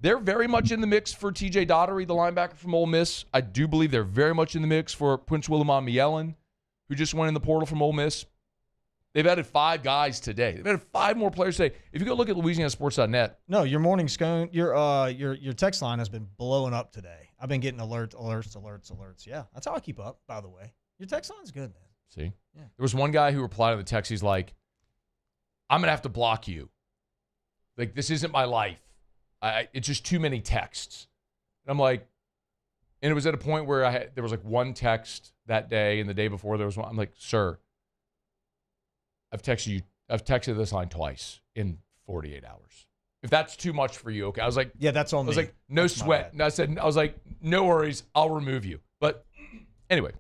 they're very much in the mix for TJ Daugherty, the linebacker from Ole Miss. I do believe they're very much in the mix for Prince Williman Mielen, who just went in the portal from Ole Miss. They've added 5 guys today. They've added 5 more players today. If you go look at LouisianaSports.net. No, your morning scone, your text line has been blowing up today. I've been getting alerts. Yeah, that's how I keep up, by the way. Your text line's good, man. See? Yeah. There was one guy who replied to the text. He's like, I'm going to have to block you. Like, this isn't my life. It's just too many texts. And I'm like, and it was at a point where there was like one text that day, and the day before there was one. I'm like, sir, I've texted this line twice in 48 hours. If that's too much for you, okay. I was like, yeah, that's on me. I was like, no that's sweat. And I was like, no worries, I'll remove you. But anyway.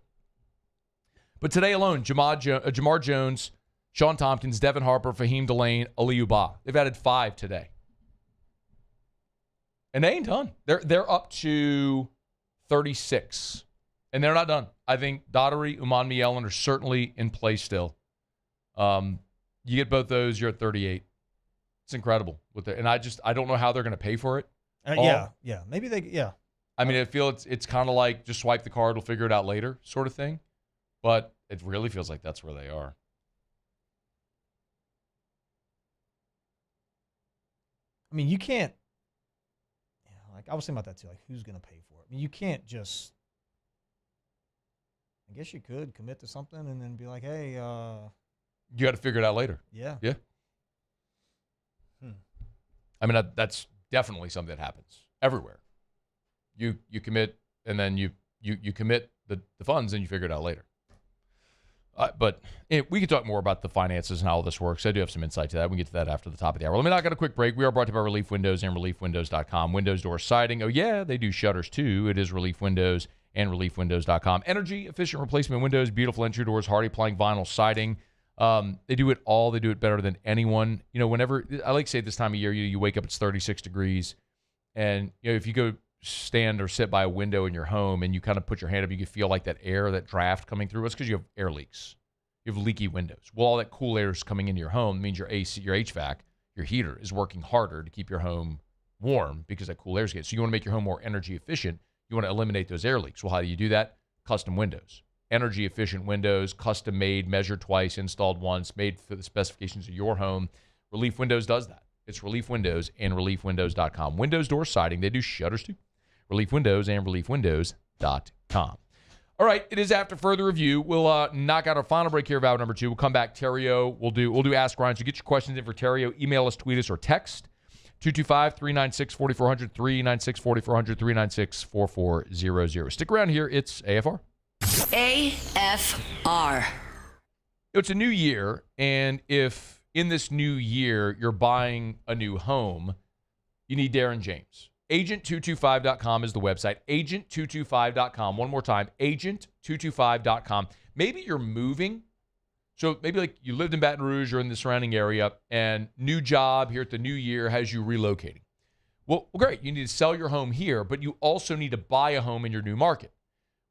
But today alone, Jamar Jones, Sean Tompkins, Devin Harper, Fahim Delane, Aliyu Ba. They've added 5 today. And they ain't done. They're up to 36. And they're not done. I think Daugherty, Uman Mielen are certainly in play still. You get both those, you're at 38. It's incredible. And I don't know how they're going to pay for it. Yeah. Maybe I mean, I feel it's kind of like just swipe the card, we'll figure it out later sort of thing. But it really feels like that's where they are. I mean, you can't. Yeah, like I was thinking about that too. Like, who's going to pay for it? I mean, you can't just. I guess you could commit to something and then be like, hey. You got to figure it out later. Yeah. Yeah. I mean, that's definitely something that happens everywhere. You commit, and then you commit the funds, and you figure it out later. But we could talk more about the finances and how all this works. I do have some insight to that. We can get to that after the top of the hour. Let me knock out a quick break. We are brought to you by Relief Windows and ReliefWindows.com. Windows door siding. Oh, yeah, they do shutters, too. It is Relief Windows and ReliefWindows.com. Energy-efficient replacement windows, beautiful entry doors, hardy-plying vinyl siding. They do it all. They do it better than anyone. You know, whenever, I like to say this time of year, you wake up, it's 36 degrees. And, you know, if you go stand or sit by a window in your home and you kind of put your hand up, you can feel like that air, that draft coming through. It's because you have air leaks. You have leaky windows. Well, all that cool air is coming into your home. It means your AC, your HVAC, your heater is working harder to keep your home warm because that cool air is getting. So you want to make your home more energy efficient. You want to eliminate those air leaks. Well, how do you do that? Custom windows. Energy efficient windows, custom made, measured twice, installed once, made for the specifications of your home. Relief Windows does that. It's Relief Windows and ReliefWindows.com. Windows door siding, they do shutters too. Relief Windows and ReliefWindows.com. All right, it is after further review. We'll knock out our final break here of hour number 2. We'll come back. Terrio, we'll do Ask Ryan. So get your questions in for Terrio. Email us, tweet us, or text 225-396-4400, 396-4400, 396-4400. Stick around here. It's AFR. AFR. It's a new year, and if in this new year you're buying a new home, you need Darren James. Agent225.com is the website. Agent225.com. One more time, agent225.com. Maybe you're moving, So maybe like you lived in Baton Rouge or in the surrounding area, and new job here at the new year has you relocating. Well, great. You need to sell your home here, but you also need to buy a home in your new market.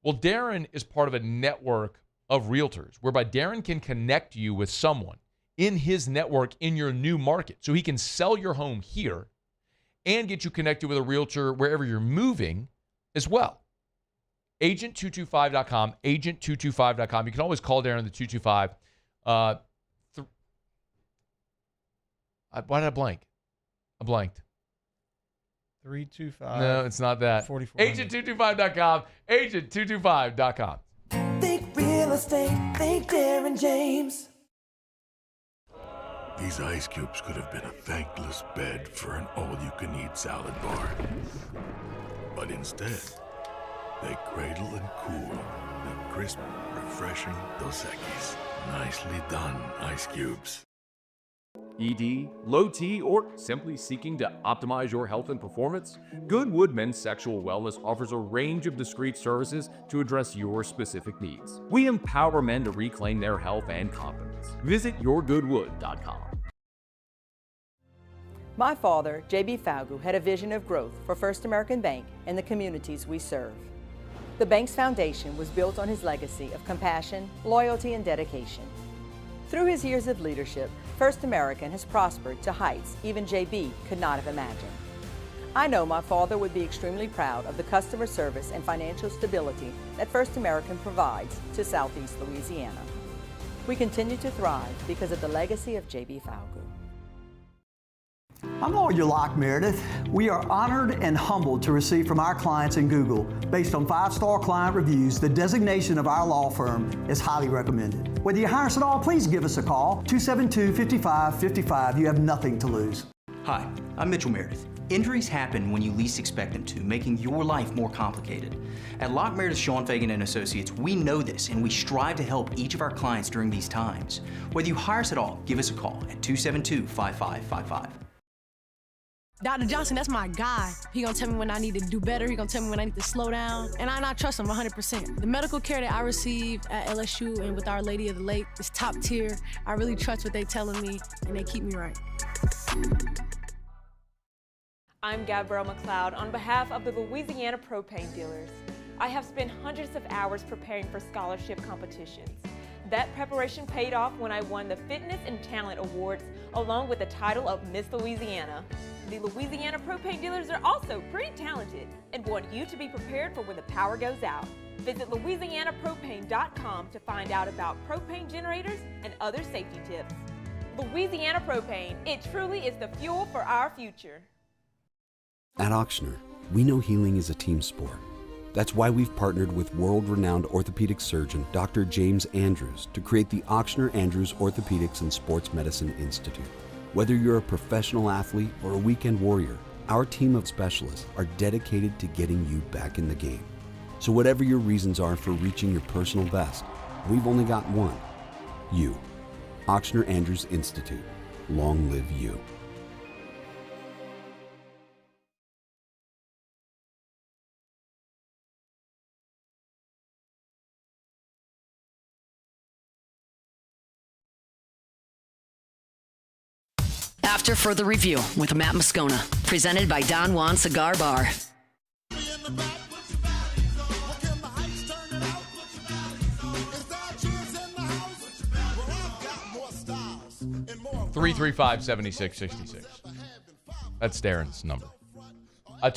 Well, Darren is part of a network of realtors whereby Darren can connect you with someone in his network in your new market. So he can sell your home here and get you connected with a realtor wherever you're moving as well. Agent225.com, agent225.com. You can always call Darren the 225. Why did I blank? I blanked. 325. No, it's not that. Agent225.com, agent225.com. Think real estate, think Darren James. These ice cubes could have been a thankless bed for an all-you-can-eat salad bar. But instead, they cradle and cool the crisp, refreshing Dos Equis. Nicely done, ice cubes. ED, low T, or simply seeking to optimize your health and performance? Goodwood Men's Sexual Wellness offers a range of discreet services to address your specific needs. We empower men to reclaim their health and confidence. Visit yourgoodwood.com. My father, J.B. Falgu, had a vision of growth for First American Bank and the communities we serve. The bank's foundation was built on his legacy of compassion, loyalty, and dedication. Through his years of leadership, First American has prospered to heights even J.B. could not have imagined. I know my father would be extremely proud of the customer service and financial stability that First American provides to Southeast Louisiana. We continue to thrive because of the legacy of J.B. Falgu. I'm Lawyer Locke Meredith. We are honored and humbled to receive from our clients in Google, based on 5-star client reviews, the designation of our law firm is highly recommended. Whether you hire us at all, please give us a call, 272-5555. You have nothing to lose. Hi, I'm Mitchell Meredith. Injuries happen when you least expect them to, making your life more complicated. At Locke Meredith Schoenfegen and Associates, we know this and we strive to help each of our clients during these times. Whether you hire us at all, give us a call at 272-5555. Dr. Johnson, that's my guy. He gonna tell me when I need to do better. He gonna tell me when I need to slow down. And I trust him 100%. The medical care that I receive at LSU and with Our Lady of the Lake is top tier. I really trust what they telling me, and they keep me right. I'm Gabrielle McLeod on behalf of the Louisiana Propane Dealers. I have spent hundreds of hours preparing for scholarship competitions. That preparation paid off when I won the Fitness and Talent Awards along with the title of Miss Louisiana. The Louisiana Propane Dealers are also pretty talented and want you to be prepared for when the power goes out. Visit louisianapropane.com to find out about propane generators and other safety tips. Louisiana Propane, it truly is the fuel for our future. At Auctioner, we know healing is a team sport. That's why we've partnered with world-renowned orthopedic surgeon Dr. James Andrews to create the Auctioner Andrews Orthopedics and Sports Medicine Institute. Whether you're a professional athlete or a weekend warrior, our team of specialists are dedicated to getting you back in the game. So whatever your reasons are for reaching your personal best, we've only got one: you. Auctioner Andrews Institute. Long live you. After Further Review with Matt Moscona, presented by Don Juan Cigar Bar. Three 335-7666. That's Darren's number. I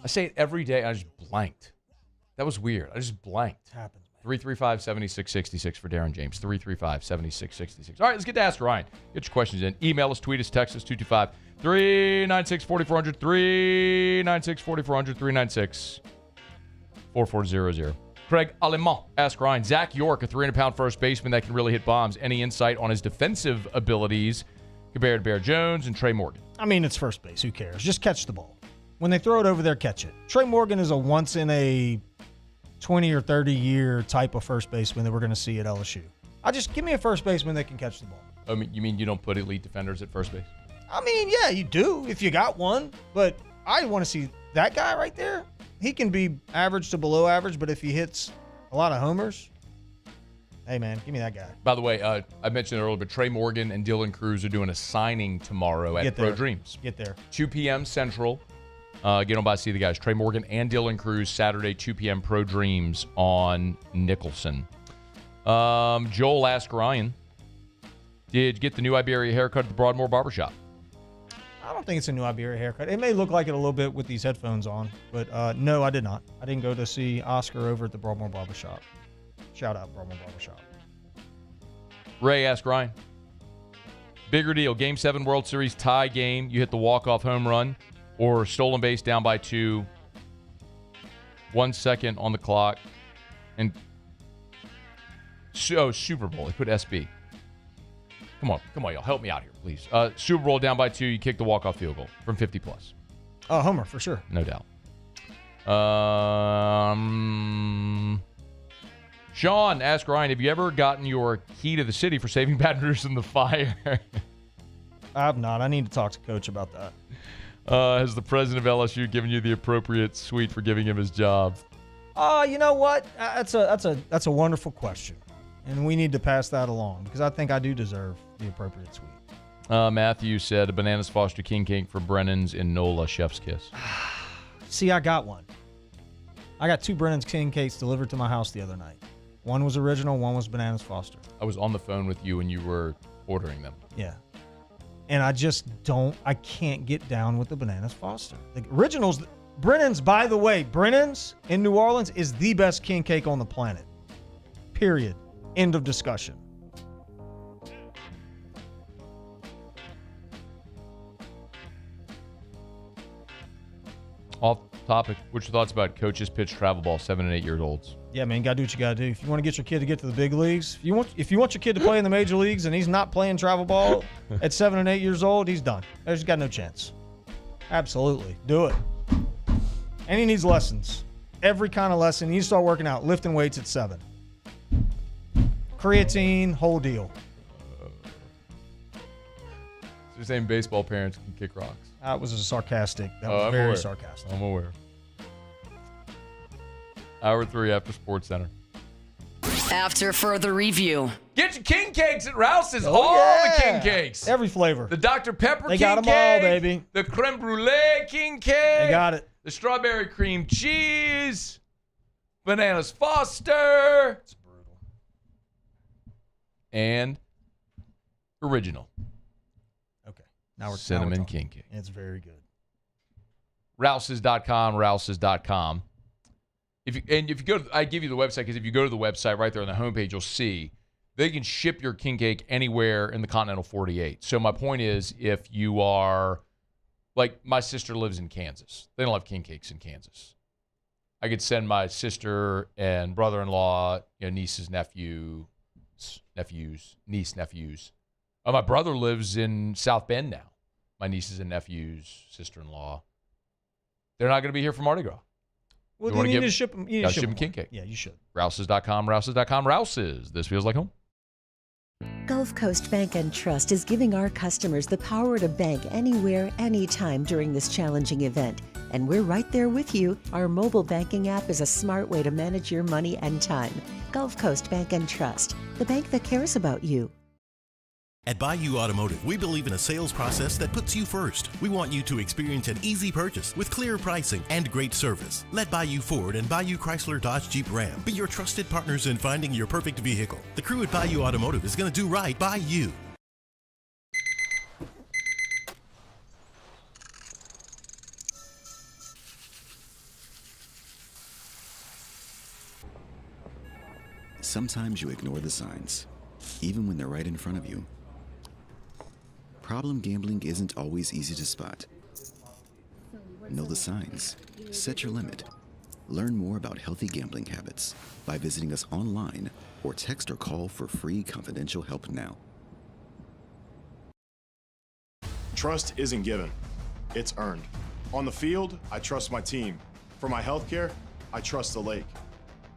say it every day. I just blanked. That was weird. I just blanked. Happens. 335-7666 for Darren James. 335-7666. All right, let's get to Ask Ryan. Get your questions in. Email us, tweet us, text us, 225-396-4400, 396-4400, 396-4400. Craig Alemant, Ask Ryan. Zach York, a 300-pound first baseman that can really hit bombs. Any insight on his defensive abilities compared to Bear Jones and Trey Morgan? I mean, it's first base. Who cares? Just catch the ball. When they throw it over there, catch it. Trey Morgan is a once in a 20 or 30 year type of first baseman that we're going to see at LSU. Just give me a first baseman that can catch the ball. I mean, you mean you don't put elite defenders at first base? I mean, yeah, you do if you got one. But I want to see that guy right there. He can be average to below average, but if he hits a lot of homers, Hey, man, give me that guy. By the way, I mentioned earlier, but Trey Morgan and Dylan Cruz are doing a signing tomorrow at Pro Dreams. Get there. 2 p.m. Central. Get on by to see the guys. Trey Morgan and Dylan Cruz, Saturday, 2 p.m. Pro Dreams on Nicholson. Joel asked Ryan, did you get the new Iberia haircut at the Broadmoor Barbershop? I don't think it's a new Iberia haircut. It may look like it a little bit with these headphones on, but no, I did not. I didn't go to see Oscar over at the Broadmoor Barbershop. Shout out Broadmoor Barbershop. Ray asked Ryan, bigger deal, Game 7 World Series tie game, you hit the walk-off home run, or stolen base down by 2, 1 second on the clock, and Super Bowl. He put SB. Come on, y'all. Help me out here, please. Super Bowl down by 2, you kick the walk-off field goal from 50+. Oh, homer, for sure. No doubt. Sean asked Ryan, have you ever gotten your key to the city for saving Baton Rouge in the fire? I have not. I need to talk to Coach about that. Has the president of LSU given you the appropriate suite for giving him his job? You know what? That's a wonderful question. And we need to pass that along because I think I do deserve the appropriate suite. Matthew said a Bananas Foster King Cake for Brennan's in NOLA Chef's Kiss. See, I got one. I got 2 Brennan's King Cakes delivered to my house the other night. One was original, one was Bananas Foster. I was on the phone with you when you were ordering them. Yeah. And I can't get down with the Bananas Foster. The originals, Brennan's, by the way, Brennan's in New Orleans is the best king cake on the planet. Period. End of discussion. Off topic, what's your thoughts about coaches pitch travel ball 7 and 8 years olds? Yeah, man, gotta do what you gotta do. If you want to get your kid to get to the big leagues, if you want your kid to play in the major leagues and he's not playing travel ball at 7 and 8 years old, he's done. He's got no chance. Absolutely. Do it. And he needs lessons. Every kind of lesson. He needs to start working out, lifting weights at 7. Creatine, whole deal. So you're saying baseball parents can kick rocks? That was sarcastic. That was very sarcastic. I'm aware. Hour 3 after Sports Center. After further review. Get your king cakes at Rouse's. Oh, all yeah. the king cakes. Every flavor. The Dr. Pepper they king got them cake. all, baby. The creme brulee king cake. They got it. The strawberry cream cheese. Bananas Foster. It's brutal. And original. Okay. Now we're cinnamon king cake. It's very good. Rouses.com, Rouses.com. If you go, I give you the website because if you go to the website right there on the homepage, you'll see they can ship your king cake anywhere in the continental 48. So my point is, if you are, like my sister lives in Kansas, they don't have king cakes in Kansas. I could send my sister and brother-in-law, nieces, nephews. My brother lives in South Bend now. My nieces and nephews, sister-in-law. They're not going to be here for Mardi Gras. Well, you need to ship them. You need to ship them king cake. Yeah, you should. Rouses.com, Rouses.com, Rouses. This feels like home. Gulf Coast Bank and Trust is giving our customers the power to bank anywhere, anytime during this challenging event. And we're right there with you. Our mobile banking app is a smart way to manage your money and time. Gulf Coast Bank and Trust, the bank that cares about you. At Bayou Automotive, we believe in a sales process that puts you first. We want you to experience an easy purchase with clear pricing and great service. Let Bayou Ford and Bayou Chrysler Dodge Jeep Ram be your trusted partners in finding your perfect vehicle. The crew at Bayou Automotive is going to do right by you. Sometimes you ignore the signs, even when they're right in front of you. Problem gambling isn't always easy to spot. Know the signs. Set your limit. Learn more about healthy gambling habits by visiting us online or text or call for free confidential help now. Trust isn't given, it's earned. On the field, I trust my team. For my healthcare, I trust the lake.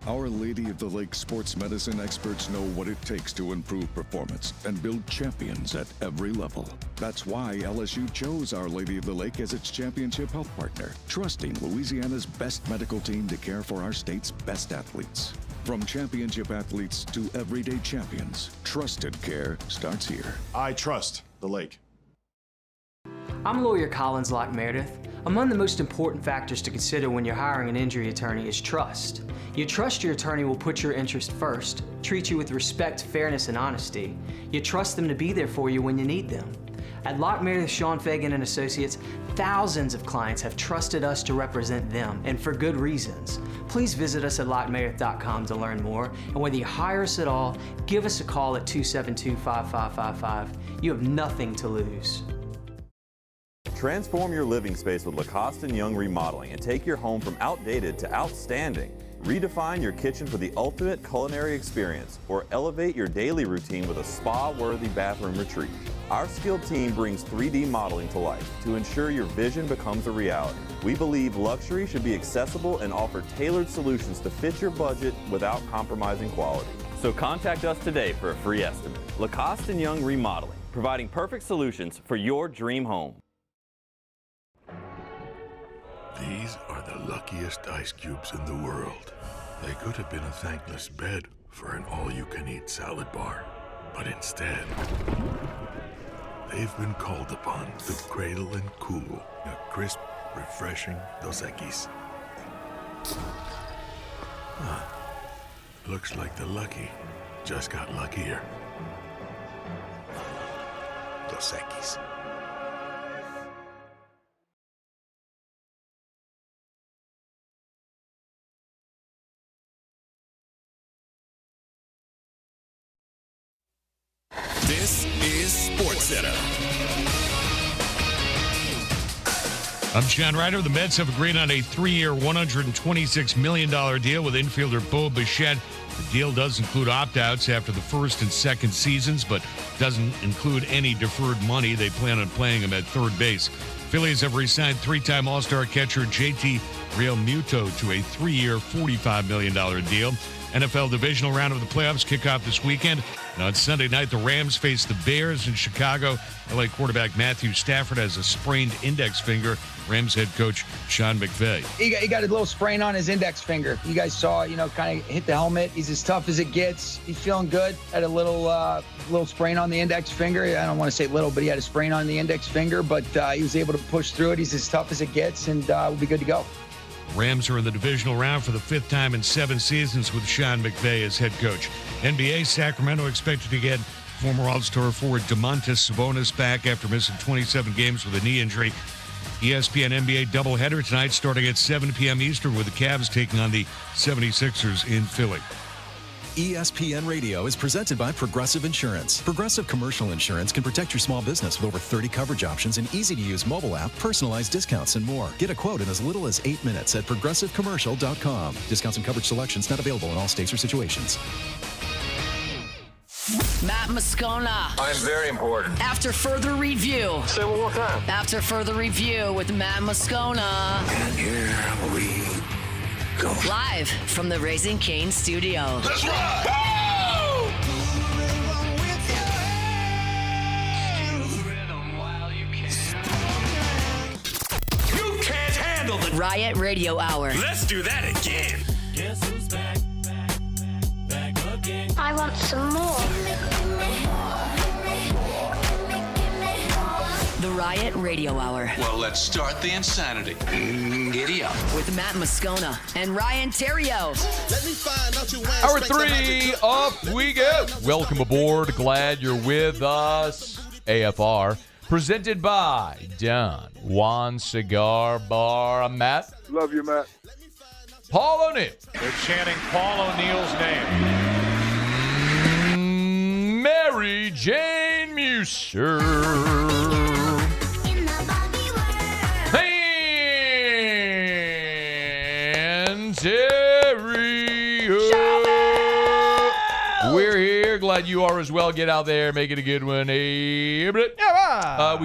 Our Lady of the Lake sports medicine experts know what it takes to improve performance and build champions at every level. That's why LSU chose Our Lady of the Lake as its championship health partner, trusting Louisiana's best medical team to care for our state's best athletes. From championship athletes to everyday champions, trusted care starts here. I trust the Lake. I'm lawyer Collins Locke Meredith. Among the most important factors to consider when you're hiring an injury attorney is trust. You trust your attorney will put your interest first, treat you with respect, fairness, and honesty. You trust them to be there for you when you need them. At Locke Meredith, Sean Fagan and Associates, thousands of clients have trusted us to represent them, and for good reasons. Please visit us at LockeMeredith.com to learn more, and whether you hire us at all, give us a call at 272-5555. You have nothing to lose. Transform your living space with Lacoste & Young Remodeling and take your home from outdated to outstanding. Redefine your kitchen for the ultimate culinary experience, or elevate your daily routine with a spa-worthy bathroom retreat. Our skilled team brings 3D modeling to life to ensure your vision becomes a reality. We believe luxury should be accessible and offer tailored solutions to fit your budget without compromising quality. So contact us today for a free estimate. Lacoste & Young Remodeling, providing perfect solutions for your dream home. These are the luckiest ice cubes in the world. They could have been a thankless bed for an all-you-can-eat salad bar. But instead, they've been called upon to cradle and cool a crisp, refreshing Dos Equis. Looks like the lucky just got luckier. Dos Equis. This is SportsCenter. I'm John Ryder. The Mets have agreed on a 3-year, $126 million deal with infielder Bo Bichette. The deal does include opt-outs after the first and second seasons, but doesn't include any deferred money. They plan on playing him at third base. Phillies have re-signed three-time All-Star catcher JT Realmuto to a 3-year, $45 million deal. NFL divisional round of the playoffs kick off this weekend. And on Sunday night, the Rams face the Bears in Chicago. LA quarterback Matthew Stafford has a sprained index finger. Rams head coach Sean McVay. He got a little sprain on his index finger. You guys saw, kind of hit the helmet. He's as tough as it gets. He's feeling good. Had a little sprain on the index finger. I don't want to say little, but he had a sprain on the index finger. But he was able to push through it. He's as tough as it gets, and we'll be good to go. Rams are in the divisional round for the 5th time in 7 seasons with Sean McVay as head coach. NBA, Sacramento expected to get former All-Star forward Domantas Sabonis back after missing 27 games with a knee injury. ESPN NBA doubleheader tonight starting at 7 p.m. Eastern with the Cavs taking on the 76ers in Philly. ESPN Radio is presented by Progressive Insurance. Progressive Commercial Insurance can protect your small business with over 30 coverage options, an easy-to-use mobile app, personalized discounts, and more. Get a quote in as little as 8 minutes at progressivecommercial.com. Discounts and coverage selections not available in all states or situations. Matt Moscona. I'm very important. After further review. Say one more time. After further review with Matt Moscona. And here we go. Live from the Raising Cane studio. Let's ride! You can't handle the Riot Radio Hour. Let's do that again. Guess who's back again? I want some more. The Riot Radio Hour. Well, let's start the insanity. Giddy up. With Matt Moscona and Ryan Terrio. Let me find out your Hour 3, up we go. Welcome aboard. Glad you're with us. AFR, presented by Don Juan Cigar Bar. I'm Matt. Love you, Matt. Paul O'Neill. They're chanting Paul O'Neill's name. Mary Jane Muser. And Terrio. We're here. Glad you are as well. Get out there. Make it a good one. We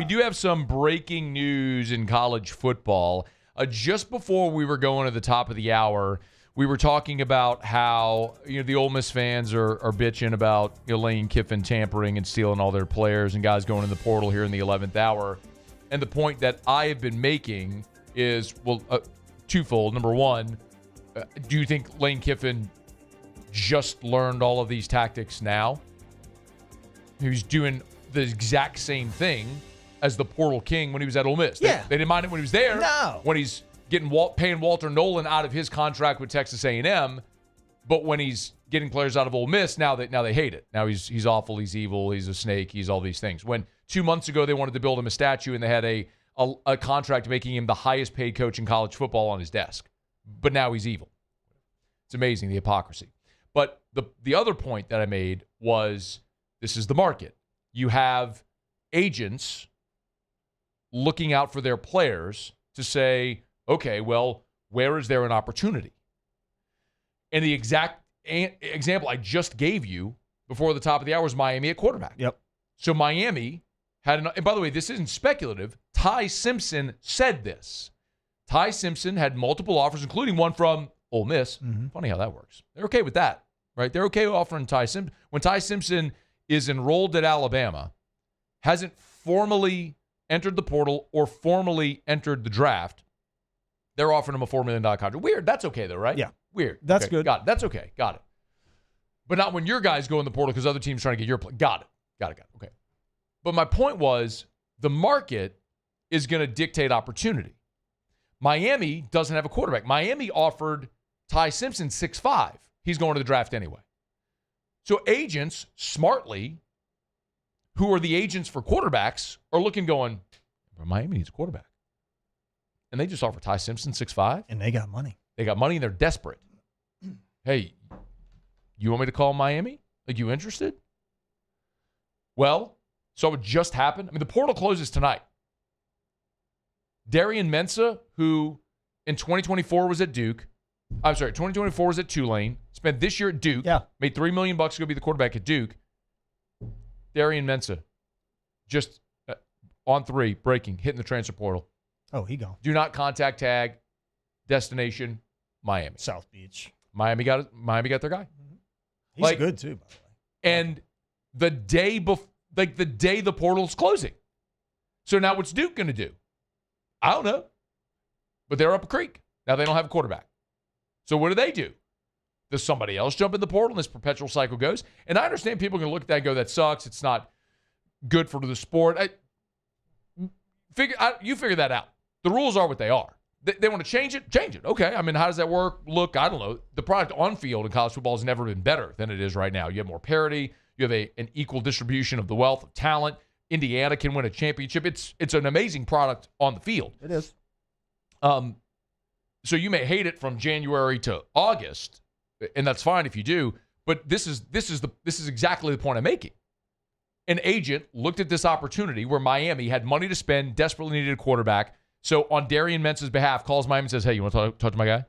do have some breaking news in college football. Just before we were going to the top of the hour, we were talking about how the Ole Miss fans are bitching about Lane Kiffin tampering and stealing all their players and guys going in the portal here in the 11th hour. And the point that I have been making is, twofold. Number one, do you think Lane Kiffin just learned all of these tactics now? He was doing the exact same thing as the portal king when he was at Ole Miss. They didn't mind it when he was there. No. When he's paying Walter Nolan out of his contract with Texas A&M, but when he's getting players out of Ole Miss, now they hate it. Now he's awful, he's evil, he's a snake, he's all these things. When 2 months ago they wanted to build him a statue and they had a contract making him the highest paid coach in college football on his desk, but now he's evil. It's amazing, the hypocrisy. But the other point that I made was, this is the market. You have agents looking out for their players to say, okay, well, where is there an opportunity? And the exact example I just gave you before the top of the hour was Miami at quarterback. Yep. So Miami had, and by the way, this isn't speculative. Ty Simpson said this. Ty Simpson had multiple offers, including one from Ole Miss. Mm-hmm. Funny how that works. They're okay with that, right? They're okay offering Ty Simpson. When Ty Simpson is enrolled at Alabama, hasn't formally entered the portal or formally entered the draft, they're offering him a $4 million contract. Weird. That's okay, though, right? Yeah. Weird. That's okay. good. Got it. That's okay. Got it. But not when your guys go in the portal because other teams trying to get your play. Got it. Okay. But my point was, the market is going to dictate opportunity. Miami doesn't have a quarterback. Miami offered Ty Simpson 6'5". He's going to the draft anyway. So agents, smartly, who are the agents for quarterbacks, are looking going, Miami needs a quarterback. And they just offer Ty Simpson 6'5". And they got money. They got money and they're desperate. Hey, you want me to call Miami? Like, you interested? Well, so it just happened. I mean, the portal closes tonight. Darian Mensah, who in 2024 was at Duke. 2024 was at Tulane. Spent this year at Duke. Yeah. Made $3 million to go be the quarterback at Duke. Darian Mensah, just on 3, breaking, hitting the transfer portal. Oh, he gone. Do not contact tag. Destination, Miami. South Beach. Miami got their guy. He's good too, by the way. And the day the portal's closing. So now what's Duke going to do? I don't know. But they're up a creek. Now they don't have a quarterback. So what do? Does somebody else jump in the portal and this perpetual cycle goes? And I understand people are going to look at that and go, that sucks. It's not good for the sport. You figure that out. The rules are what they are. They want to change it? Change it. Okay. I mean, how does that work? Look, I don't know. The product on field in college football has never been better than it is right now. You have more parity. You have an equal distribution of the wealth of talent. Indiana can win a championship. It's an amazing product on the field. It is. So you may hate it from January to August, and that's fine if you do. But this is exactly the point I'm making. An agent looked at this opportunity where Miami had money to spend, desperately needed a quarterback. So on Darian Mensa's behalf, calls Miami and says, hey, you want to talk to my guy?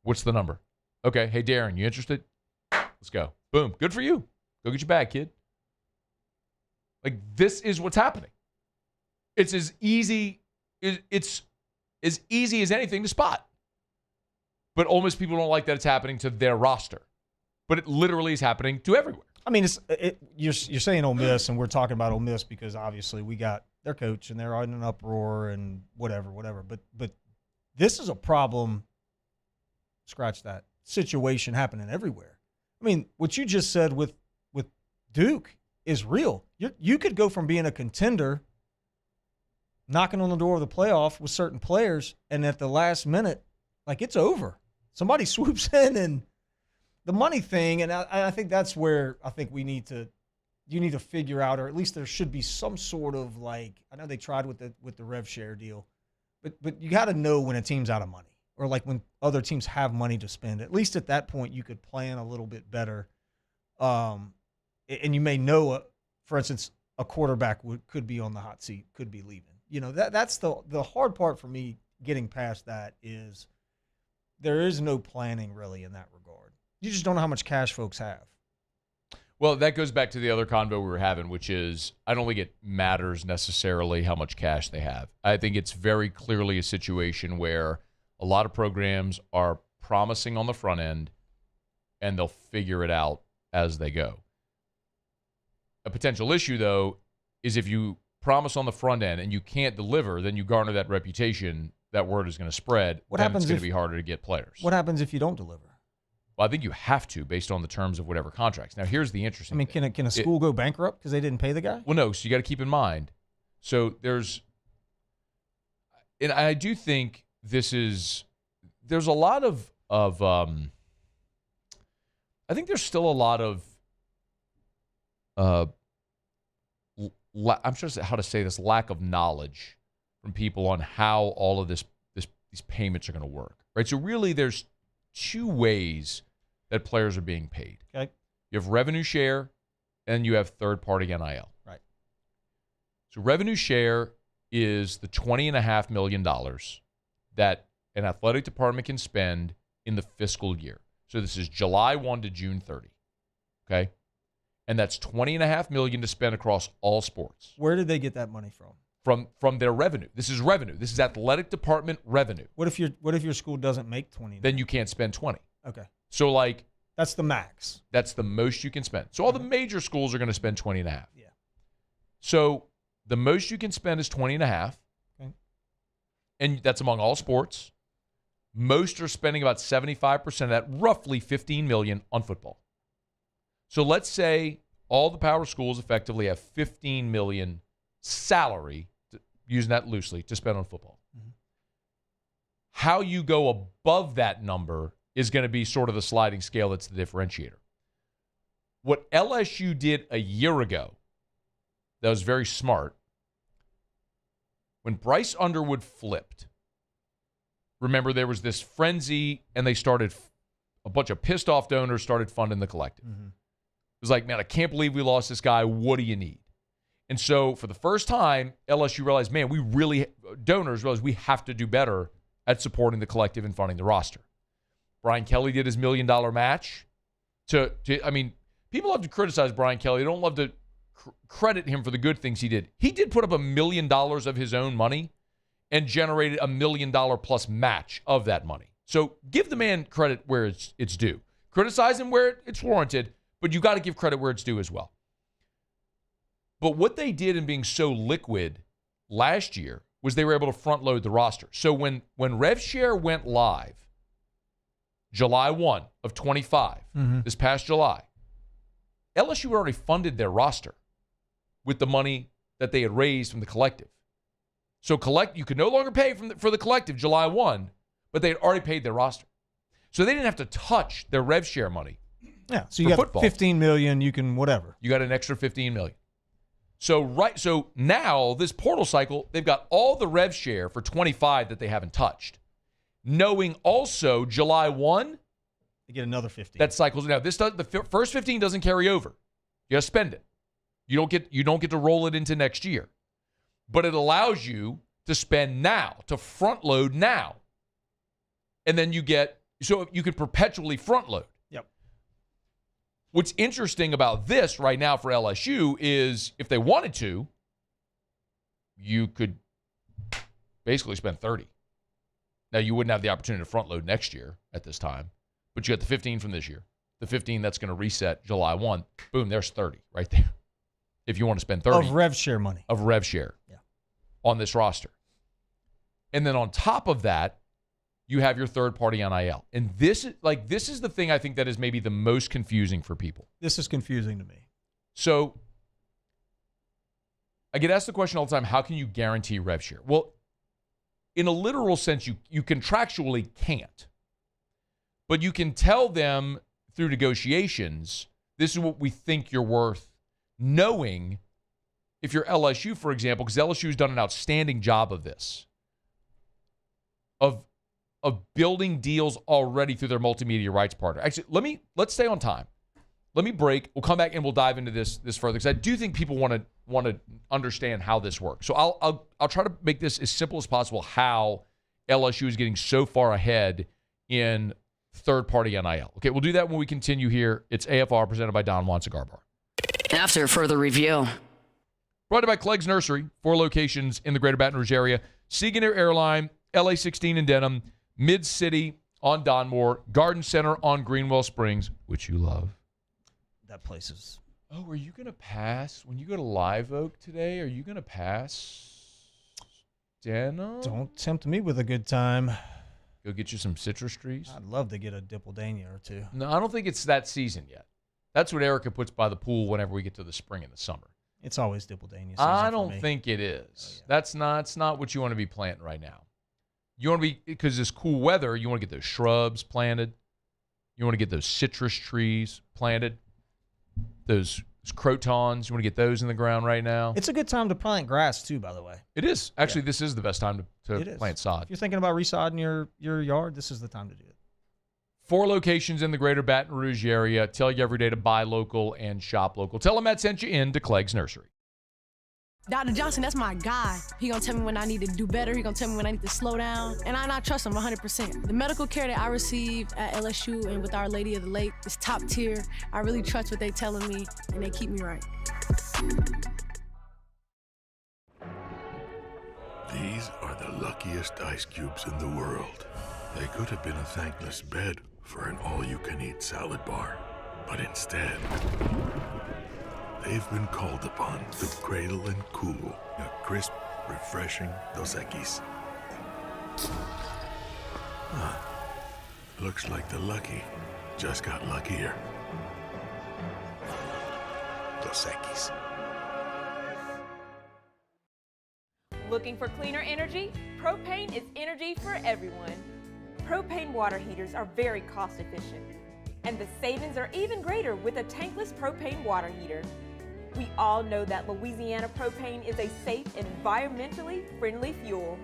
What's the number? Okay. Hey, Darren, you interested? Let's go. Boom. Good for you. Go get your bag, kid. Like, this is what's happening. It's as easy as anything to spot. But Ole Miss people don't like that it's happening to their roster. But it literally is happening to everywhere. I mean, you're saying Ole Miss, and we're talking about Ole Miss because obviously we got their coach and they're in an uproar and whatever. But this is a problem. Scratch that situation happening everywhere. I mean, what you just said with Duke is real. You could go from being a contender, knocking on the door of the playoff with certain players, and at the last minute, like, it's over. Somebody swoops in and the money thing, and I think that's where I think you need to figure out, or at least there should be some sort of, like, I know they tried with the rev share deal, but you got to know when a team's out of money, or like when other teams have money to spend. At least at that point, you could plan a little bit better. And you may know, for instance, a quarterback could be on the hot seat, could be leaving. You know, that's the hard part for me getting past that is there is no planning really in that regard. You just don't know how much cash folks have. Well, that goes back to the other convo we were having, which is I don't think it matters necessarily how much cash they have. I think it's very clearly a situation where a lot of programs are promising on the front end, and they'll figure it out as they go. A potential issue, though, is if you promise on the front end and you can't deliver, then you garner that reputation. That word is going to spread. What then happens it's going if- to be harder to get players. What happens if you don't deliver? Well, I think you have to, based on the terms of whatever contracts. Now, here's the interesting thing. Can a school go bankrupt because they didn't pay the guy? Well, no. So you got to keep in mind. So and I do think there's a lot of I think there's still a lot of I'm sure how to say this, lack of knowledge from people on how all of these payments are going to work, right? So really, there's two ways that players are being paid. Okay. You have revenue share, and you have third-party NIL. Right. So revenue share is the $20.5 million that an athletic department can spend in the fiscal year. So this is July 1 to June 30. Okay? And that's $20.5 million to spend across all sports. Where did they get that money from? From their revenue. This is revenue. This is athletic department revenue. What if your school doesn't make 20? Then you can't spend 20. Okay. So like that's the max. That's the most you can spend. So all the major schools are going to spend 20.5. Yeah. So the most you can spend is 20.5. Okay. And that's among all sports. Most are spending about 75% of that, roughly $15 million on football. So let's say all the power schools effectively have $15 million salary, using that loosely, to spend on football. Mm-hmm. How you go above that number is going to be sort of the sliding scale that's the differentiator. What LSU did a year ago that was very smart, when Bryce Underwood flipped, remember there was this frenzy and they started, a bunch of pissed off donors started funding the collective. Mm-hmm. It was like, man, I can't believe we lost this guy. What do you need? And so for the first time, LSU realized, man, donors realized we have to do better at supporting the collective and funding the roster. Brian Kelly did his $1 million match. I mean, people love to criticize Brian Kelly. They don't love to credit him for the good things he did. He did put up $1 million of his own money and generated $1 million plus match of that money. So give the man credit where it's due. Criticize him where it's warranted, but you got to give credit where it's due as well. But what they did in being so liquid last year was they were able to front load the roster. So when RevShare went live, July 1 of 25, this past July, LSU had already funded their roster with the money that they had raised from the collective. So you could no longer pay for the collective July 1, but they had already paid their roster. So they didn't have to touch their RevShare money. Yeah, so you got football. $15 million, you can whatever. You got an extra $15 million. So now this portal cycle, they've got all the rev share for 25 that they haven't touched. Knowing also July 1, they get another 15. That cycles now. The first 15 doesn't carry over. You got to spend it. You don't get to roll it into next year. But it allows you to spend now, to front load now. And then you can perpetually front load. Yep. What's interesting about this right now for LSU is if they wanted to, you could basically spend 30. Now, you wouldn't have the opportunity to front load next year at this time, but you got the 15 from this year. The 15 that's going to reset July 1. Boom, there's 30 right there. If you want to spend 30. Of rev share money. Of rev share. Yeah. On this roster. And then on top of that, you have your third-party NIL. And this is the thing I think that is maybe the most confusing for people. This is confusing to me. So I get asked the question all the time, how can you guarantee rev share? Well, in a literal sense, you contractually can't. But you can tell them through negotiations, this is what we think you're worth, knowing if you're LSU, for example, because LSU's done an outstanding job of this, of building deals already through their multimedia rights partner. Actually, let's stay on time. Let me break. We'll come back and we'll dive into this further because I do think people want to understand how this works. So I'll try to make this as simple as possible how LSU is getting so far ahead in third-party NIL. Okay, we'll do that when we continue here. It's AFR presented by Don Juan Cigar Bar. After further review. Brought to you by Clegg's Nursery, 4 locations in the greater Baton Rouge area. Seaganer Airline, LA 16 in Denham, Mid-City, on Donmore, Garden Center on Greenwell Springs, which you love. That place is... Oh, are you going to pass? When you go to Live Oak today, are you going to pass denim? Don't tempt me with a good time. Go get you some citrus trees? I'd love to get a Dippledania or two. No, I don't think it's that season yet. That's what Erica puts by the pool whenever we get to the spring and the summer. It's always Dippledania season I for don't me. think it is. Oh, yeah. That's not what you want to be planting right now. You want to be, because this cool weather, you want to get those shrubs planted. You want to get those citrus trees planted. Those crotons, you want to get those in the ground right now. It's a good time to plant grass, too, by the way. It is. Actually, this is the best time to It is. plant sod. If you're thinking about resodding your yard, this is the time to do it. 4 locations in the greater Baton Rouge area. Tell you every day to buy local and shop local. Tell them Matt sent you in to Clegg's Nursery. Dr. Johnson, that's my guy. He gonna tell me when I need to do better. He gonna tell me when I need to slow down. And I trust him 100%. The medical care that I received at LSU and with Our Lady of the Lake is top tier. I really trust what they telling me, and they keep me right. These are the luckiest ice cubes in the world. They could have been a thankless bed for an all-you-can-eat salad bar. But instead, they've been called upon to cradle and cool a crisp, refreshing Dos Equis. Looks like the lucky just got luckier. Dos Equis. Looking for cleaner energy? Propane is energy for everyone. Propane water heaters are very cost efficient, and the savings are even greater with a tankless propane water heater. We all know that Louisiana propane is a safe and environmentally friendly fuel.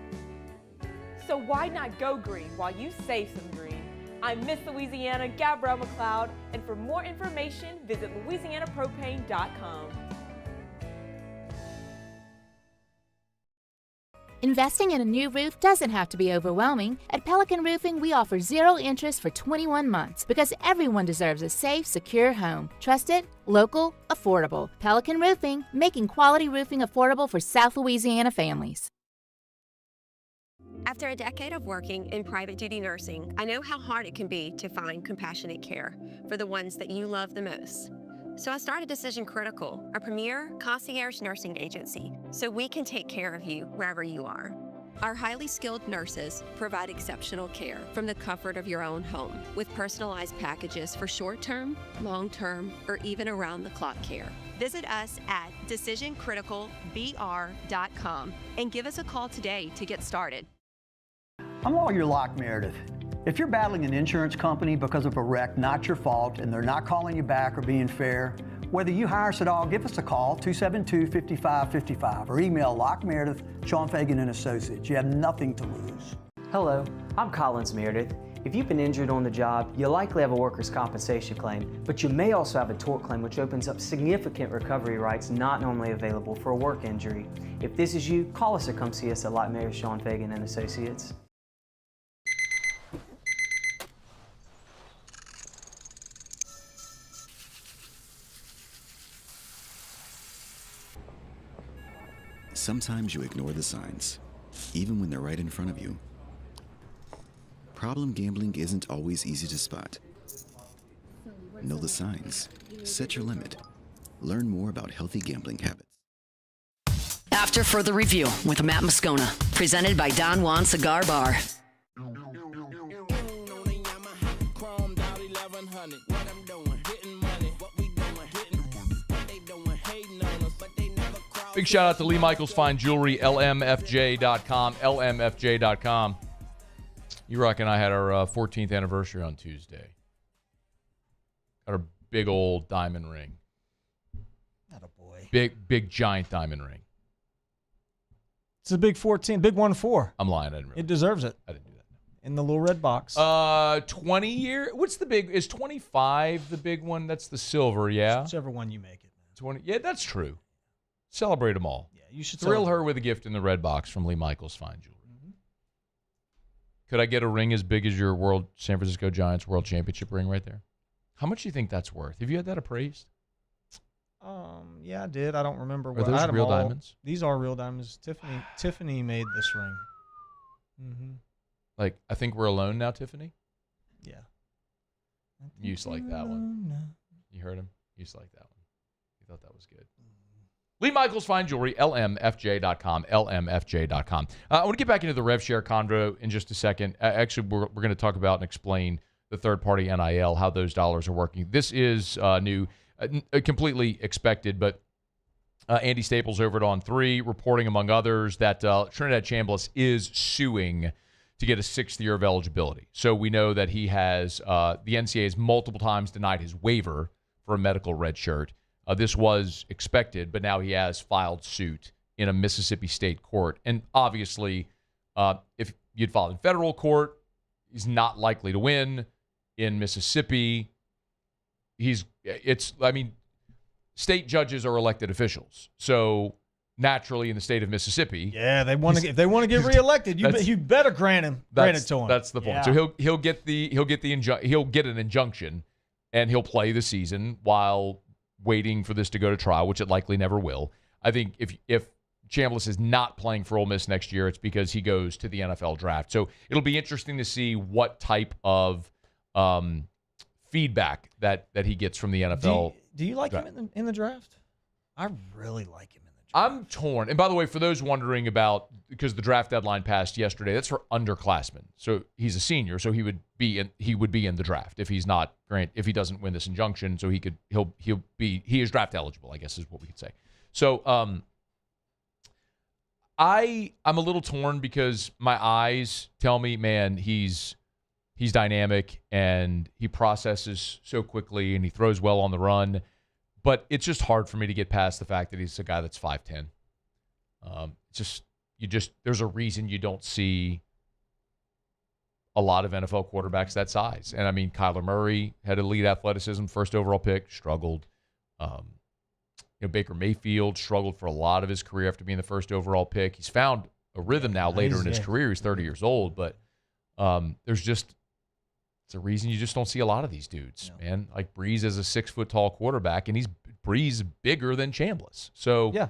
So why not go green while you save some green? I'm Miss Louisiana, Gabrielle McLeod, and for more information, visit louisianapropane.com. Investing in a new roof doesn't have to be overwhelming. At Pelican Roofing, we offer 0 interest for 21 months because everyone deserves a safe, secure home. Trusted, local, affordable. Pelican Roofing, making quality roofing affordable for South Louisiana families. After a decade of working in private duty nursing, I know how hard it can be to find compassionate care for the ones that you love the most. So I started Decision Critical, a premier concierge nursing agency, so we can take care of you wherever you are. Our highly skilled nurses provide exceptional care from the comfort of your own home with personalized packages for short-term, long-term, or even around-the-clock care. Visit us at decisioncriticalbr.com and give us a call today to get started. I'm Lawyer Locke Meredith. If you're battling an insurance company because of a wreck not your fault and they're not calling you back or being fair, whether you hire us at all, give us a call, 272-5555, or email Locke Meredith, Sean Fagan and Associates. You have nothing to lose. Hello, I'm Collins Meredith. If you've been injured on the job, you'll likely have a workers' compensation claim, but you may also have a tort claim which opens up significant recovery rights not normally available for a work injury. If this is you, call us or come see us at Locke Meredith, Sean Fagan and Associates. Sometimes you ignore the signs, even when they're right in front of you. Problem gambling isn't always easy to spot. Know the signs. Set your limit. Learn more about healthy gambling habits. After Further Review with Matt Moscona, presented by Don Juan Cigar Bar. Big shout out to Lee Michaels Fine Jewelry, lmfj.com, lmfj.com. E-Rock and I had our 14th anniversary on Tuesday. Got a big old diamond ring. Attaboy. Big giant diamond ring. It's a big 14, big 1-4. I'm lying. I didn't remember. It deserves it. I didn't do that. In the little red box. 20 year. What's the big? Is 25 the big one? That's the silver, yeah? Whichever one you make it. 20. Yeah, that's true. Celebrate them all. Yeah, you should thrill celebrate. her with a gift in the red box from Lee Michaels Fine Jewelry. Could I get a ring as big as your San Francisco Giants World Championship ring right there? How much do you think that's worth? Have you had that appraised? Yeah, I did. I don't remember. Are those real diamonds? These are real diamonds. Tiffany made this ring. Like, I think we're alone now, Tiffany? You used to like that one. You heard him? You used to like that one. You thought that was good. Lee Michaels Fine Jewelry, lmfj.com, lmfj.com. I want to get back into the rev share convo in just a second. Actually, we're going to talk about and explain the third-party NIL, how those dollars are working. This is new, completely expected, but Andy Staples over at On3 reporting, among others, that Trinidad Chamblas is suing to get a 6th year of eligibility. So we know that he has, the NCAA has multiple times denied his waiver for a medical red shirt. This was expected, but now he has filed suit in a Mississippi state court. And obviously, if you'd filed in federal court, he's not likely to win. In Mississippi, state judges are elected officials. So naturally, in the state of Mississippi, yeah, if they want to get reelected, you better grant it to him. That's the point. Yeah. So he'll get an injunction, and he'll play the season while waiting for this to go to trial, which it likely never will. I think if Chamblas is not playing for Ole Miss next year, it's because he goes to the NFL draft. So it'll be interesting to see what type of feedback that he gets from the NFL. Do you like him in the draft? I really like him in the draft. I'm torn. And by the way, for those wondering about, because the draft deadline passed yesterday, that's for underclassmen. So he's a senior, so he would be in the draft if he's not if he doesn't win this injunction. So he is draft eligible, I guess is what we could say. So I'm a little torn because my eyes tell me, man, he's dynamic and he processes so quickly and he throws well on the run. But it's just hard for me to get past the fact that he's a guy that's 5'10". There's a reason you don't see a lot of NFL quarterbacks that size. And I mean, Kyler Murray had elite athleticism, first overall pick, struggled. Baker Mayfield struggled for a lot of his career after being the first overall pick. He's found a rhythm now later in his career. He's 30 years old, but it's a reason you just don't see a lot of these dudes, man. Like Breeze is a 6-foot-tall quarterback, and Breeze bigger than Chamblas. So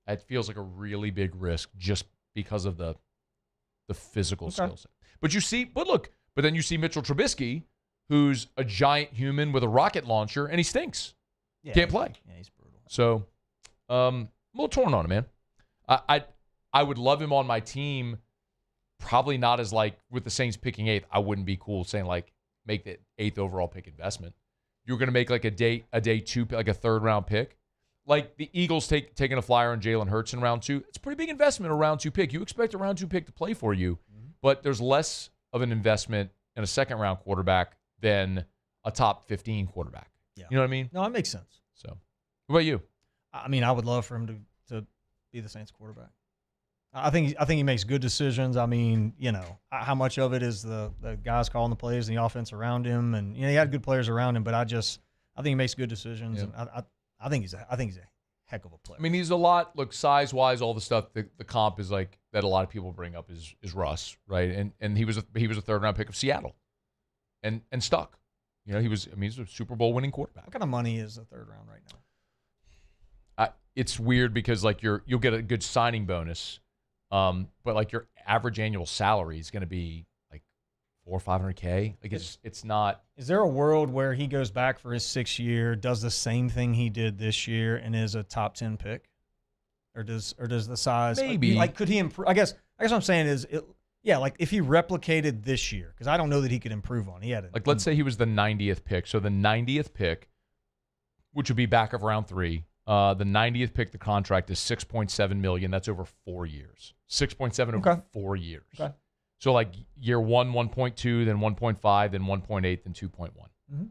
it feels like a really big risk just because of the physical skill set. But then you see Mitchell Trubisky, who's a giant human with a rocket launcher, and he stinks. Can't play. Yeah, he's brutal. So I'm a little torn on him, man. I would love him on my team. Probably not as with the Saints picking 8th. I wouldn't be cool saying make the 8th overall pick investment. You're going to make a day 2, like a 3rd round pick. Like the Eagles taking a flyer on Jalen Hurts in round 2. It's a pretty big investment, a round 2 pick. You expect a round 2 pick to play for you, but there's less of an investment in a 2nd round quarterback than a top 15 quarterback. Yeah. You know what I mean? No, it makes sense. So what about you? I mean, I would love for him to be the Saints quarterback. I think he makes good decisions. I mean, how much of it is the guys calling the plays and the offense around him, and he had good players around him. But I think he makes good decisions, and I think he's a heck of a player. I mean, he's a lot. Look, size wise, all the stuff the comp is that a lot of people bring up is Russ, right? And he was a 3rd round pick of Seattle, and stuck. He's a Super Bowl winning quarterback. What kind of money is a 3rd round right now? It's weird because you'll get a good signing bonus. But your average annual salary is going to be $400,000 or $500,000. It's not. Is there a world where he goes back for his 6th year, does the same thing he did this year, and is a top 10 pick? Or does the size maybe could he improve? I guess what I'm saying is if he replicated this year, because I don't know that he could improve on. He had let's say he was the 90th pick. So the 90th pick, which would be back of round 3. The 90th pick, the contract is $6.7 million. That's over 4 years. 6.7 over 4 years. Okay. So year 1, 1.2, then 1.5, then 1.8, then 2.1. Mm-hmm.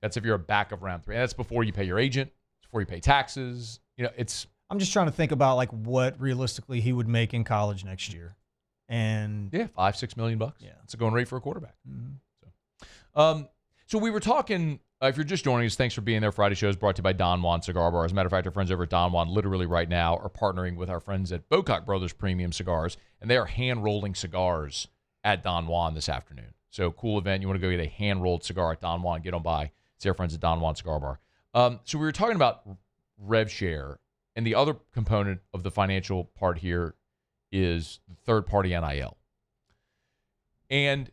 That's if you're a back of round 3. And that's before you pay your agent, before you pay taxes. I'm just trying to think about what realistically he would make in college next year. And $5-6 million. Yeah. That's a going rate for a quarterback. Mm-hmm. So we were talking. If you're just joining us, thanks for being there. Friday show is brought to you by Don Juan Cigar Bar. As a matter of fact, our friends over at Don Juan literally right now are partnering with our friends at Bocock Brothers Premium Cigars, and they are hand-rolling cigars at Don Juan this afternoon. So cool event. You want to go get a hand-rolled cigar at Don Juan, get on by. It's their friends at Don Juan Cigar Bar. So we were talking about rev share, and the other component of the financial part here is the third-party NIL. And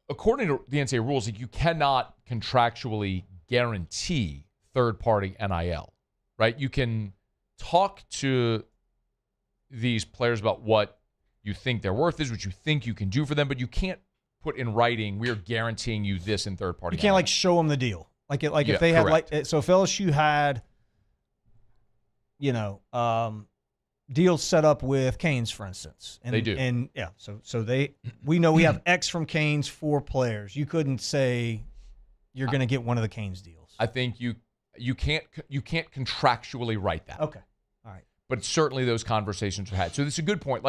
according to the NCAA rules, like, you cannot contractually guarantee third-party NIL, right? You can talk to these players about what you think their worth is, what you think you can do for them, but you can't put in writing, we are guaranteeing you this in third-party You can't, NIL. like, show them the deal. If they had, like, so if LSU had, deals set up with Canes, for instance. And, they do. And, yeah, so we know we have X from Canes for players. You couldn't say you're going to get one of the Canes deals. I think you can't contractually write that. Okay. All right. But certainly those conversations are had. So this is a good point.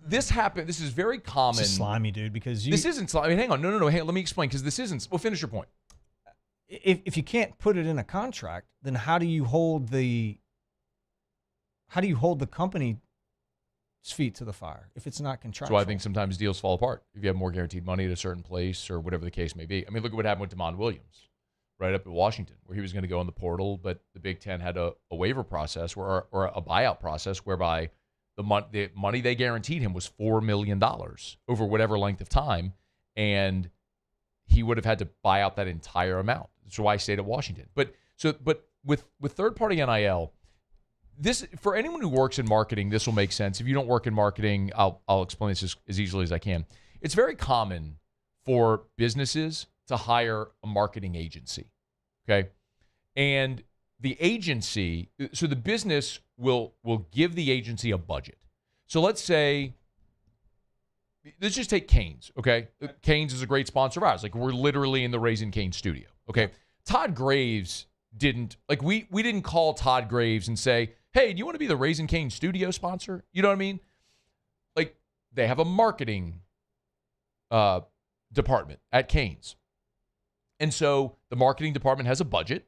This happened. This is very common. This is slimy, dude, because this isn't slimy. I mean, hang on. No. Hey, let me explain, because this isn't. Well, finish your point. If you can't put it in a contract, then how do you hold the company's feet to the fire if it's not contractual? So I think sometimes deals fall apart if you have more guaranteed money at a certain place or whatever the case may be. I mean, look at what happened with DeMond Williams, right up at Washington, where he was going to go in the portal, but the Big Ten had a waiver process or a buyout process whereby the money they guaranteed him was $4 million over whatever length of time, and he would have had to buy out that entire amount. That's why I stayed at Washington. But with third-party NIL, this, for anyone who works in marketing, this will make sense. If you don't work in marketing, I'll explain this as easily as I can. It's very common for businesses to hire a marketing agency, okay? And the agency, so the business will give the agency a budget. So let's just take Canes, okay? Canes is a great sponsor of ours. Like, we're literally in the Raising Canes studio, okay? Todd Graves didn't, like, we didn't call Todd Graves and say, hey, do you want to be the Raising Canes studio sponsor? You know what I mean? Like, they have a marketing department at Canes. And so the marketing department has a budget,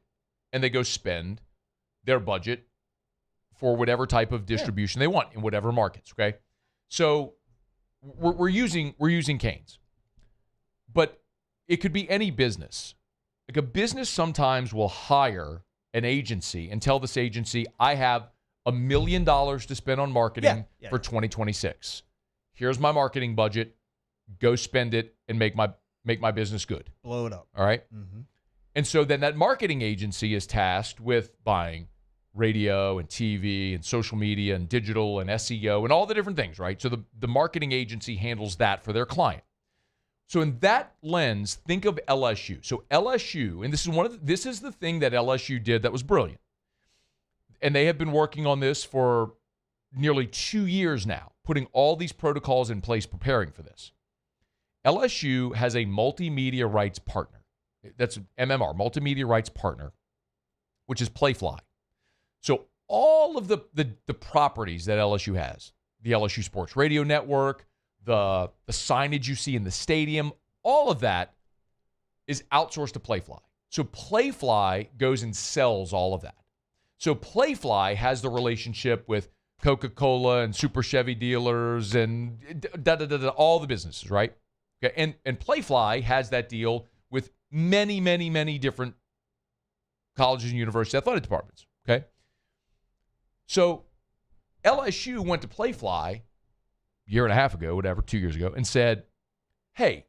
and they go spend their budget for whatever type of distribution they want in whatever markets, okay? So we're using Canes. But it could be any business. Like, a business sometimes will hire an agency and tell this agency, I have $1 million to spend on marketing for 2026. Here's my marketing budget. Go spend it and make my business good. Blow it up. All right? Mm-hmm. And so then that marketing agency is tasked with buying radio and TV and social media and digital and SEO and all the different things, right? So the marketing agency handles that for their client. So in that lens, think of LSU. So LSU, and this is the thing that LSU did that was brilliant. And they have been working on this for nearly 2 years now, putting all these protocols in place, preparing for this. LSU has a multimedia rights partner. That's MMR, multimedia rights partner, which is Playfly. So all of the properties that LSU has, the LSU Sports Radio Network, the signage you see in the stadium, all of that is outsourced to Playfly. So Playfly goes and sells all of that. So Playfly has the relationship with Coca-Cola and Super Chevy dealers and all the businesses, right? Okay, and Playfly has that deal with many, many, many different colleges and university athletic departments, okay? So LSU went to Playfly a year and a half ago, whatever, 2 years ago, and said, hey,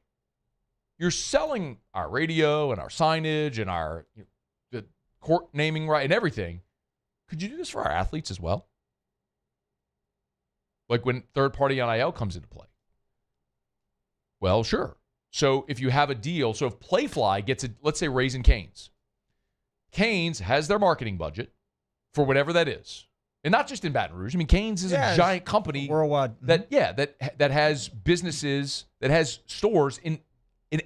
you're selling our radio and our signage and our the court naming right and everything. Could you do this for our athletes as well? Like when third-party NIL comes into play. Well, sure. So if you have a deal, so if Playfly gets a, let's say Raising Canes. Canes has their marketing budget for whatever that is. And not just in Baton Rouge. I mean, Canes is a giant company worldwide that has businesses, that has stores in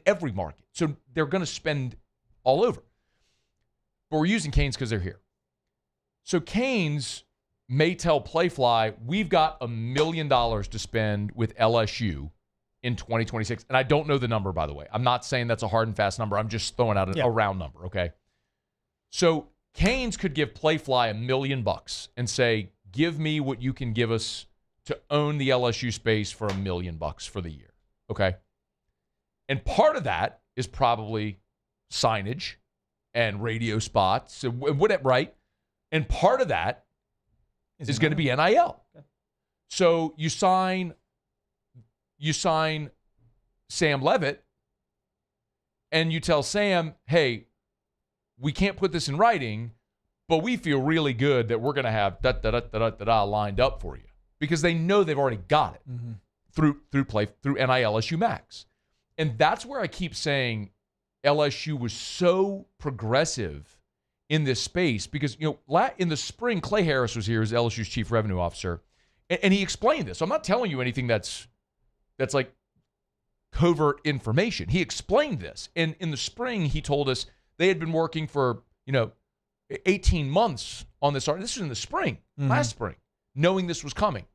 every market. So they're going to spend all over. But we're using Canes because they're here. So Canes may tell Playfly, we've got $1 million to spend with LSU in 2026. And I don't know the number, by the way. I'm not saying that's a hard and fast number. I'm just throwing out a round number, okay? So Canes could give Playfly $1 million and say, give me what you can give us to own the LSU space for $1 million for the year, okay? And part of that is probably signage and radio spots, whatever, right? And part of that is going to be NIL. Okay. So you sign Sam Levitt and you tell Sam, hey, we can't put this in writing, but we feel really good that we're going to have da-da-da-da-da-da lined up for you, because they know they've already got it through NIL-LSU Max. And that's where I keep saying LSU was so progressive in this space, because, you know, in the spring, Clay Harris was here as LSU's chief revenue officer, and he explained this. So I'm not telling you anything that's like covert information. He explained this. And in the spring, he told us they had been working for, 18 months on this. This was in the spring, last spring, knowing this was coming.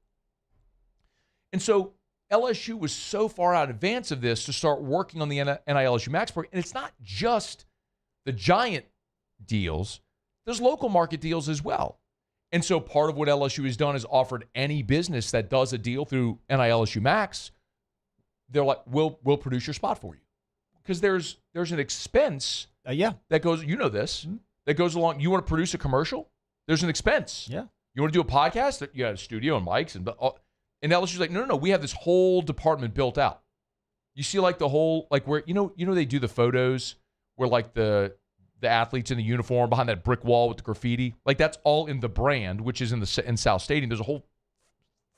And so LSU was so far out in advance of this to start working on the NIL-LSU Max program. And it's not just the giant deals. There's local market deals as well. And so part of what LSU has done is offered any business that does a deal through NIL-LSU Max, they're like, we'll produce your spot for you. Because there's an expense that goes, this, that goes along. You want to produce a commercial? There's an expense. Yeah. You want to do a podcast? You got a studio and mics. And LSU's like, no, we have this whole department built out. You see like the whole, like where, they do the photos where like the athletes in the uniform behind that brick wall with the graffiti. Like that's all in the brand, which is in South Stadium. There's a whole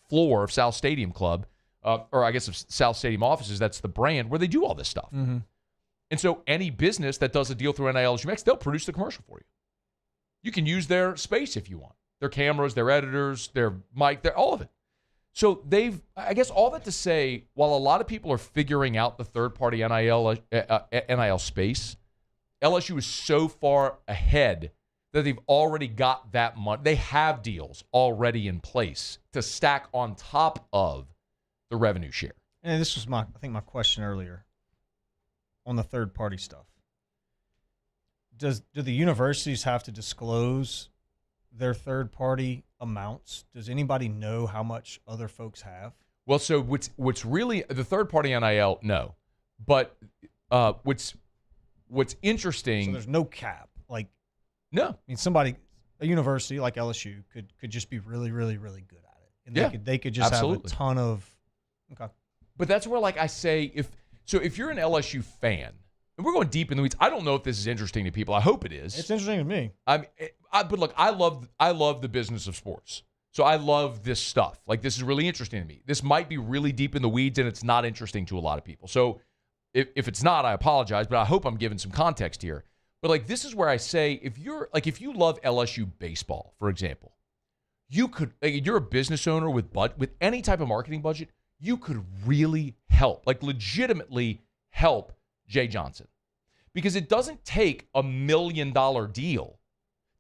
floor of South Stadium Club, or I guess of South Stadium offices. That's the brand where they do all this stuff. Mm-hmm. And so any business that does a deal through NIL-LSU Max, they'll produce the commercial for you. You can use their space if you want. Their cameras, their editors, their mic, all of it. So I guess all that to say, while a lot of people are figuring out the third-party NIL space, LSU is so far ahead that they've already got that money. They have deals already in place to stack on top of the revenue share. And this was my question earlier on the third-party stuff. Do the universities have to disclose their third-party amounts? Does anybody know how much other folks have? Well, so what's really the third-party NIL? No, but what's interesting? So there's no cap. No. I mean, a university like LSU could just be really, really, really good at it, and they could just have a ton of. Okay. But that's where, like I say, if you're an LSU fan, and we're going deep in the weeds, I don't know if this is interesting to people. I hope it is. It's interesting to me. But look, I love the business of sports. So I love this stuff. Like, this is really interesting to me. This might be really deep in the weeds, and it's not interesting to a lot of people. So if it's not, I apologize, but I hope I'm giving some context here. But like, this is where I say, if you love LSU baseball, for example, you could, you're a business owner with any type of marketing budget, you could really help, like legitimately help Jay Johnson, because it doesn't take $1 million deal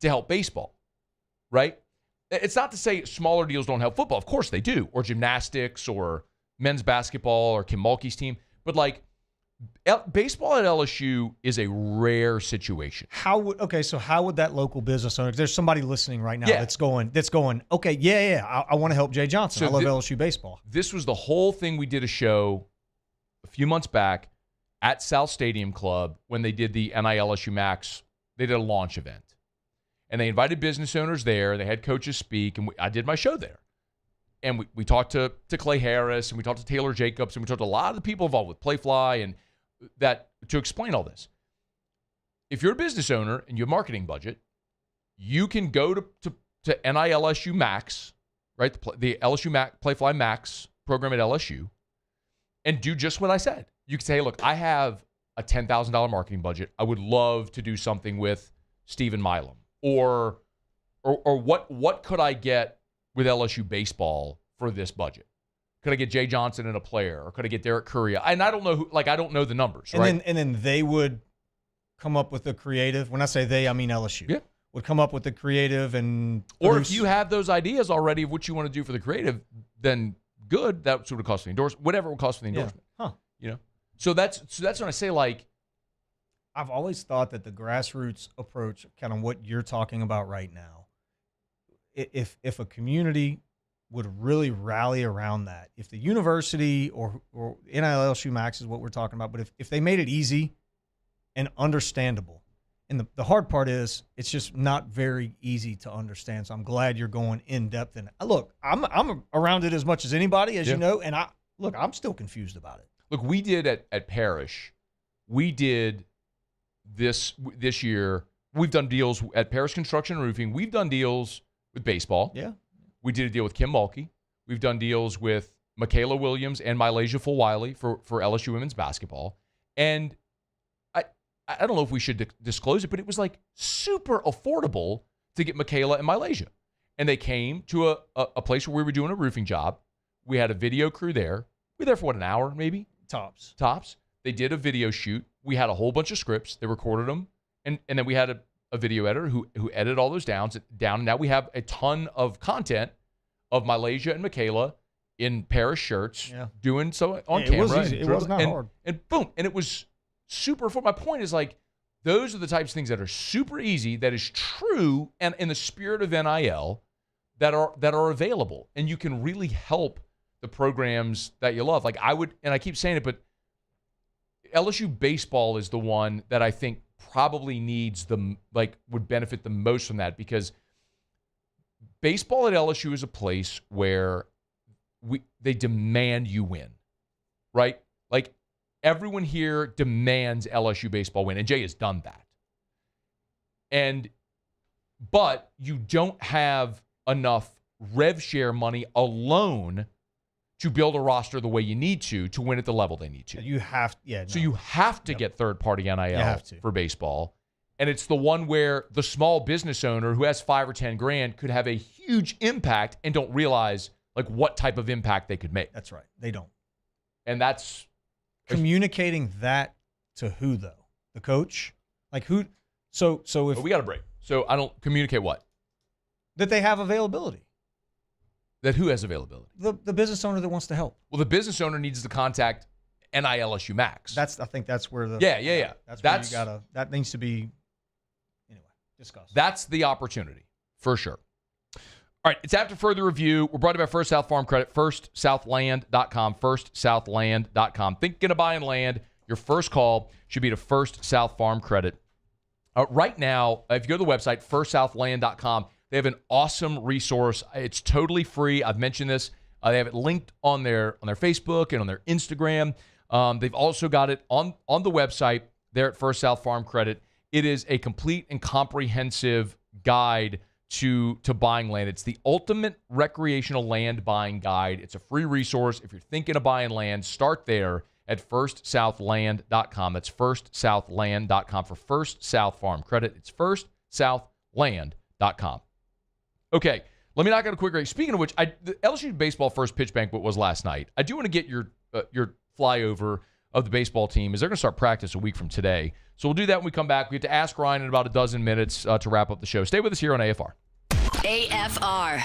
to help baseball, right? It's not to say smaller deals don't help football. Of course they do, or gymnastics, or men's basketball, or Kim Mulkey's team. But like, baseball at LSU is a rare situation. How would that local business owner? There's somebody listening right now that's going. Okay, I want to help Jay Johnson. I love LSU baseball. This was the whole thing. We did a show a few months back at South Stadium Club when they did the NIL-LSU Max. They did a launch event, and they invited business owners there. They had coaches speak, and I did my show there. And we talked to Clay Harris, and we talked to Taylor Jacobs, and we talked to a lot of the people involved with Playfly and that to explain all this. If you're a business owner and you have a marketing budget, you can go to NIL-LSU Max, right? The LSU Playfly Max program at LSU, and do just what I said. You can say, hey, look, I have a $10,000 marketing budget. I would love to do something with Stephen Milam, or what could I get with LSU baseball for this budget? Could I get Jay Johnson and a player, or could I get Derek Curry? And I don't know who. Like, I don't know the numbers, right? And then they would come up with the creative. When I say they, I mean LSU. Yeah. Would come up with the creative and. Or if you have those ideas already of what you want to do for the creative, then good. That's what it costs for the endorsement. Whatever it would cost for the endorsement. Yeah. Huh. So that's when I say, like, I've always thought that the grassroots approach, kind of what you're talking about right now, if a community would really rally around that, if the university or NIL-LSU Max is what we're talking about, but if they made it easy and understandable, and the hard part is it's just not very easy to understand. So I'm glad you're going in depth in it. Look, I'm around it as much as anybody, as you know, and I'm still confused about it. Look, we did at Parrish, we did this year. We've done deals at Paris Construction and Roofing. We've done deals with baseball. Yeah. We did a deal with Kim Mulkey. We've done deals with Michaela Williams and Mylasia Fulwiley for LSU women's basketball. And I don't know if we should disclose it, but it was like super affordable to get Michaela and Mylasia. And they came to a place where we were doing a roofing job. We had a video crew there. We were there for, what, an hour maybe? Tops. They did a video shoot. We had a whole bunch of scripts. They recorded them. And then we had a video editor who edited all those down. And now we have a ton of content of Mylasia and Michaela in Paris shirts doing so on camera. It was easy. It was not hard. And boom. And it was super fun. My point is, like, those are the types of things that are super easy, that is true, and in the spirit of NIL, that are available. And you can really help the programs that you love. Like, I would, and I keep saying it, but LSU Baseball is the one that I think probably would benefit the most from that, because baseball at LSU is a place where they demand you win, right? Like, everyone here demands LSU baseball win, and Jay has done that. But you don't have enough rev share money alone to build a roster the way you need to win at the level they need to. You have, So you have to get third-party NIL for baseball. And it's the one where the small business owner who has $5 or $10,000 could have a huge impact and don't realize, like, what type of impact they could make. That's right. They don't. And that's communicating that to who, though? The coach? Like, who? So if we got a break. So I don't communicate what? That they have availability. That who has availability? The business owner that wants to help. Well, the business owner needs to contact NILSU Max. I think that's where the yeah. That's where you gotta. That needs to be discussed. That's the opportunity for sure. All right, it's after further review. We're brought to you by First South Farm Credit, firstsouthland.com, firstsouthland.com. Thinking of buying land, your first call should be to First South Farm Credit. Right now, if you go to the website, firstsouthland.com, they have an awesome resource. It's totally free. I've mentioned this. They have it linked on their Facebook and on their Instagram. They've also got it on the website there at First South Farm Credit. It is a complete and comprehensive guide to buying land. It's the ultimate recreational land buying guide. It's a free resource. If you're thinking of buying land, start there at firstsouthland.com. That's firstsouthland.com for First South Farm Credit. It's firstsouthland.com. Okay, let me knock out a quick break. Speaking of which, the LSU baseball first pitch banquet was last night. I do want to get your flyover of the baseball team, as they're going to start practice a week from today. So we'll do that when we come back. We have to ask Ryan in about a dozen minutes to wrap up the show. Stay with us here on AFR. AFR.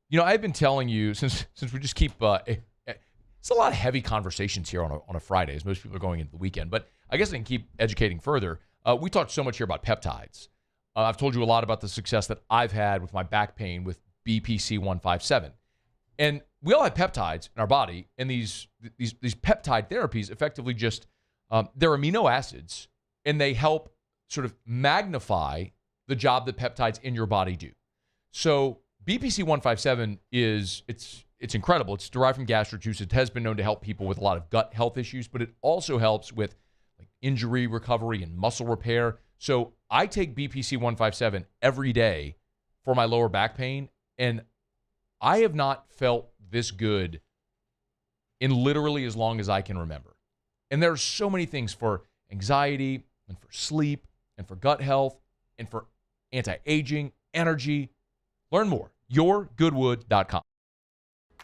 You know, I've been telling you since we just keep it's a lot of heavy conversations here on a Friday, as most people are going into the weekend. But I guess I can keep educating further. We talked so much here about peptides. I've told you a lot about the success that I've had with my back pain with BPC 157. And we all have peptides in our body, and these peptide therapies effectively just, they're amino acids, and they help sort of magnify the job that peptides in your body do. So BPC 157 it's incredible. It's derived from gastric juice. It has been known to help people with a lot of gut health issues, but it also helps with like injury recovery and muscle repair. So I take BPC 157 every day for my lower back pain, and I have not felt this good in literally as long as I can remember. And there are so many things for anxiety and for sleep and for gut health and for anti-aging, energy. Learn more. YourGoodwood.com.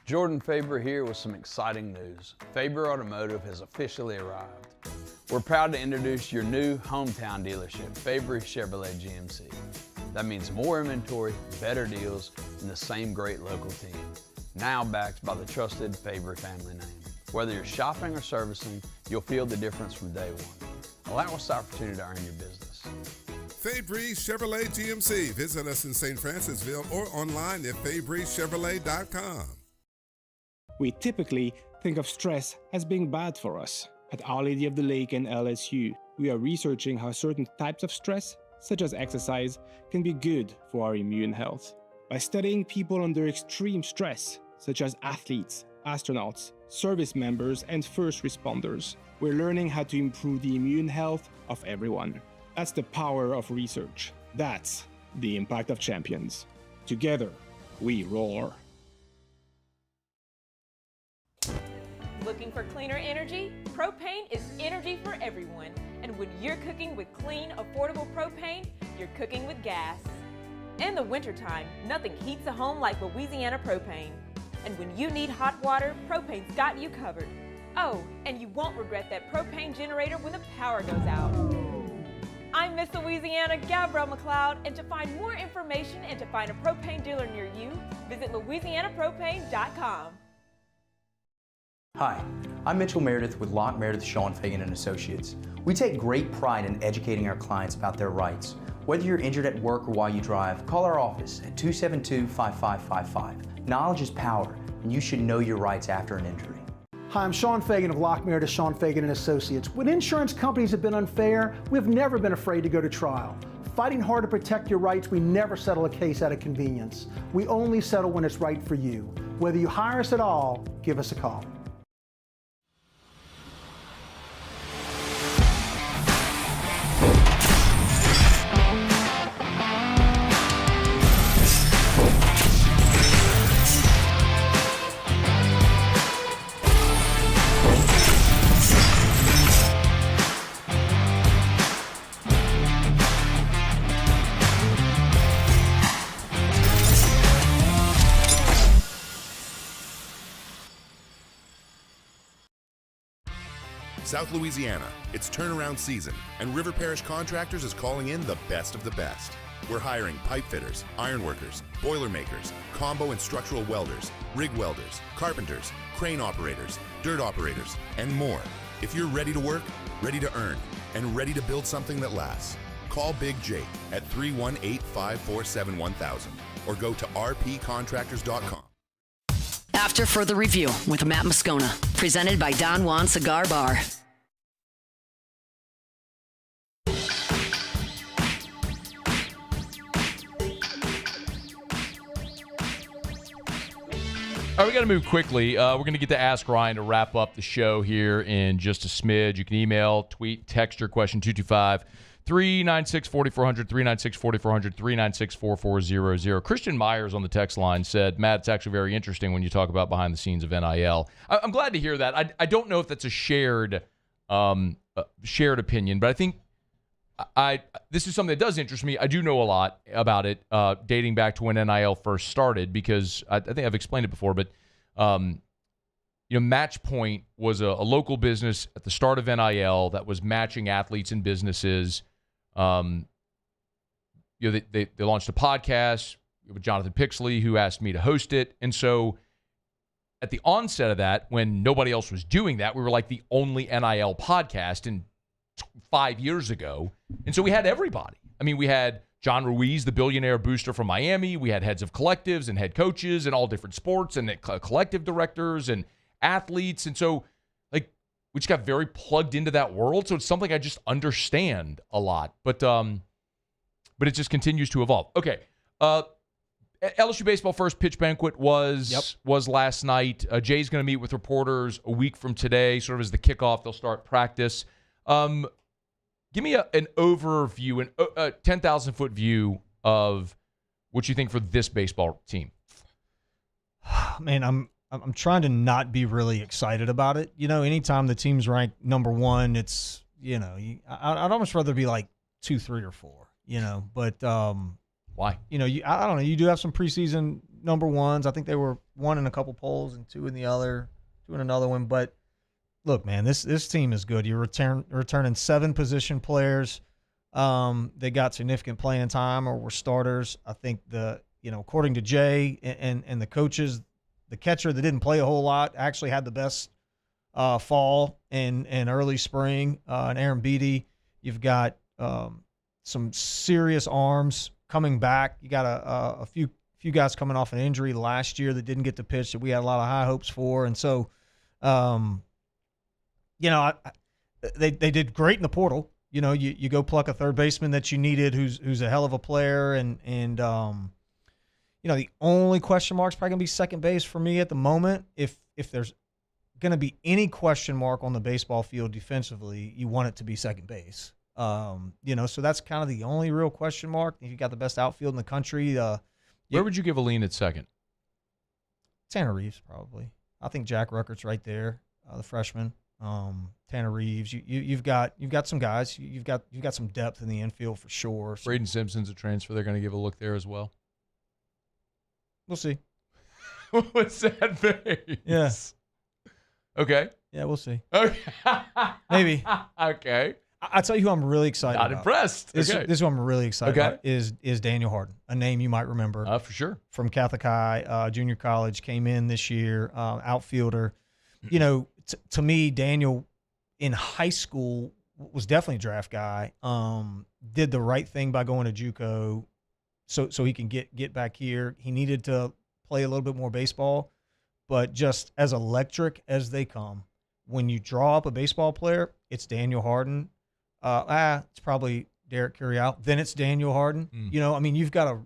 Jordan Faber here with some exciting news. Faber Automotive has officially arrived. We're proud to introduce your new hometown dealership, Faber Chevrolet GMC. That means more inventory, better deals, and the same great local team. Now backed by the trusted Faber family name. Whether you're shopping or servicing, you'll feel the difference from day one. Allow us the opportunity to earn your business. Fabry Chevrolet GMC. Visit us in St. Francisville or online at FabryChevrolet.com. We typically think of stress as being bad for us. At Our Lady of the Lake and LSU, we are researching how certain types of stress, such as exercise, can be good for our immune health. By studying people under extreme stress, such as athletes, astronauts, service members, and first responders, we're learning how to improve the immune health of everyone. That's the power of research. That's the impact of champions. Together, we roar. Looking for cleaner energy? Propane is energy for everyone. And when you're cooking with clean, affordable propane, you're cooking with gas. In the wintertime, nothing heats a home like Louisiana propane. And when you need hot water, propane's got you covered. Oh, and you won't regret that propane generator when the power goes out. I'm Miss Louisiana, Gabrielle McLeod, and to find more information and to find a propane dealer near you, visit louisianapropane.com. Hi, I'm Mitchell Meredith with Locke Meredith, Sean Fagan and Associates. We take great pride in educating our clients about their rights. Whether you're injured at work or while you drive, call our office at 272-5555. Knowledge is power, and you should know your rights after an injury. Hi, I'm Sean Fagan of Locke Meredith, Sean Fagan and Associates. When insurance companies have been unfair, we've never been afraid to go to trial. Fighting hard to protect your rights, we never settle a case out of convenience. We only settle when it's right for you. Whether you hire us at all, give us a call. South Louisiana, it's turnaround season, and River Parish Contractors is calling in the best of the best. We're hiring pipe fitters, iron workers, boiler makers, combo and structural welders, rig welders, carpenters, crane operators, dirt operators, and more. If you're ready to work, ready to earn, and ready to build something that lasts, call Big Jake at 318-547-1000 or go to rpcontractors.com. After further review with Matt Moscona, presented by Don Juan Cigar Bar. All right, we got to move quickly. We're going to get to Ask Ryan to wrap up the show here in just a smidge. You can email, tweet, text your question 225-396-4400, 396-4400, 396-4400. Christian Myers on the text line said, Matt, it's actually very interesting when you talk about behind the scenes of NIL. I'm glad to hear that. I don't know if that's a shared opinion, but I think this is something that does interest me. I do know a lot about it, dating back to when NIL first started, because I think I've explained it before, but Match Point was a local business at the start of NIL that was matching athletes and businesses. They launched a podcast with Jonathan Pixley, who asked me to host it. And so at the onset of that, when nobody else was doing that, we were like the only NIL podcast in 5 years ago. And so we had everybody. I mean, we had John Ruiz, the billionaire booster from Miami. We had heads of collectives and head coaches in all different sports and collective directors and athletes. And so we just got very plugged into that world. So it's something I just understand a lot. But it just continues to evolve. Okay. LSU Baseball first pitch banquet was last night. Jay's going to meet with reporters a week from today, sort of as the kickoff. They'll start practice. Give me an overview, a 10,000-foot view of what you think for this baseball team. Man, I'm trying to not be really excited about it. Anytime the team's ranked number one, it's, I'd almost rather be like 2, 3, or 4, but why? I don't know. You do have some preseason number ones. I think they were 1 in a couple polls and 2 in another one. But look, man, this team is good. You're returning 7 position players. They got significant playing time or were starters. I think according to Jay and the coaches, the catcher that didn't play a whole lot actually had the best fall and early spring. And Aaron Beatty, you've got some serious arms coming back. You got a few guys coming off an injury last year that didn't get to pitch that we had a lot of high hopes for. And so, they did great in the portal. You go pluck a third baseman that you needed, who's a hell of a player, and the only question mark is probably gonna be second base for me at the moment. If there's gonna be any question mark on the baseball field defensively, you want it to be second base. So that's kind of the only real question mark. You got the best outfield in the country. Where would you give a lean at second? Tanner Reeves, probably. I think Jack Ruckert's right there, the freshman. Tanner Reeves. You've got some guys. You've got some depth in the infield for sure. So Braden Simpson's a transfer. They're going to give a look there as well. we'll see. What's that face? Yeah. Okay. Yeah, we'll see. Okay. Maybe. Okay. I'll tell you who I'm really excited Not about. impressed. This Okay. is who I'm really excited Okay. about is Daniel Harden, a name you might remember. For sure. From Catholic High, junior college, came in this year, outfielder. To me, Daniel in high school was definitely a draft guy. Did the right thing by going to JUCO so he can get back here. He needed to play a little bit more baseball, but just as electric as they come, when you draw up a baseball player, it's Daniel Harden. It's probably Derek Curiel. Then it's Daniel Harden. You've got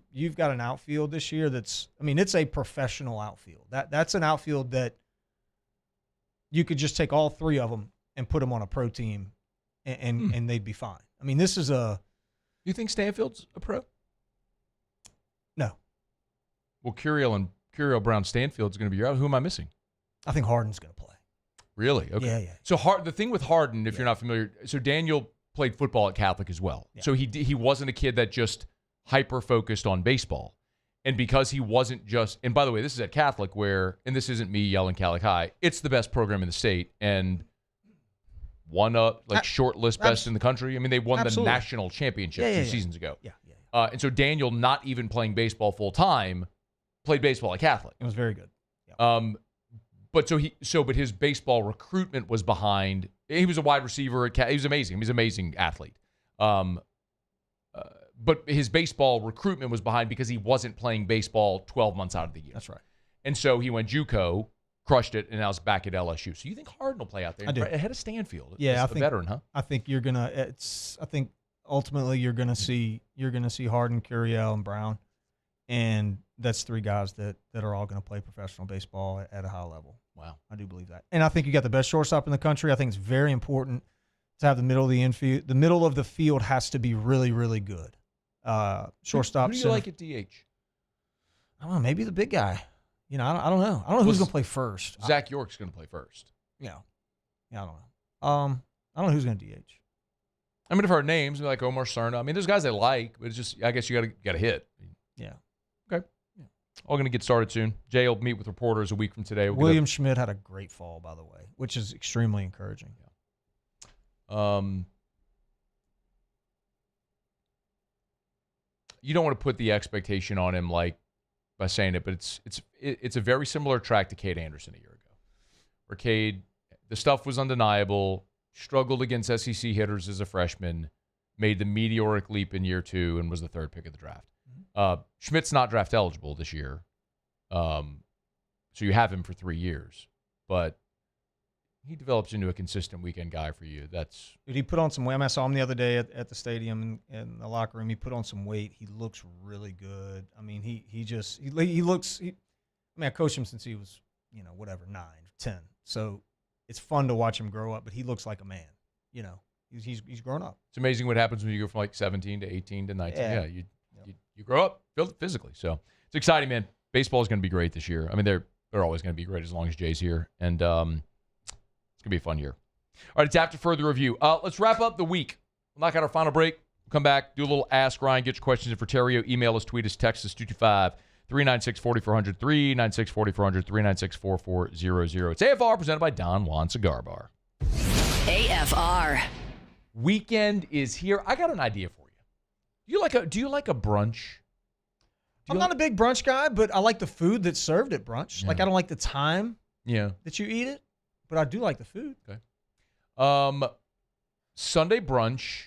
an outfield this year it's a professional outfield. That's an outfield that you could just take all three of them and put them on a pro team, and they'd be fine. This is a. You think Stanfield's a pro? No. Well, Curiel Brown Stanfield's going to be your out. Who am I missing? I think Harden's going to play. Really? Okay. Yeah. So the thing with Harden, if you're not familiar, so Daniel played football at Catholic as well. Yeah. So he wasn't a kid that just hyper focused on baseball. And because he wasn't just, and by the way, this is at Catholic where, and this isn't me yelling Catholic High, it's the best program in the state and won short list best in the country. They won the national championship 2 seasons ago. Yeah. And so Daniel, not even playing baseball full time, played baseball at Catholic. It was very good. Yeah. But his baseball recruitment was behind. He was a wide receiver at he was amazing. He was an amazing athlete. But his baseball recruitment was behind because he wasn't playing baseball 12 months out of the year. That's right. And so he went JUCO, crushed it, and now is back at LSU. So you think Harden will play out there I do. ahead of Stanfield? Yeah, I think a veteran, huh? I think you're gonna. I think ultimately you're gonna see Harden, Curiel, and Brown, and that's three guys that are all gonna play professional baseball at a high level. Wow, I do believe that, and I think you got the best shortstop in the country. I think it's very important to have the middle of the infield. The middle of the field has to be really, really good. Shortstop. Who do you like at DH? I don't know. Maybe the big guy. I don't know. I don't know who's going to play first. Zach York's going to play first. Yeah, I don't know. I don't know who's going to DH. I've heard names like Omar Cerna. There's guys I like, but it's just I guess you got to hit. Yeah. Okay. Yeah. All going to get started soon. Jay will meet with reporters a week from today. William Schmidt had a great fall, by the way, which is extremely encouraging. Yeah. You don't want to put the expectation on him by saying it, but it's a very similar track to Cade Anderson a year ago, where Cade, the stuff was undeniable, struggled against SEC hitters as a freshman, made the meteoric leap in year 2, and was the 3rd pick of the draft. Schmidt's not draft eligible this year, so you have him for 3 years, but he develops into a consistent weekend guy for you. He put on some weight. I saw him the other day at the stadium in the locker room. He put on some weight. He looks really good. He looks. I coached him since he was 9, 10. So it's fun to watch him grow up. But he looks like a man. He's grown up. It's amazing what happens when you go from 17 to 18 to 19. Yeah, you grow up physically. So it's exciting, man. Baseball is going to be great this year. They're always going to be great as long as Jay's here, and it's going to be a fun year. All right, it's after further review. Let's wrap up the week. We'll knock out our final break. We'll come back, do a little Ask Ryan, get your questions in for Terrio. Email us, tweet us, text us, 225-396-4400, 396-4400, 396-4400. It's AFR presented by Don Juan Cigar Bar. AFR. Weekend is here. I got an idea for you. Do you like a brunch? I'm not a big brunch guy, but I like the food that's served at brunch. Yeah. I don't like the time that you eat it, but I do like the food. Okay. Sunday brunch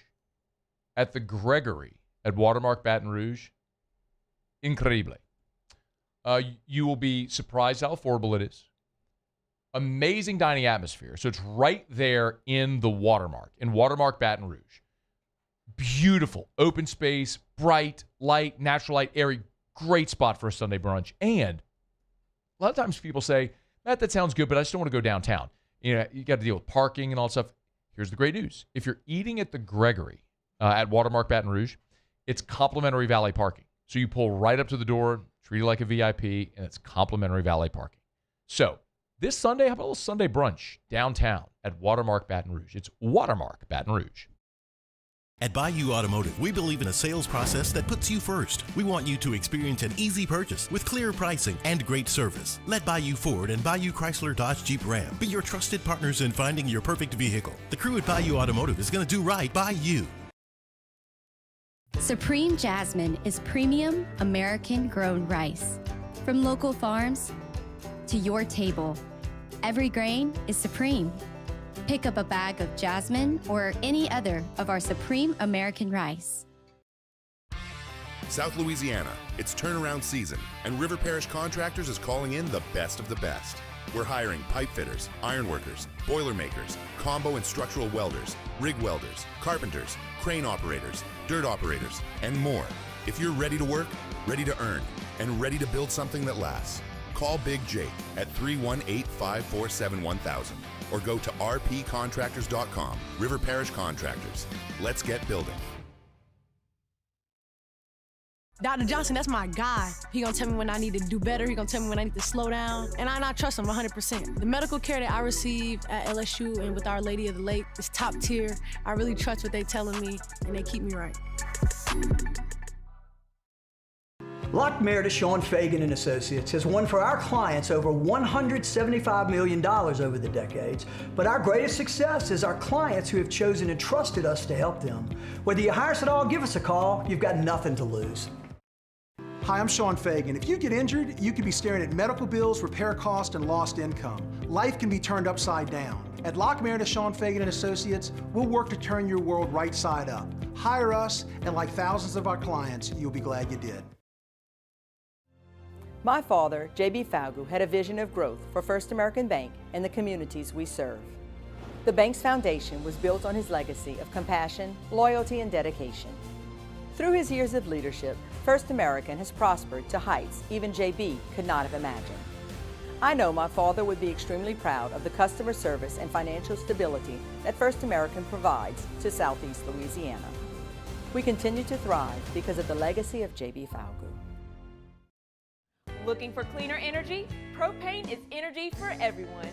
at the Gregory at Watermark Baton Rouge. Increíble. You will be surprised how affordable it is. Amazing dining atmosphere. So it's right there in the Watermark, in Watermark Baton Rouge. Beautiful, open space, bright, light, natural light, airy. Great spot for a Sunday brunch. And a lot of times people say, Matt, that sounds good, but I just don't want to go downtown. You got to deal with parking and all that stuff. Here's the great news. If you're eating at the Gregory, at Watermark Baton Rouge. It's complimentary valet parking. So you pull right up to the door, treat it like a VIP, and it's complimentary valet parking. So this Sunday, how about a little Sunday brunch downtown at Watermark Baton Rouge? It's Watermark Baton Rouge. At Bayou Automotive, we believe in a sales process that puts you first. We want you to experience an easy purchase with clear pricing and great service. Let Bayou Ford and Bayou Chrysler Dodge Jeep Ram be your trusted partners in finding your perfect vehicle. The crew at Bayou Automotive is going to do right by you. Supreme Jasmine is premium American-grown rice. From local farms to your table, every grain is supreme. Pick up a bag of Jasmine or any other of our Supreme American rice. South Louisiana, it's turnaround season, and River Parish Contractors is calling in the best of the best. We're hiring pipe fitters, iron workers, boiler makers, combo and structural welders, rig welders, carpenters, crane operators, dirt operators, and more. If you're ready to work, ready to earn, and ready to build something that lasts, call Big Jake at 318-547-1000 or go to rpcontractors.com. River Parish Contractors. Let's get building. Dr. Johnson, that's my guy. He gonna tell me when I need to do better. He gonna tell me when I need to slow down. And I trust him 100%. The medical care that I receive at LSU and with Our Lady of the Lake is top tier. I really trust what they telling me, and they keep me right. Locke Meredith, Sean Fagan and Associates has won for our clients over $175 million over the decades, but our greatest success is our clients who have chosen and trusted us to help them. Whether you hire us at all, give us a call. You've got nothing to lose. Hi, I'm Sean Fagan. If you get injured, you could be staring at medical bills, repair costs, and lost income. Life can be turned upside down. At Locke Meredith, Sean Fagan and Associates, we'll work to turn your world right side up. Hire us, and like thousands of our clients, you'll be glad you did. My father, J.B. Falgu, had a vision of growth for First American Bank and the communities we serve. The bank's foundation was built on his legacy of compassion, loyalty, and dedication. Through his years of leadership, First American has prospered to heights even J.B. could not have imagined. I know my father would be extremely proud of the customer service and financial stability that First American provides to Southeast Louisiana. We continue to thrive because of the legacy of J.B. Falgu. Looking for cleaner energy? Propane is energy for everyone.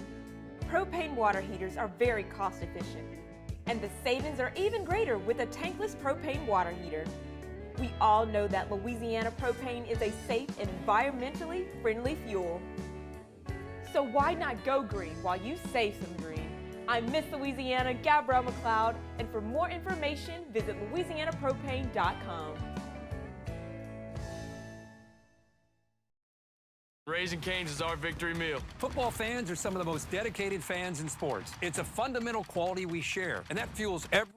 Propane water heaters are very cost efficient, and the savings are even greater with a tankless propane water heater. We all know that Louisiana propane is a safe and environmentally friendly fuel. So why not go green while you save some green? I'm Miss Louisiana, Gabrielle McLeod, and for more information, visit louisianapropane.com. Raising Cane's is our victory meal. Football fans are some of the most dedicated fans in sports. It's a fundamental quality we share, and that fuels every...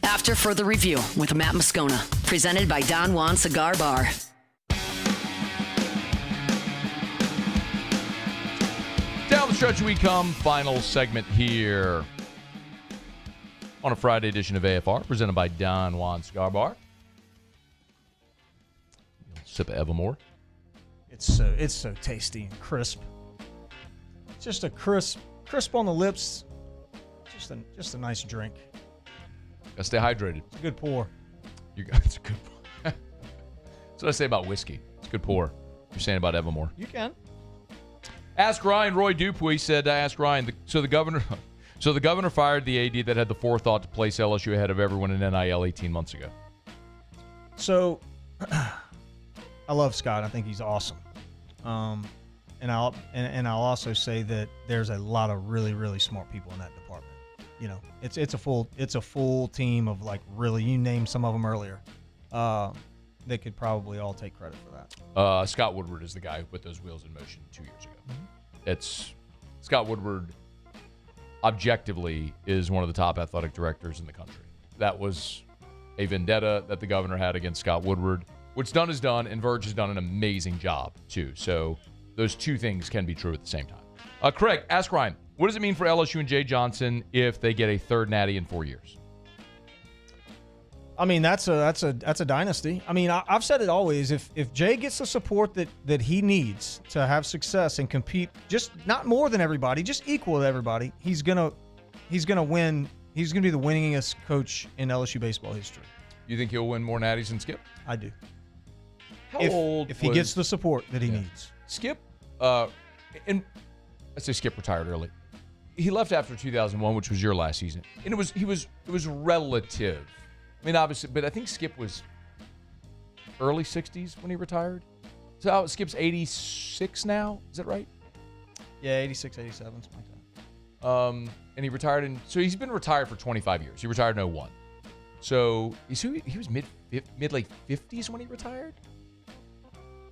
After Further Review with Matt Moscona, presented by Don Juan Cigar Bar. Down the stretch we come, final segment here on a Friday edition of AFR, presented by Don Juan Cigar Bar. Sip of Evermore. It's so tasty and crisp. Just a crisp on the lips. Just a nice drink. Gotta stay hydrated. It's a good pour. It's a good pour. That's what I say about whiskey. It's a good pour. You're saying about Evermore. You can. Ask Ryan. Roy Dupuis said, ask Ryan. So the governor fired the AD that had the forethought to place LSU ahead of everyone in NIL 18 months ago. So I love Scott. I think he's awesome. And I'll also say that there's a lot of really, really smart people in that department. You know, it's a full team of, like, really, you named some of them earlier. They could probably all take credit for that. Scott Woodward is the guy who put those wheels in motion 2 years ago. It's Scott Woodward objectively is one of the top athletic directors in the country. That was a vendetta that the governor had against Scott Woodward. What's done is done, and Verge has done an amazing job, too. So those two things can be true at the same time. Craig, ask Ryan, what does it mean for LSU and Jay Johnson if they get a third natty in 4 years? I mean, that's a dynasty. I mean, I've said it always. If Jay gets the support that he needs to have success and compete, just not more than everybody, just equal to everybody, he's gonna win He's going to be the winningest coach in LSU baseball history. You think he'll win more natties than Skip? I do. How old if he gets the support that he needs. Skip, and let's say Skip retired early. He left after 2001, which was your last season, and it was relative. I mean, obviously, but I think Skip was early 60s when he retired. So Skip's 86 now. Is that right? Yeah, 86, 87, something like that. And he retired so he's been retired for 25 years. He retired in 01. So he was mid late 50s when he retired.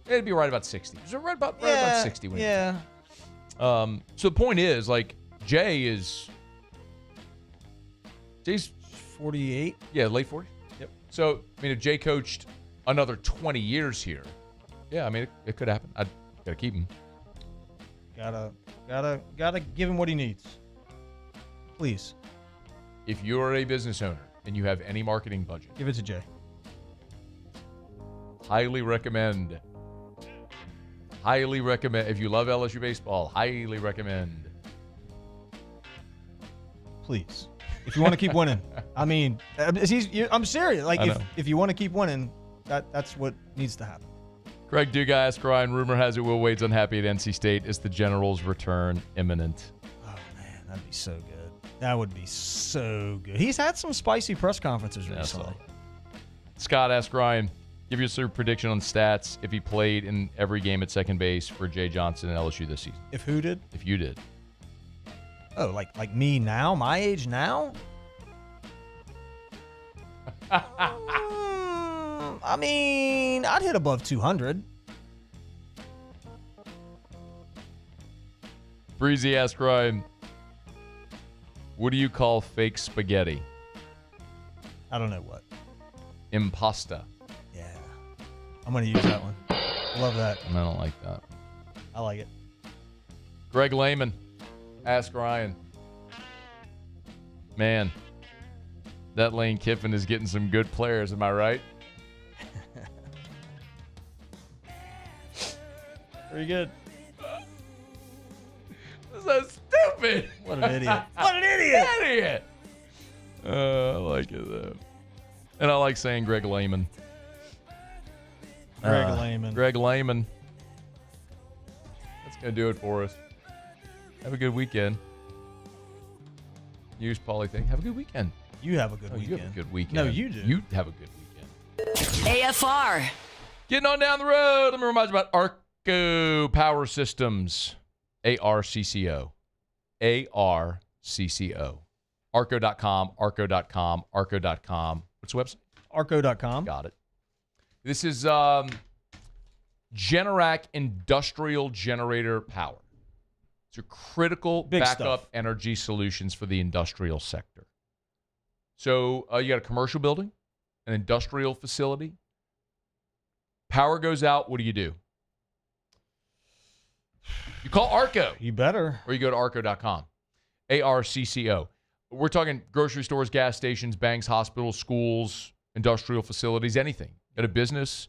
It'd be right about 60. It was right about 60 when he retired. So the point is, like, Jay's 48. Yeah, late 40s. Yep. So I mean, if Jay coached another 20 years here, yeah, I mean, it could happen. I gotta keep him. Gotta give him what he needs. Please. If you're a business owner and you have any marketing budget, give it to Jay. Highly recommend. If you love LSU baseball, highly recommend. Please. If you want to keep winning. I mean, I'm serious. Like, if you want to keep winning, that's what needs to happen. Greg Duga asked Ryan, rumor has it Will Wade's unhappy at NC State. Is the General's return imminent? Oh, man, that'd be so good. That would be so good. He's had some spicy press conferences recently. Scott asked Ryan, give us your prediction on stats if he played in every game at second base for Jay Johnson and LSU this season. If who did? If you did. Oh, like me now? My age now? I mean, I'd hit above 200. Breezy asked Ryan, what do you call fake spaghetti? I don't know what. Impasta. Yeah. I'm going to use that one. Love that. I don't like that. I like it. Greg Lehman asked Ryan, man, that Lane Kiffin is getting some good players. Am I right? Pretty good. So stupid. What an idiot. What an idiot. Idiot. I like it, though. And I like saying Greg Lehman. Greg Lehman. That's going to do it for us. Have a good weekend. Use Paulie thing. Have a good weekend. You have a good weekend. You have a good weekend. No, you do. You have a good weekend. AFR. Getting on down the road. Let me remind you about Arco Power Systems. ARCCO. ARCCO. Arco.com. Arco.com. Arco.com. What's the website? Arco.com. Got it. This is Generac Industrial Generator Power. It's a critical backup energy solutions for the industrial sector. So you got a commercial building, an industrial facility. Power goes out. What do? You call Arco. You better. Or you go to arco.com. ARCCO. We're talking grocery stores, gas stations, banks, hospitals, schools, industrial facilities, anything. At a business,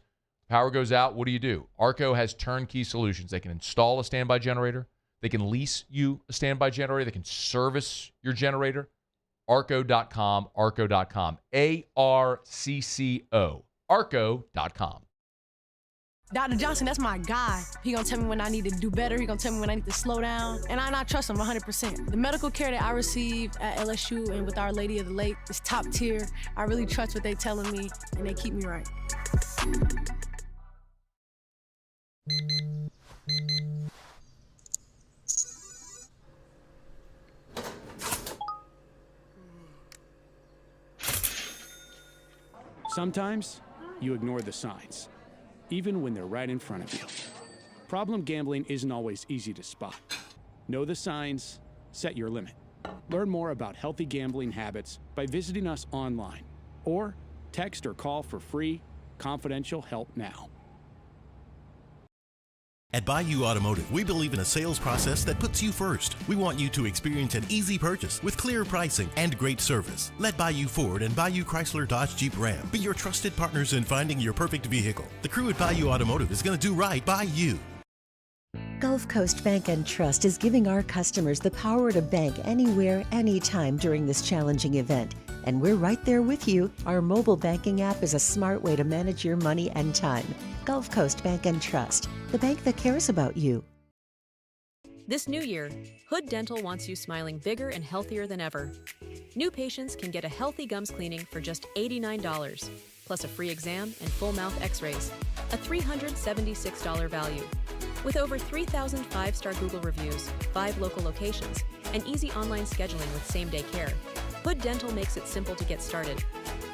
power goes out. What do you do? Arco has turnkey solutions. They can install a standby generator. They can lease you a standby generator. They can service your generator. Arco.com. Arco.com. ARCCO. Arco.com. Dr. Johnson, that's my guy. He gonna tell me when I need to do better. He gonna tell me when I need to slow down. And I trust him 100%. The medical care that I receive at LSU and with Our Lady of the Lake is top tier. I really trust what they telling me, and they keep me right. Sometimes you ignore the signs, even when they're right in front of you. Problem gambling isn't always easy to spot. Know the signs, set your limit. Learn more about healthy gambling habits by visiting us online or text or call for free, confidential help now. At Bayou Automotive, we believe in a sales process that puts you first. We want you to experience an easy purchase with clear pricing and great service. Let Bayou Ford and Bayou Chrysler Dodge Jeep Ram be your trusted partners in finding your perfect vehicle. The crew at Bayou Automotive is going to do right by you. Gulf Coast Bank and Trust is giving our customers the power to bank anywhere, anytime during this challenging event. And we're right there with you. Our mobile banking app is a smart way to manage your money and time. Gulf Coast Bank and Trust, the bank that cares about you. This new year, Hood Dental wants you smiling bigger and healthier than ever. New patients can get a healthy gums cleaning for just $89, plus a free exam and full mouth x-rays, a $376 value. With over 3,000 5-star Google reviews, 5 local locations, and easy online scheduling with same-day care, Hood Dental makes it simple to get started.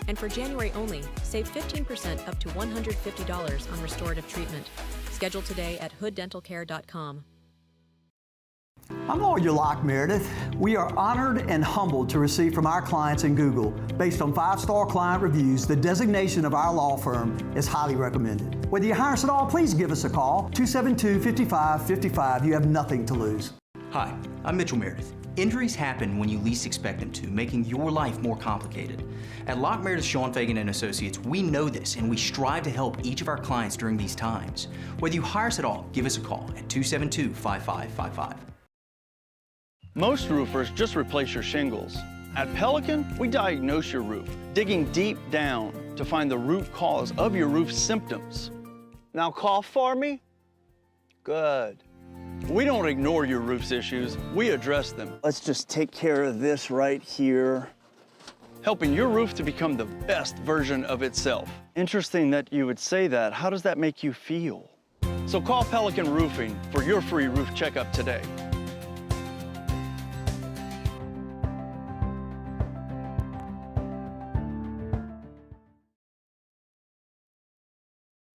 And for January only, save 15% up to $150 on restorative treatment. Schedule today at hooddentalcare.com. I'm Lawyer Locke Meredith. We are honored and humbled to receive from our clients in Google, based on 5-star client reviews, the designation of our law firm is highly recommended. Whether you hire us at all, please give us a call, 272-5555. You have nothing to lose. Hi, I'm Mitchell Meredith. Injuries happen when you least expect them to, making your life more complicated. At Locke Meredith, Sean Fagan and Associates, we know this and we strive to help each of our clients during these times. Whether you hire us at all, give us a call at 272-5555. Most roofers just replace your shingles. At Pelican, we diagnose your roof, digging deep down to find the root cause of your roof symptoms. Now cough for me. Good. We don't ignore your roof's issues, we address them. Let's just take care of this right here. Helping your roof to become the best version of itself. Interesting that you would say that. How does that make you feel? So call Pelican Roofing for your free roof checkup today.